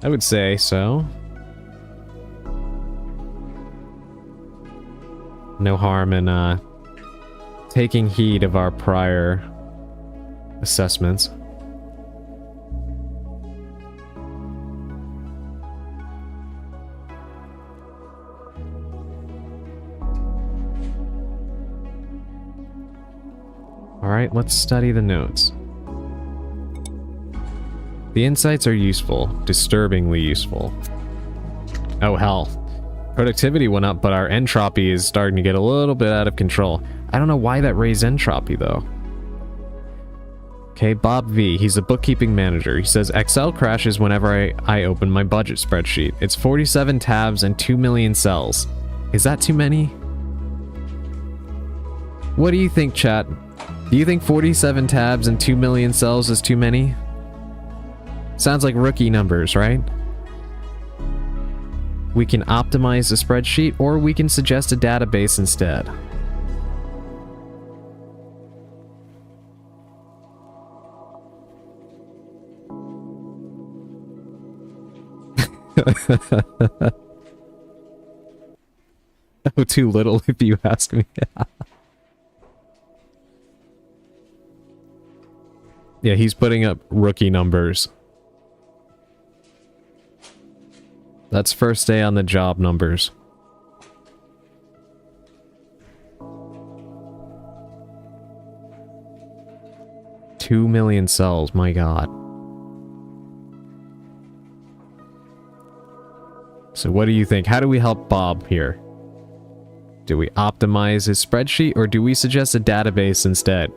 I would say so. No harm in, taking heed of our prior assessments. Alright, let's study the notes. The insights are useful, disturbingly useful. Oh hell. Productivity went up, but our entropy is starting to get a little bit out of control. I don't know why that raised entropy though. Okay, Bob V, he's a bookkeeping manager. He says, Excel crashes whenever I open my budget spreadsheet. It's 47 tabs and 2 million cells. Is that too many? What do you think, chat? Do you think 47 tabs and 2 million cells is too many? Sounds like rookie numbers, right? We can optimize the spreadsheet, or we can suggest a database instead. Oh, too little if you ask me. Yeah, he's putting up rookie numbers. That's first day on the job numbers. $2 million cells, my god. So what do you think? How do we help Bob here? Do we optimize his spreadsheet, or do we suggest a database instead?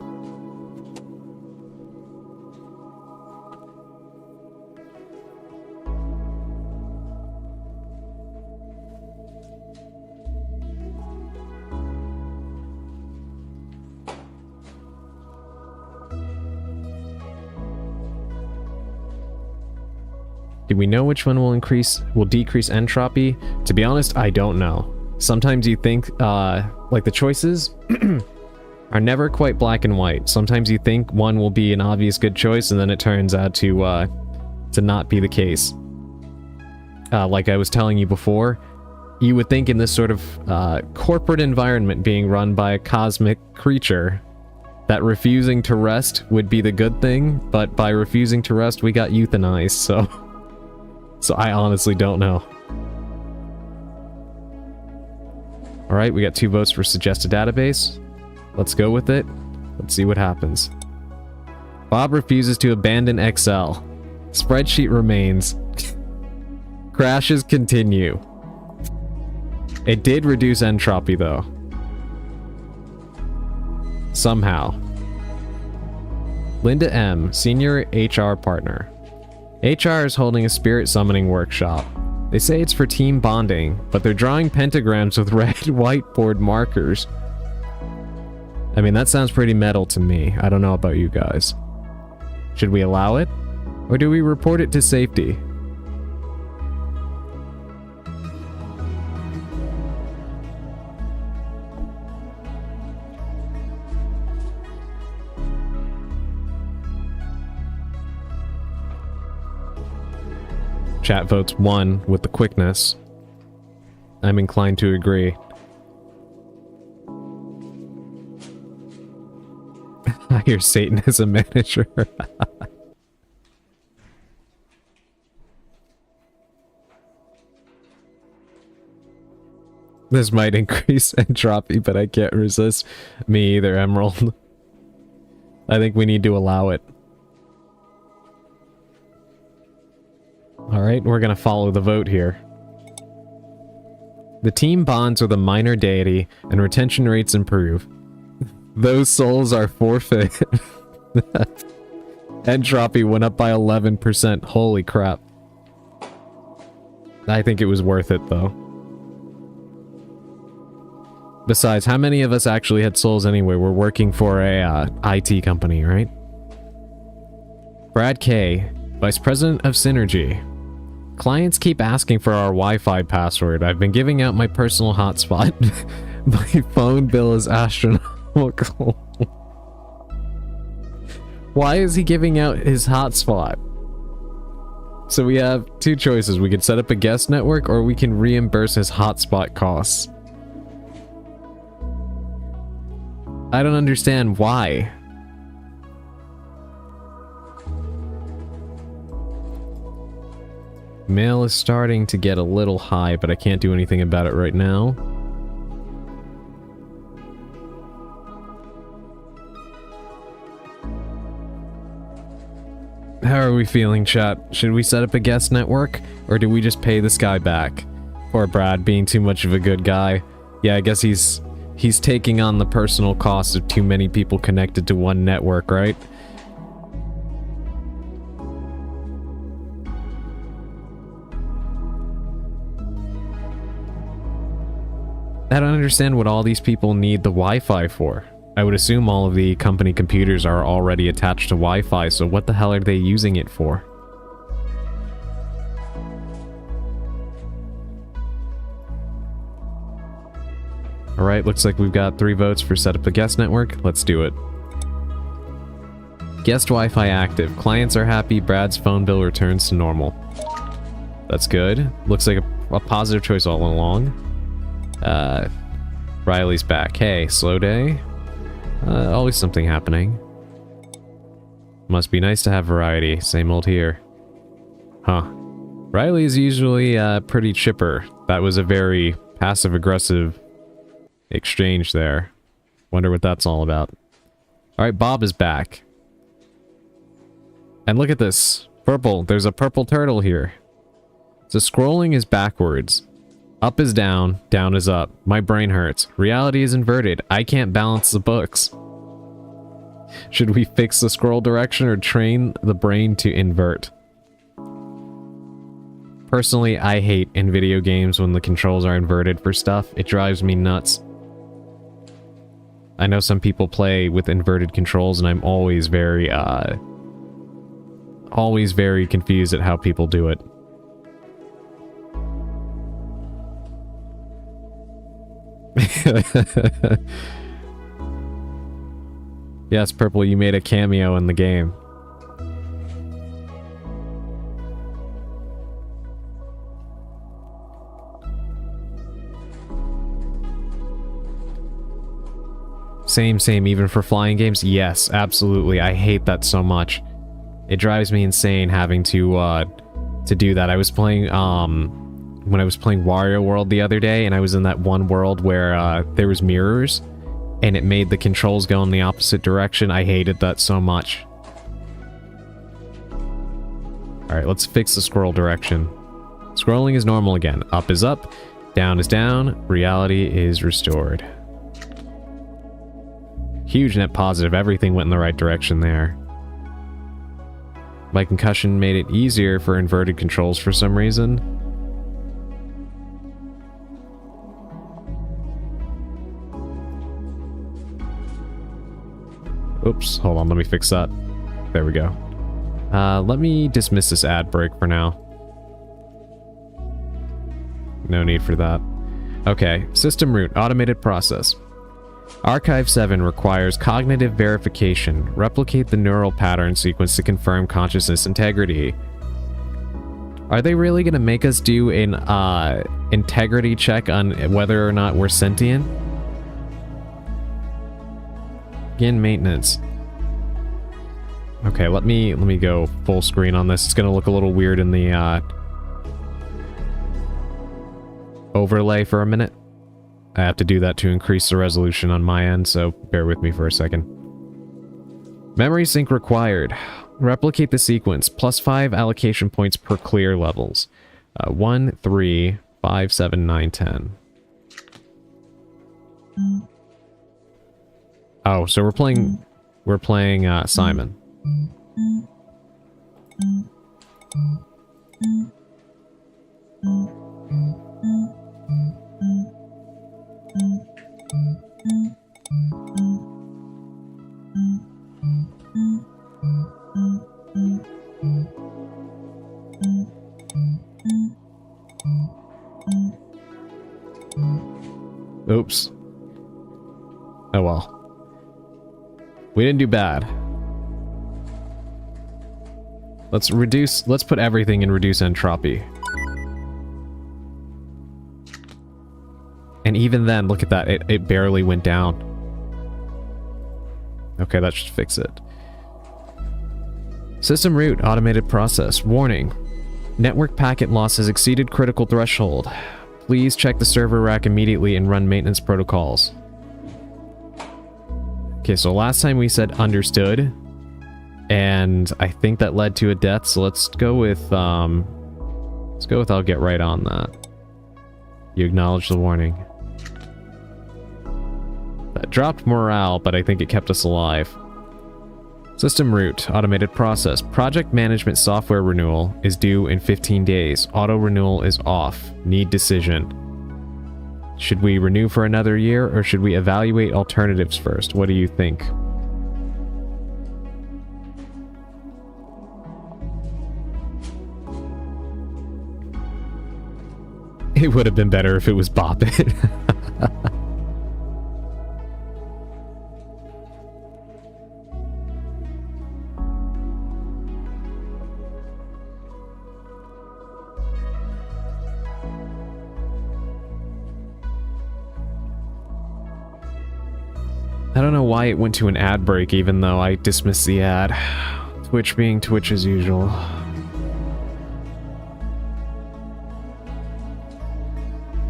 Do we know which one will decrease entropy? To be honest, I don't know. Sometimes you think, like the choices are never quite black and white. Sometimes you think one will be an obvious good choice, and then it turns out to not be the case. Like I was telling you before, you would think in this sort of corporate environment being run by a cosmic creature that refusing to rest would be the good thing, but by refusing to rest, we got euthanized, so... So I honestly don't know. Alright, we got 2 votes for suggested database. Let's go with it. Let's see what happens. Bob refuses to abandon Excel. Spreadsheet remains. Crashes continue. It did reduce entropy, though. Somehow. Linda M., Senior HR Partner. HR is holding a spirit summoning workshop. They say it's for team bonding, but they're drawing pentagrams with red whiteboard markers. I mean, that sounds pretty metal to me. I don't know about you guys. Should we allow it? Or do we report it to safety? Chat votes 1 with the quickness. I'm inclined to agree. Hire Satan as a manager. This might increase entropy, but I can't resist. Me either, Emerald. I think we need to allow it. Alright, we're gonna follow the vote here. The team bonds with a minor deity, and retention rates improve. Those souls are forfeit. Entropy went up by 11%. Holy crap. I think it was worth it, though. Besides, how many of us actually had souls anyway? We're working for a IT company, right? Brad K., Vice President of Synergy. Clients keep asking for our Wi-Fi password. I've been giving out my personal hotspot. My phone bill is astronomical. Why is he giving out his hotspot? So we have 2 choices. We could set up a guest network, or we can reimburse his hotspot costs. I don't understand why. Mail is starting to get a little high, but I can't do anything about it right now. How are we feeling, chat? Should we set up a guest network, or do we just pay this guy back? Poor Brad being too much of a good guy. Yeah, I guess he's taking on the personal cost of too many people connected to one network, right? I don't understand what all these people need the Wi-Fi for. I would assume all of the company computers are already attached to Wi-Fi, so what the hell are they using it for? Alright, looks like we've got 3 votes for set up a guest network. Let's do it. Guest Wi-Fi active. Clients are happy. Brad's phone bill returns to normal. That's good. Looks like a positive choice all along. Riley's back. Hey, slow day? Always something happening. Must be nice to have variety. Same old here. Huh. Riley's usually pretty chipper. That was a very passive-aggressive exchange there. Wonder what that's all about. Alright, Bob is back. And look at this. Purple. There's a purple turtle here. So scrolling is backwards. Up is down, down is up. My brain hurts. Reality is inverted. I can't balance the books. Should we fix the scroll direction or train the brain to invert? Personally, I hate in video games when the controls are inverted for stuff. It drives me nuts. I know some people play with inverted controls, and I'm always very confused at how people do it. Yes, Purple, you made a cameo in the game. Same, even for flying games. Yes, absolutely. I hate that so much. It drives me insane having to do that. I was playing, when I was playing Wario World the other day, and I was in that one world where, there was mirrors, and it made the controls go in the opposite direction. I hated that so much. Alright, let's fix the scroll direction. Scrolling is normal again. Up is up, down is down, reality is restored. Huge net positive, everything went in the right direction there. My concussion made it easier for inverted controls for some reason. Oops, hold on, let me fix that. There we go. Let me dismiss this ad break for now. No need for that. Okay, system root, automated process. Archive 7 requires cognitive verification. Replicate the neural pattern sequence to confirm consciousness integrity. Are they really going to make us do an integrity check on whether or not we're sentient? Begin maintenance. Okay, let me go full screen on this. It's going to look a little weird in the overlay for a minute. I have to do that to increase the resolution on my end, so bear with me for a second. Memory sync required. Replicate the sequence. +5 allocation points per clear levels. 1, 3, 5, 7, 9, 10. Oh, so we're playing Simon. Oops. Oh well. We didn't do bad. Let's put everything in reduce entropy. And even then, look at that, it barely went down. Okay, that should fix it. System root, automated process. Warning. Network packet loss has exceeded critical threshold. Please check the server rack immediately and run maintenance protocols. Okay, so last time we said understood, and I think that led to a death, so let's go with I'll get right on that. You acknowledge the warning. That dropped morale, but I think it kept us alive. System root, automated process. Project management software renewal is due in 15 days. Auto renewal is off. Need decision. Should we renew for another year, or should we evaluate alternatives first? What do you think? It would have been better if it was Bop It. I don't know why it went to an ad break even though I dismissed the ad. Twitch being Twitch as usual.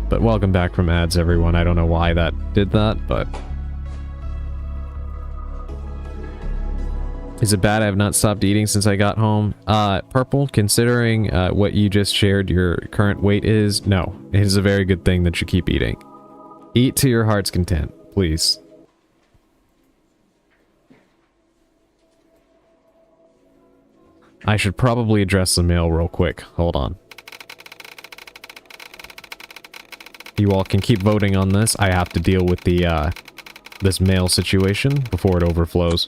But welcome back from ads, everyone. I don't know why that did that, but... Is it bad I have not stopped eating since I got home? Purple, considering what you just shared your current weight is, no. It is a very good thing that you keep eating. Eat to your heart's content, please. I should probably address the mail real quick. Hold on. You all can keep voting on this. I have to deal with the, this mail situation before it overflows.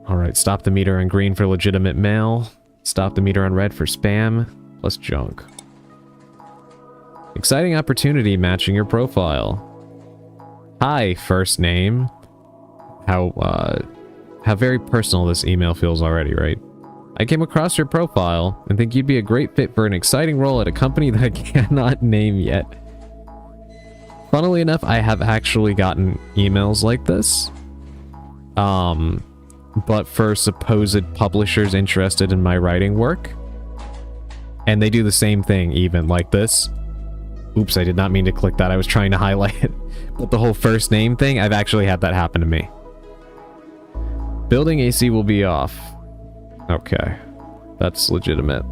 Alright, stop the meter on green for legitimate mail. Stop the meter on red for spam, plus junk. Exciting opportunity matching your profile. Hi, first name. How very personal this email feels already, right? I came across your profile and think you'd be a great fit for an exciting role at a company that I cannot name yet. Funnily enough, I have actually gotten emails like this. But for supposed publishers interested in my writing work. And they do the same thing, even like this. Oops, I did not mean to click that. I was trying to highlight it. But the whole first name thing, I've actually had that happen to me. Building AC will be off. Okay. That's legitimate.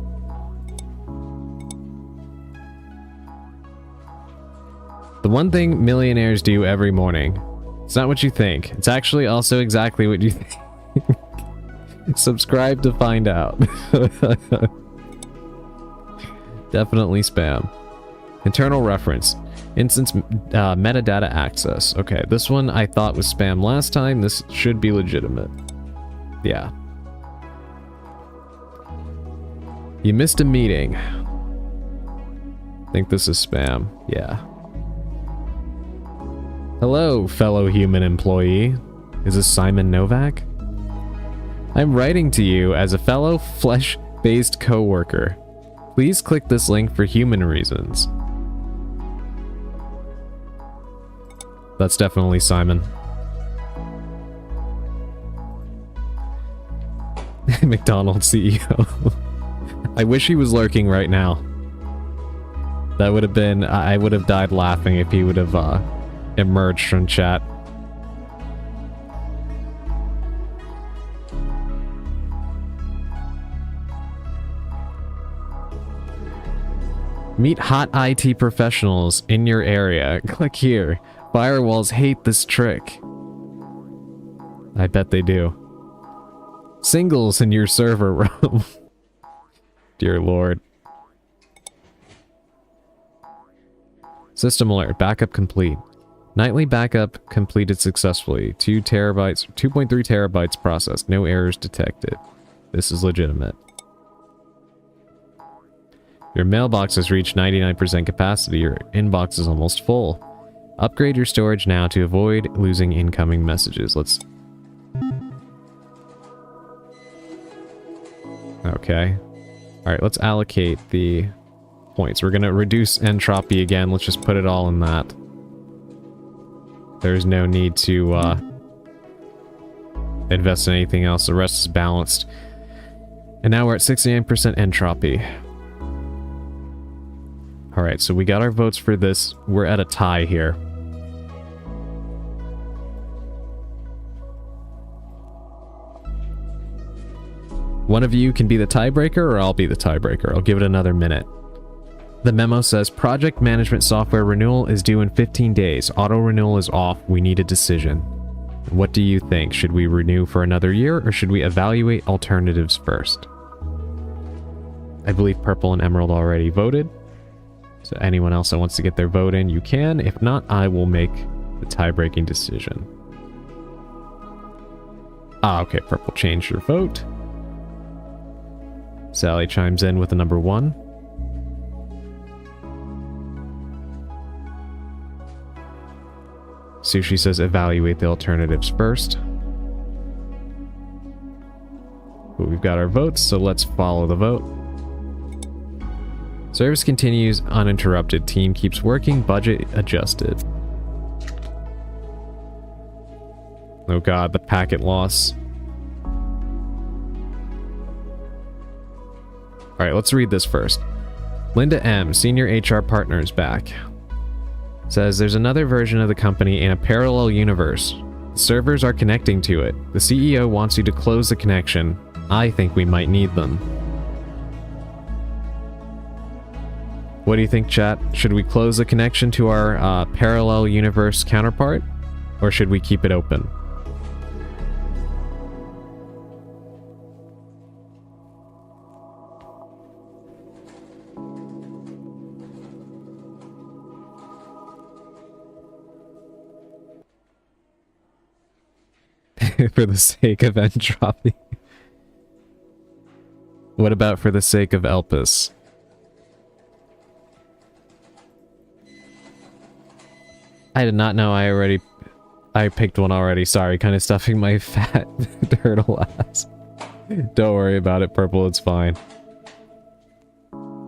The one thing millionaires do every morning. It's not what you think. It's actually also exactly what you think. Subscribe to find out. Definitely spam. Internal reference. Instance metadata access. Okay, this one I thought was spam last time. This should be legitimate. Yeah. You missed a meeting. Think this is spam. Yeah. Hello, fellow human employee. Is this Simon Novak? I'm writing to you as a fellow flesh-based co-worker. Please click this link for human reasons. That's definitely Simon. McDonald's CEO. I wish he was lurking right now. That would have been... I would have died laughing if he would have emerged from chat. Meet hot IT professionals in your area. Click here. Firewalls hate this trick. I bet they do. Singles in your server room. Dear Lord. System alert. Backup complete. Nightly backup completed successfully. 2.3 terabytes processed. No errors detected. This is legitimate. Your mailbox has reached 99% capacity. Your inbox is almost full. Upgrade your storage now to avoid losing incoming messages. Let's... Okay. Alright, let's allocate the points. We're gonna reduce entropy again. Let's just put it all in that. There's no need to invest in anything else. The rest is balanced. And now we're at 69% entropy. Alright, so we got our votes for this. We're at a tie here. One of you can be the tiebreaker, or I'll be the tiebreaker. I'll give it another minute. The memo says, project management software renewal is due in 15 days. Auto renewal is off. We need a decision. What do you think? Should we renew for another year, or should we evaluate alternatives first? I believe Purple and Emerald already voted. So anyone else that wants to get their vote in, you can. If not, I will make the tie-breaking decision. Ah, okay, Purple changed your vote. Sally chimes in with the number 1. Sushi says evaluate the alternatives first. But we've got our votes, so let's follow the vote. Service continues uninterrupted. Team keeps working. Budget adjusted. Oh god, the packet loss. Alright, let's read this first. Linda M., Senior HR Partner, is back. Says there's another version of the company in a parallel universe. The servers are connecting to it. The CEO wants you to close the connection. I think we might need them. What do you think, chat? Should we close the connection to our parallel universe counterpart? Or should we keep it open? For the sake of entropy. What about for the sake of Elpis? I did not know I picked one already. Sorry, kind of stuffing my fat turtle ass. Don't worry about it, Purple, it's fine.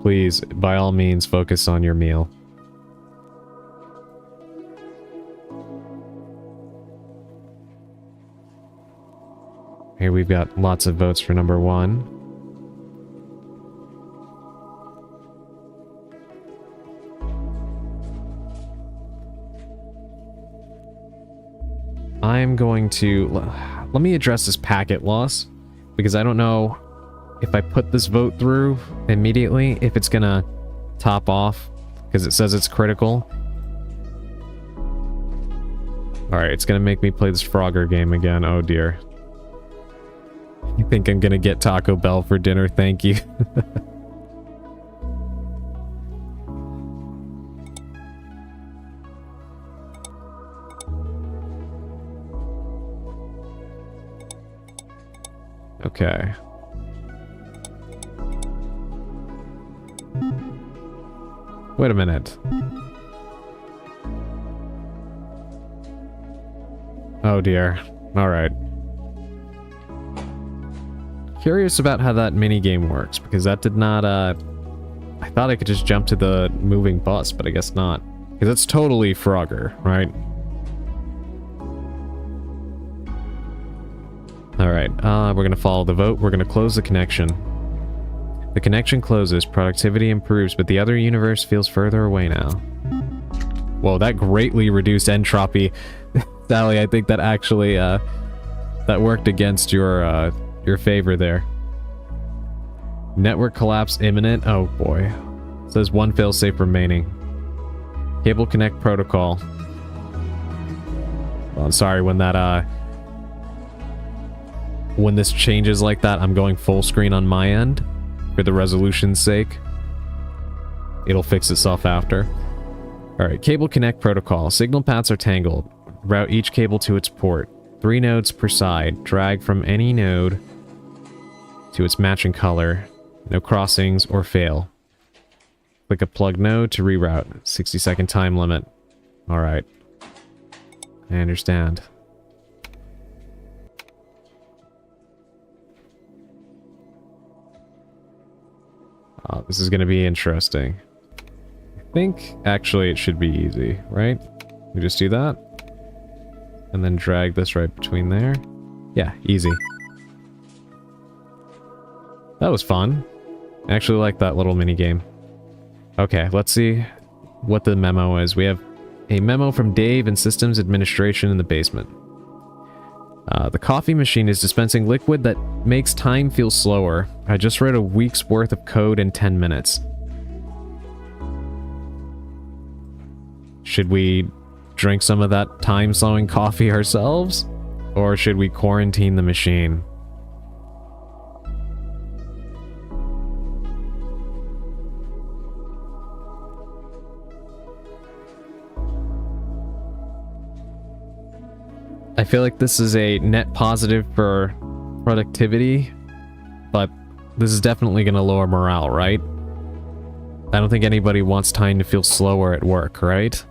Please, by all means, focus on your meal. Here we've got lots of votes for number 1. I'm going to... Let me address this packet loss, because I don't know if I put this vote through immediately, if it's gonna top off, because it says it's critical. Alright, it's gonna make me play this Frogger game again. Oh dear. You think I'm gonna get Taco Bell for dinner? Thank you. Okay. Wait a minute. Oh dear. Alright. Curious about how that minigame works, because that did not, I thought I could just jump to the moving bus, but I guess not. Because it's totally Frogger, right? Alright, we're gonna follow the vote. We're gonna close the connection. The connection closes, productivity improves, but the other universe feels further away now. Whoa, that greatly reduced entropy. Sally, I think that actually, that worked against your favor there. Network collapse imminent. Oh boy. It says 1 failsafe remaining. Cable connect protocol. Well, I'm sorry, when that, when this changes like that, I'm going full screen on my end. For the resolution's sake. It'll fix itself after. Alright, cable connect protocol. Signal paths are tangled. Route each cable to its port. 3 nodes per side. Drag from any node to its matching color. No crossings or fail. Click a plug node to reroute. 60-second time limit. Alright. I understand. This is going to be interesting. I think, actually, it should be easy, right? We just do that. And then drag this right between there. Yeah, easy. That was fun. I actually like that little mini game. Okay, let's see what the memo is. We have a memo from Dave in Systems Administration in the basement. The coffee machine is dispensing liquid that makes time feel slower. I just read a week's worth of code in 10 minutes. Should we drink some of that time-slowing coffee ourselves? Or should we quarantine the machine? I feel like this is a net positive for productivity, but this is definitely going to lower morale, right? I don't think anybody wants time to feel slower at work, right?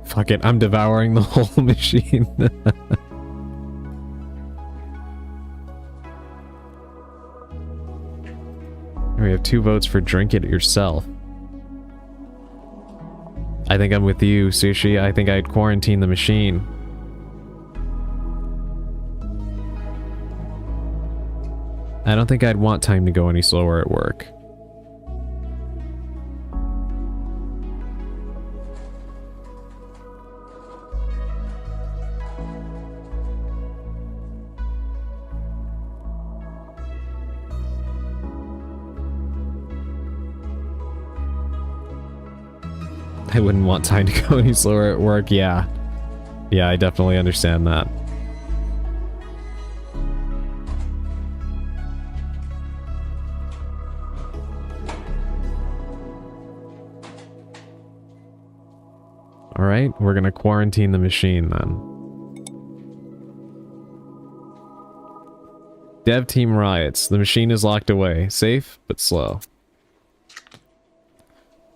Fuck it, I'm devouring the whole machine. We have 2 votes for drink it yourself. I think I'm with you, Sushi. I think I'd quarantine the machine. I don't think I'd want time to go any slower at work. I wouldn't want time to go any slower at work, yeah. Yeah, I definitely understand that. Alright, we're gonna quarantine the machine then. Dev team riots. The machine is locked away. Safe, but slow.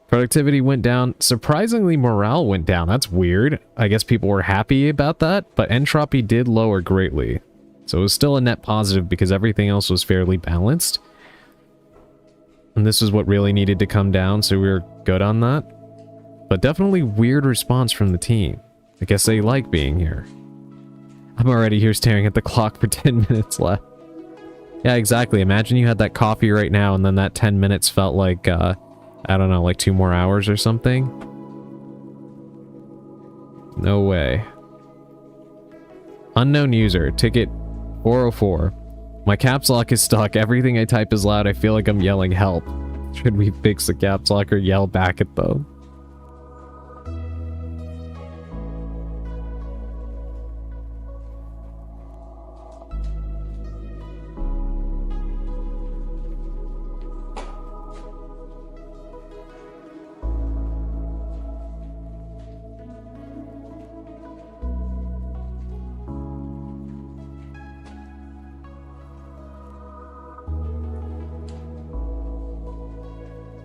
Productivity went down. Surprisingly, morale went down. That's weird. I guess people were happy about that, but entropy did lower greatly. So it was still a net positive because everything else was fairly balanced. And this was what really needed to come down, so we were good on that. But definitely weird response from the team. I guess they like being here. I'm already here staring at the clock for 10 minutes left. Yeah, exactly. Imagine you had that coffee right now and then that 10 minutes felt like, I don't know, like 2 more hours or something. No way. Unknown user, ticket 404. My caps lock is stuck. Everything I type is loud. I feel like I'm yelling help. Should we fix the caps lock or yell back at them?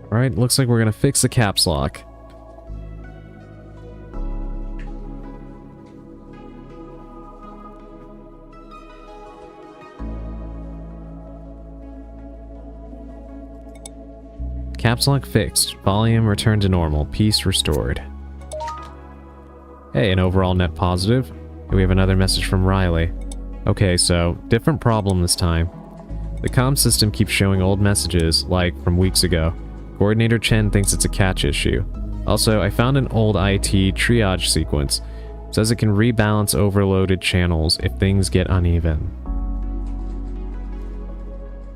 Alright, looks like we're gonna fix the caps lock. Caps lock fixed. Volume returned to normal. Peace restored. Hey, an overall net positive. We have another message from Riley. Okay, so, different problem this time. The comm system keeps showing old messages, like from weeks ago. Coordinator Chen thinks it's a catch issue. Also, I found an old IT triage sequence. It says it can rebalance overloaded channels if things get uneven.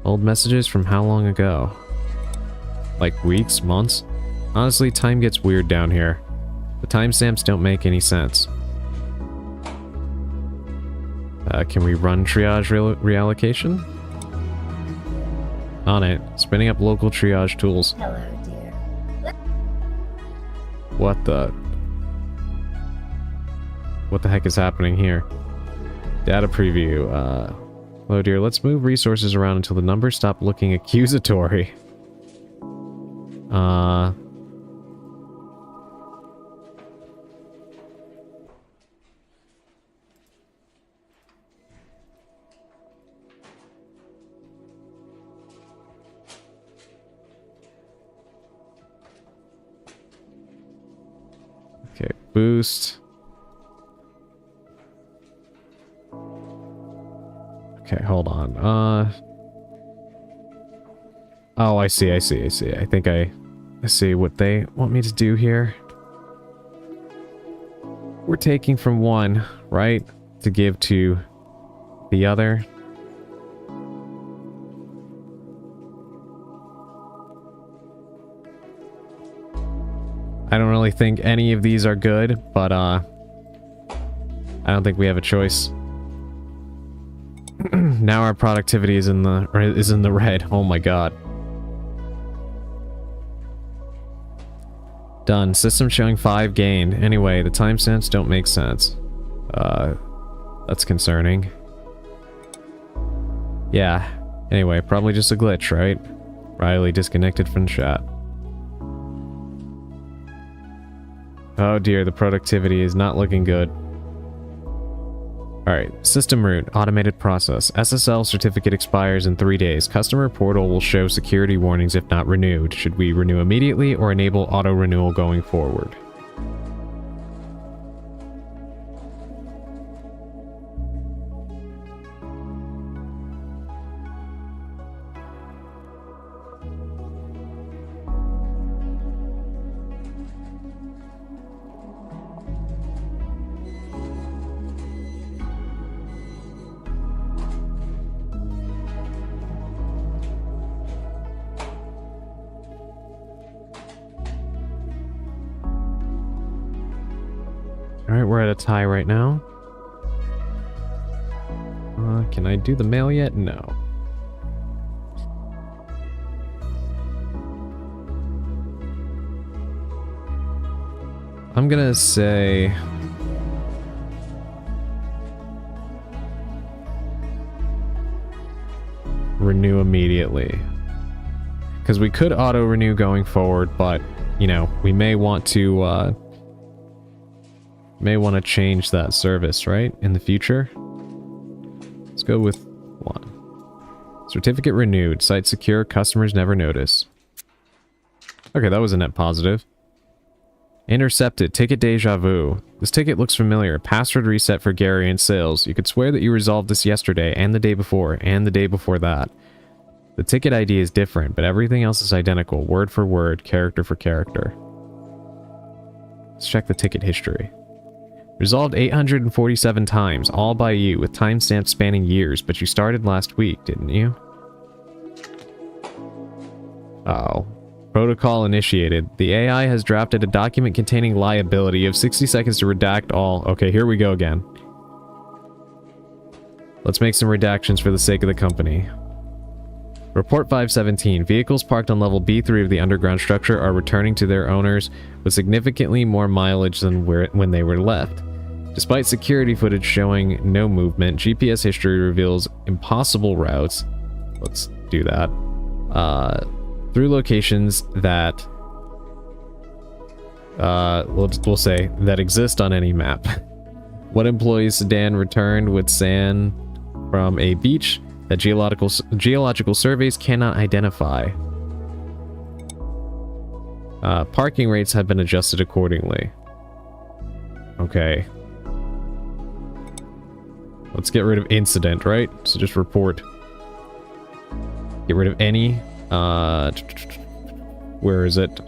Old messages from how long ago? Like weeks, months? Honestly, time gets weird down here. The timestamps don't make any sense. Can we run triage reallocation? On it. Spinning up local triage tools. Hello, dear. What the heck is happening here? Data preview. Hello, dear. Let's move resources around until the numbers stop looking accusatory. Okay, boost. Okay, hold on. Oh, I see. I think I see what they want me to do here. We're taking from one, right? To give to the other. I don't really think any of these are good, but I don't think we have a choice. Now our productivity is in the red. Oh my god. Done. System showing 5 gained. Anyway, the timestamps don't make sense. That's concerning. Yeah. Anyway, probably just a glitch, right? Riley disconnected from chat. Oh dear, the productivity is not looking good. Alright, system root, automated process. SSL certificate expires in 3 days. Customer portal will show security warnings if not renewed. Should we renew immediately or enable auto renewal going forward? Alright, we're at a tie right now. Can I do the mail yet? No. I'm gonna say... renew immediately. Because we could auto-renew going forward, but, you know, we may want to, change that service, right? In the future? Let's go with 1. Certificate renewed. Site secure. Customers never notice. Okay, that was a net positive. Intercepted. Ticket deja vu. This ticket looks familiar. Password reset for Gary and sales. You could swear that you resolved this yesterday, and the day before, and the day before that. The ticket ID is different, but everything else is identical. Word for word, character for character. Let's check the ticket history. Resolved 847 times, all by you, with timestamps spanning years, but you started last week, didn't you? Oh. Protocol initiated. The AI has drafted a document containing liability. You have 60 seconds to redact all. Okay, here we go again. Let's make some redactions for the sake of the company. Report 517. Vehicles parked on level B3 of the underground structure are returning to their owners with significantly more mileage than when they were left. Despite security footage showing no movement, GPS history reveals impossible routes. Let's do that. Through locations that we'll say that exist on any map. What employees sedan returned with sand from a beach that geological surveys cannot identify. Parking rates have been adjusted accordingly. Okay. Let's get rid of incident, right? So just report. Get rid of any. Where is it?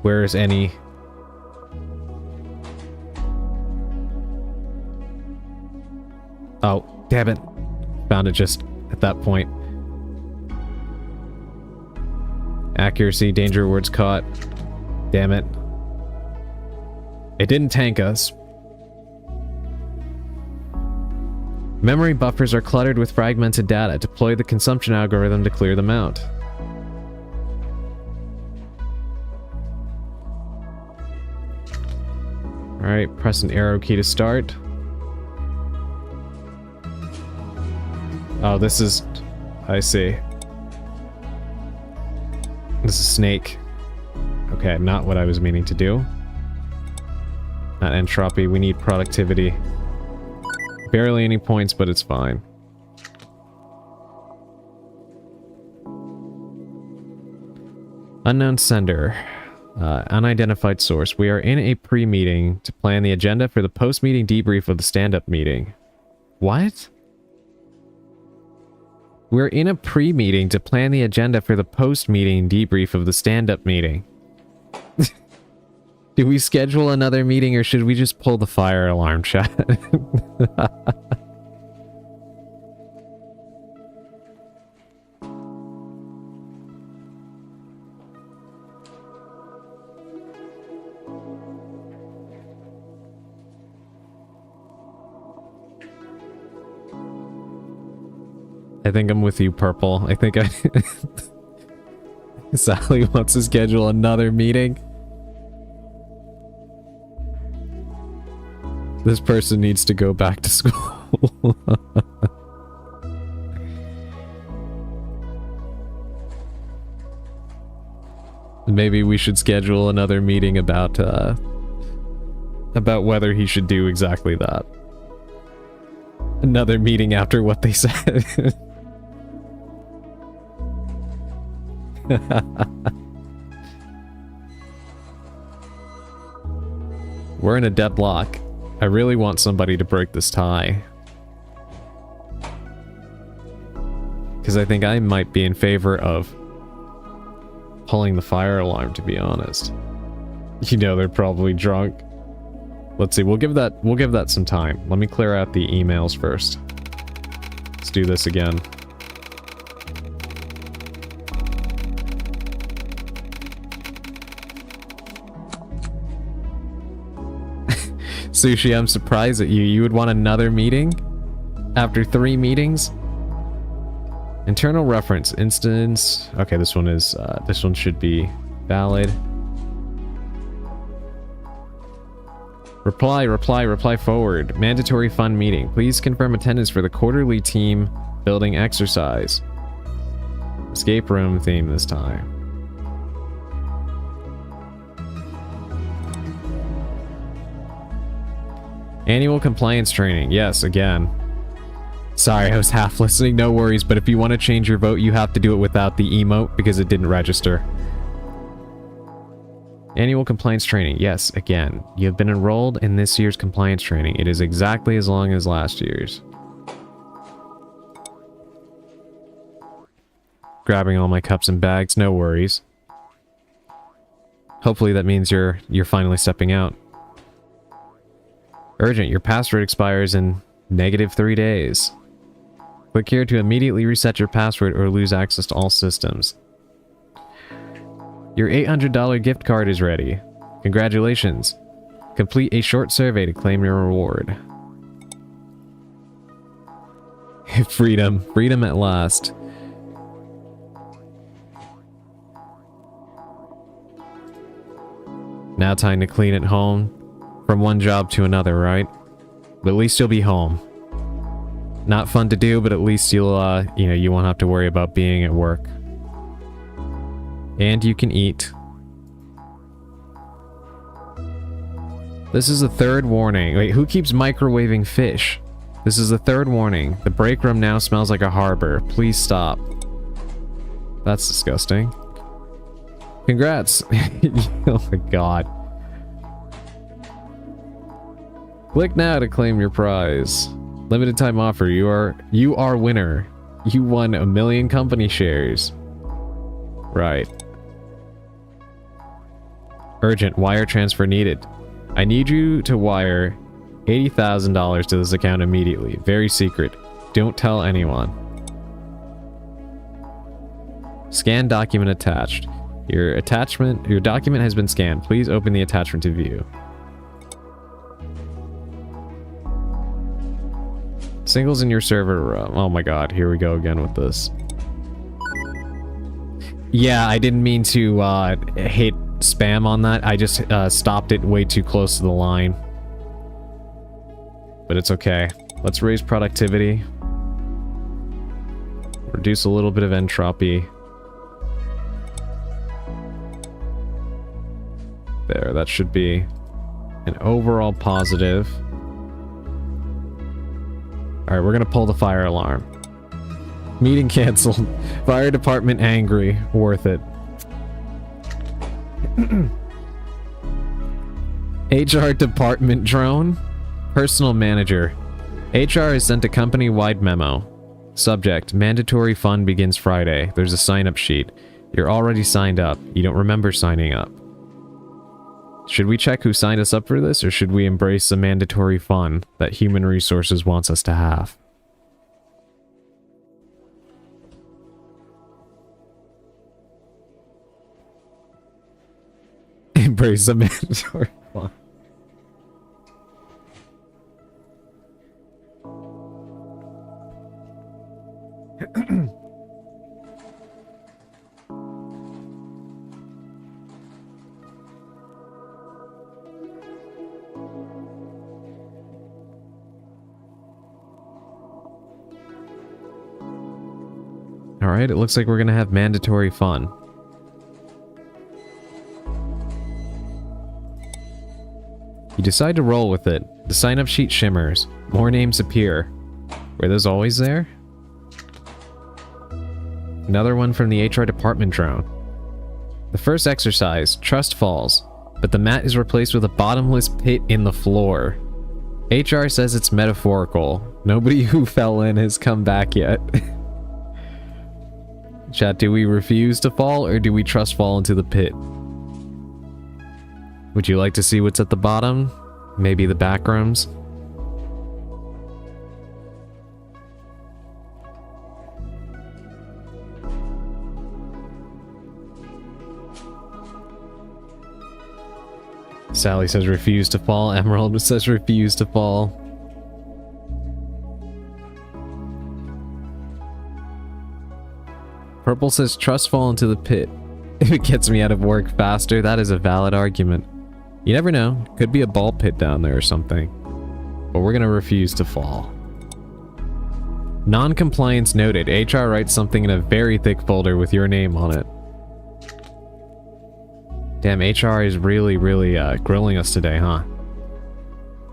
Where is any? Oh, damn it. Found it just at that point. Accuracy, danger words caught. Damn it. It didn't tank us. Memory buffers are cluttered with fragmented data. Deploy the consumption algorithm to clear them out. Alright, press an arrow key to start. Oh, this is... I see. This is Snake. Okay, not what I was meaning to do. Not entropy, we need productivity. Barely any points, but it's fine. Unknown sender. Unidentified source. We are in a pre-meeting to plan the agenda for the post-meeting debrief of the stand-up meeting. What? We're in a pre-meeting to plan the agenda for the post-meeting debrief of the stand-up meeting. Do we schedule another meeting or should we just pull the fire alarm, chat? I think I'm with you, Purple. I think I... Sally wants to schedule another meeting. This person needs to go back to school. Maybe we should schedule another meeting about whether he should do exactly that. Another meeting after what they said. We're in a deadlock. I really want somebody to break this tie. Because I think I might be in favor of pulling the fire alarm, to be honest. You know, they're probably drunk. Let's see, we'll give that some time. Let me clear out the emails first. Let's do this again. Sushi, I'm surprised at you. You would want another meeting? After 3 meetings? Internal reference instance. Okay, this one is, this one should be valid. Reply forward. Mandatory fun meeting. Please confirm attendance for the quarterly team building exercise. Escape room theme this time. Annual compliance training. Yes, again. Sorry, I was half listening. No worries, but if you want to change your vote, you have to do it without the emote because it didn't register. Annual compliance training. Yes, again, you have been enrolled in this year's compliance training. It is exactly as long as last year's. Grabbing all my cups and bags, no worries. Hopefully that means you're finally stepping out. Urgent, your password expires in -3 days. Click here to immediately reset your password or lose access to all systems. Your $800 gift card is ready. Congratulations. Complete a short survey to claim your reward. Freedom. Freedom at last. Now time to clean at home. From one job to another, right? But at least you'll be home. Not fun to do, but at least you'll, you won't have to worry about being at work. And you can eat. This is the third warning. Wait, who keeps microwaving fish? This is the third warning. The break room now smells like a harbor. Please stop. That's disgusting. Congrats. Oh my god. Click now to claim your prize. Limited time offer. You are winner. You won 1 million company shares. Right. Urgent. Wire transfer needed. I need you to wire $80,000 to this account immediately. Very secret. Don't tell anyone. Scan document attached. Your document has been scanned. Please open the attachment to view. Singles in your server room. Oh my god, here we go again with this. Yeah, I didn't mean to hit spam on that. I just stopped it way too close to the line. But it's okay. Let's raise productivity. Reduce a little bit of entropy. There, that should be an overall positive. Alright, we're gonna pull the fire alarm. Meeting canceled. Fire department angry. Worth it. HR department drone. Personal manager. HR has sent a company-wide memo. Subject, mandatory fund begins Friday. There's a sign-up sheet. You're already signed up. You don't remember signing up. Should we check who signed us up for this, or should we embrace the mandatory fun that Human Resources wants us to have? Embrace the mandatory fun. Alright, it looks like we're gonna have mandatory fun. You decide to roll with it. The sign-up sheet shimmers. More names appear. Were those always there? Another one from the HR department drone. The first exercise, trust falls, but the mat is replaced with a bottomless pit in the floor. HR says it's metaphorical. Nobody who fell in has come back yet. Chat, do we refuse to fall, or do we trust fall into the pit? Would you like to see what's at the bottom? Maybe the back rooms? Sally says refuse to fall. Emerald says refuse to fall. Purple says trust fall into the pit. If it gets me out of work faster, that is a valid argument. You never know. Could be a ball pit down there or something. But we're gonna refuse to fall. Non-compliance noted. HR writes something in a very thick folder with your name on it. Damn, HR is really, grilling us today, huh?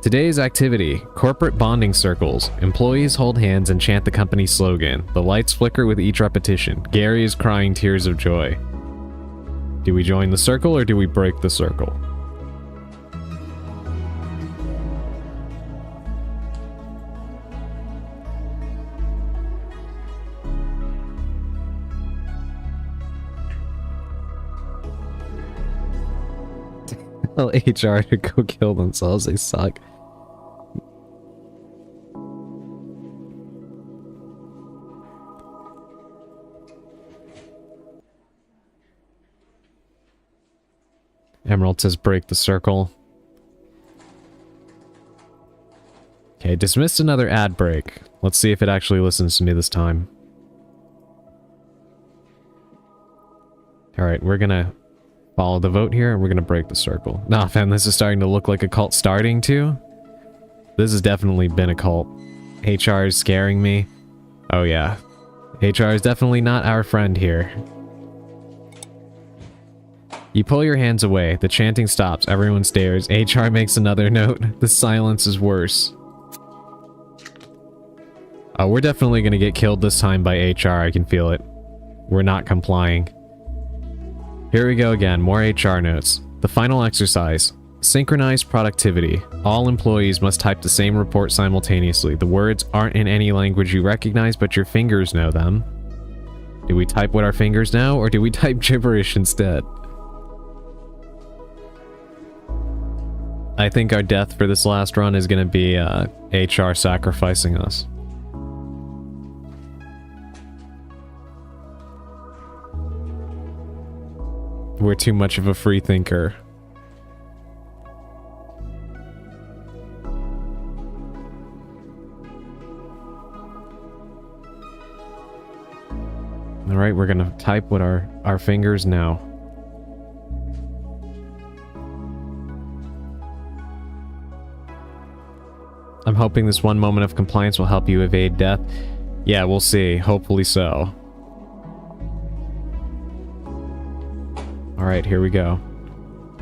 Today's activity, corporate bonding circles. Employees hold hands and chant the company slogan. The lights flicker with each repetition. Gary is crying tears of joy. Do we join the circle or do we break the circle? Tell HR to go kill themselves, they suck. Emerald says break the circle. Okay, dismissed another ad break. Let's see if it actually listens to me this time. Alright, we're gonna follow the vote here and we're gonna break the circle. Nah, fam, this is starting to look like a cult starting too. This has definitely been a cult. HR is scaring me. Oh yeah. HR is definitely not our friend here. You pull your hands away. The chanting stops. Everyone stares. HR makes another note. The silence is worse. Oh, we're definitely gonna get killed this time by HR. I can feel it. We're not complying. Here we go again. More HR notes. The final exercise. Synchronized productivity. All employees must type the same report simultaneously. The words aren't in any language you recognize, but your fingers know them. Do we type what our fingers know, or do we type gibberish instead? I think our death for this last run is going to be HR sacrificing us. We're too much of a free thinker. Alright, we're going to type what our fingers know. I'm hoping this one moment of compliance will help you evade death. Yeah, we'll see. Hopefully so. Alright, here we go.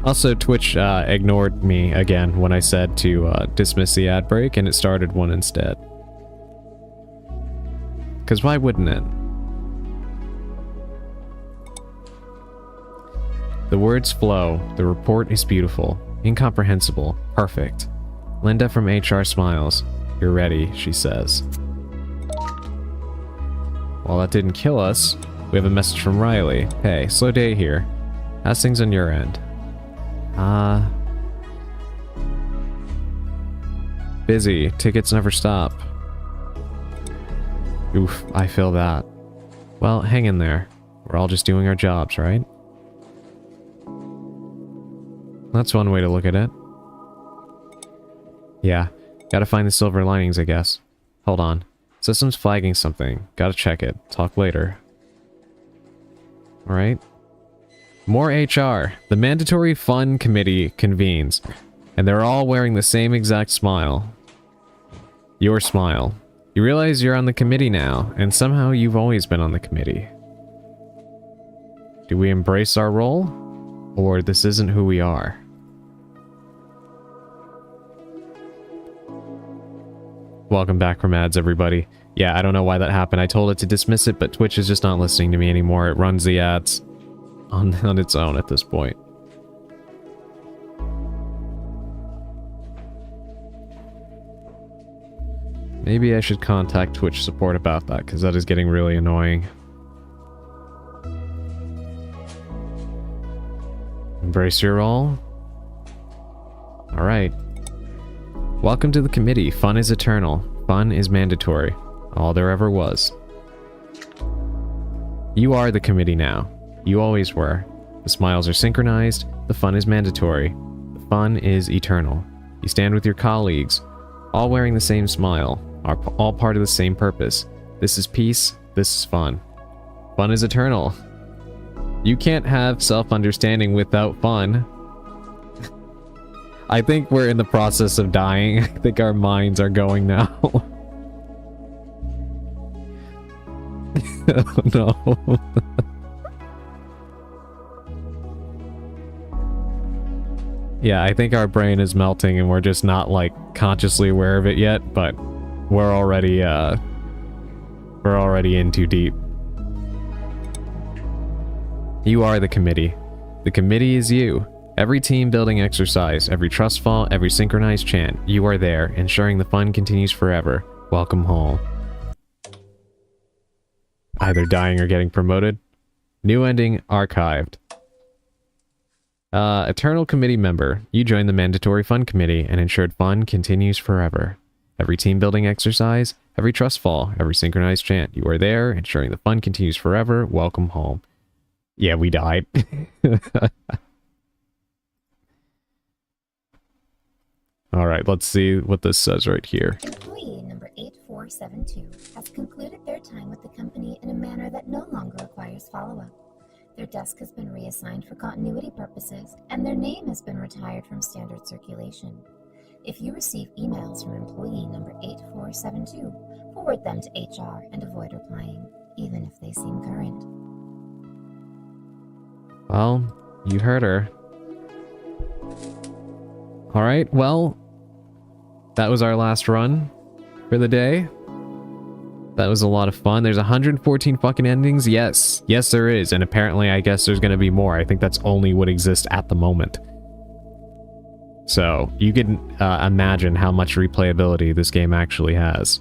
Also, Twitch ignored me again when I said to dismiss the ad break, and it started one instead. Because why wouldn't it? The words flow. The report is beautiful. Incomprehensible. Perfect. Linda from HR smiles. You're ready, she says. Well, that didn't kill us. We have a message from Riley. Hey, slow day here. How's things on your end? Busy. Tickets never stop. Oof, I feel that. Well, hang in there. We're all just doing our jobs, right? That's one way to look at it. Yeah, gotta find the silver linings, I guess. Hold on. System's flagging something. Gotta check it. Talk later. Alright. More HR. The mandatory fun committee convenes. And they're all wearing the same exact smile. Your smile. You realize you're on the committee now, and somehow you've always been on the committee. Do we embrace our role? Or this isn't who we are? Welcome back from ads, everybody. Yeah, I don't know why that happened. I told it to dismiss it, but Twitch is just not listening to me anymore. It runs the ads on its own at this point. Maybe I should contact Twitch support about that, because that is getting really annoying. Embrace your role? Alright. Welcome to the committee. Fun is eternal. Fun is mandatory. All there ever was. You are the committee now. You always were. The smiles are synchronized. The fun is mandatory. The fun is eternal. You stand with your colleagues, all wearing the same smile, are all part of the same purpose. This is peace. This is fun. Fun is eternal. You can't have self-understanding without fun. I think we're in the process of dying. I think our minds are going now. Oh no. Yeah, I think our brain is melting and we're just not, like, consciously aware of it yet, but we're already in too deep. You are the committee. The committee is you. Every team building exercise, every trust fall, every synchronized chant, you are there, ensuring the fun continues forever. Welcome home. Either dying or getting promoted. New ending archived. Eternal committee member. You join the mandatory fun committee and ensured fun continues forever. Every team building exercise, every trust fall, every synchronized chant, you are there, ensuring the fun continues forever. Welcome home. Yeah, we died. Alright, let's see what this says right here. Employee number 8472 has concluded their time with the company in a manner that no longer requires follow-up. Their desk has been reassigned for continuity purposes, and their name has been retired from standard circulation. If you receive emails from employee number 8472, forward them to HR and avoid replying, even if they seem current. Well, you heard her. Alright, well, that was our last run for the day. That was a lot of fun. There's 114 fucking endings? Yes. Yes, there is. And apparently, I guess there's going to be more. I think that's only what exists at the moment. So, you can imagine how much replayability this game actually has.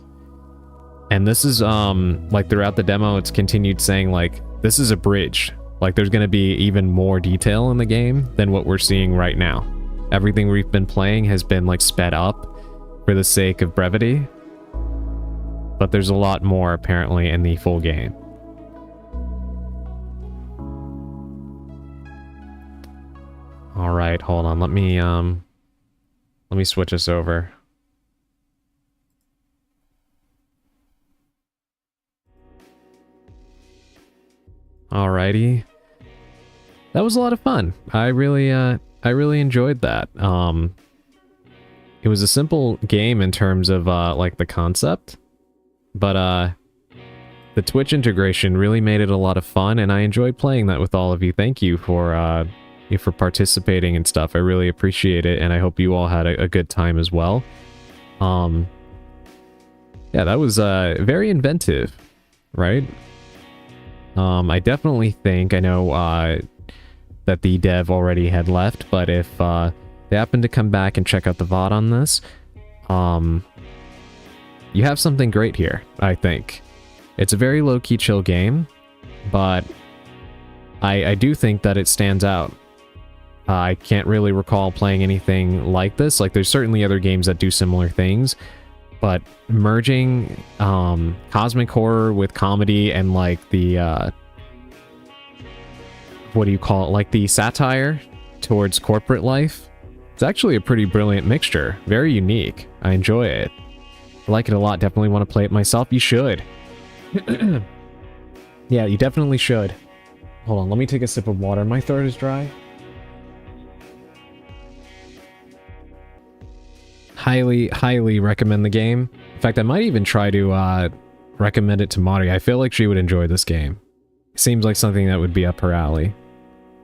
And this is, like, throughout the demo, it's continued saying, like, this is a bridge. Like, there's going to be even more detail in the game than what we're seeing right now. Everything we've been playing has been, like, sped up for the sake of brevity. But there's a lot more, apparently, in the full game. Alright, hold on. Let me switch us over. Alrighty. That was a lot of fun. I really enjoyed that. It was a simple game in terms of, like, the concept. But, the Twitch integration really made it a lot of fun, and I enjoyed playing that with all of you. Thank you for participating and stuff. I really appreciate it, and I hope you all had a good time as well. Yeah, that was, very inventive, right? I definitely think, I know, that the dev already had left, but if, they happen to come back and check out the VOD on this, you have something great here, I think. It's a very low-key chill game, but I do think that it stands out. I can't really recall playing anything like this. Like, there's certainly other games that do similar things, but merging cosmic horror with comedy and, like, the, what do you call it? Like, the satire towards corporate life. It's actually a pretty brilliant mixture. Very unique. I enjoy it. I like it a lot. Definitely want to play it myself. You should. Yeah, you definitely should. Hold on, let me take a sip of water. My throat is dry. Highly recommend the game. In fact, I might even try to recommend it to Mari. I feel like she would enjoy this game. Seems like something that would be up her alley.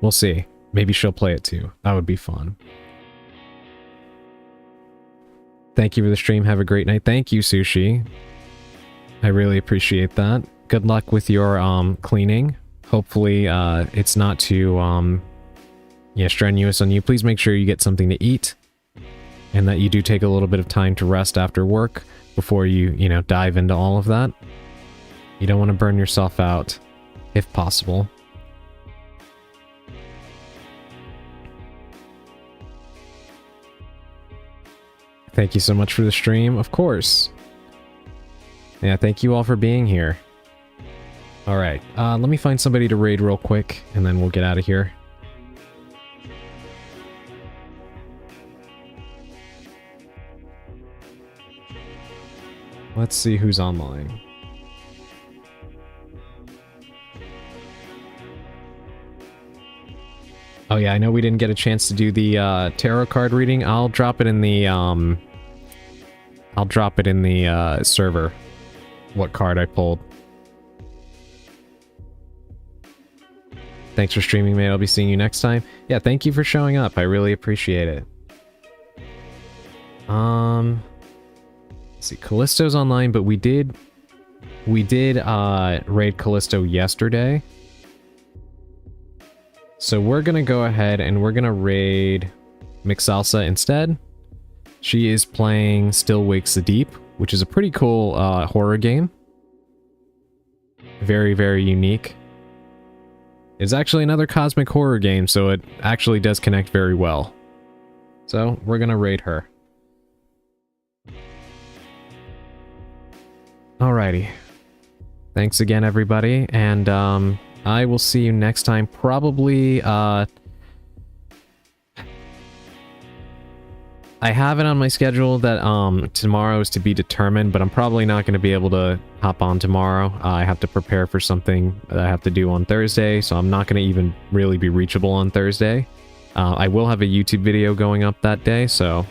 We'll see. Maybe she'll play it too. That would be fun. Thank you for the stream. Have a great night. Thank you, Sushi. I really appreciate that. Good luck with your cleaning. Hopefully it's not too strenuous on you. Please make sure you get something to eat and that you do take a little bit of time to rest after work before you know, dive into all of that. You don't want to burn yourself out if possible. Thank you so much for the stream, of course. Yeah, thank you all for being here. Alright, let me find somebody to raid real quick, and then we'll get out of here. Let's see who's online. Oh yeah, I know we didn't get a chance to do the tarot card reading. I'll drop it in the server. What card I pulled. Thanks for streaming, mate. I'll be seeing you next time. Yeah, thank you for showing up. I really appreciate it. Let's see, Callisto's online, but we did raid Callisto yesterday. So we're gonna go ahead and we're gonna raid Mixalsa instead. She is playing Still Wakes the Deep, which is a pretty cool horror game. Very, very unique. It's actually another cosmic horror game, so it actually does connect very well. So we're gonna raid her. Alrighty. Thanks again, everybody, and I will see you next time. Probably, I have it on my schedule that tomorrow is to be determined, but I'm probably not going to be able to hop on tomorrow. I have to prepare for something that I have to do on Thursday, so I'm not going to even really be reachable on Thursday. I will have a YouTube video going up that day, so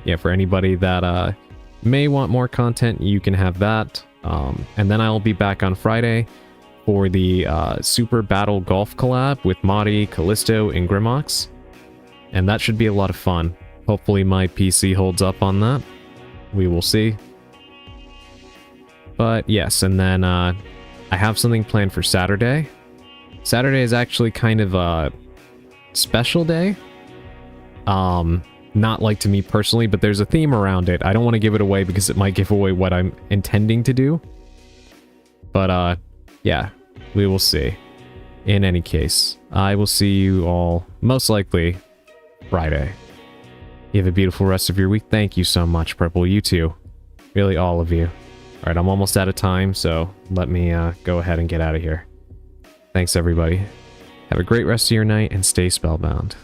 yeah, for anybody that may want more content, you can have that. And then I'll be back on Friday for the Super Battle Golf collab with Madi, Callisto, and Grimox. And that should be a lot of fun. Hopefully my PC holds up on that. We will see. But yes, and then I have something planned for Saturday. Saturday is actually kind of a special day. Not like to me personally, but there's a theme around it. I don't want to give it away because it might give away what I'm intending to do. But yeah, we will see. In any case, I will see you all most likely Friday. You have a beautiful rest of your week. Thank you so much, Purple. You too. Really, all of you. Alright, I'm almost out of time, so let me go ahead and get out of here. Thanks, everybody. Have a great rest of your night, and stay spellbound.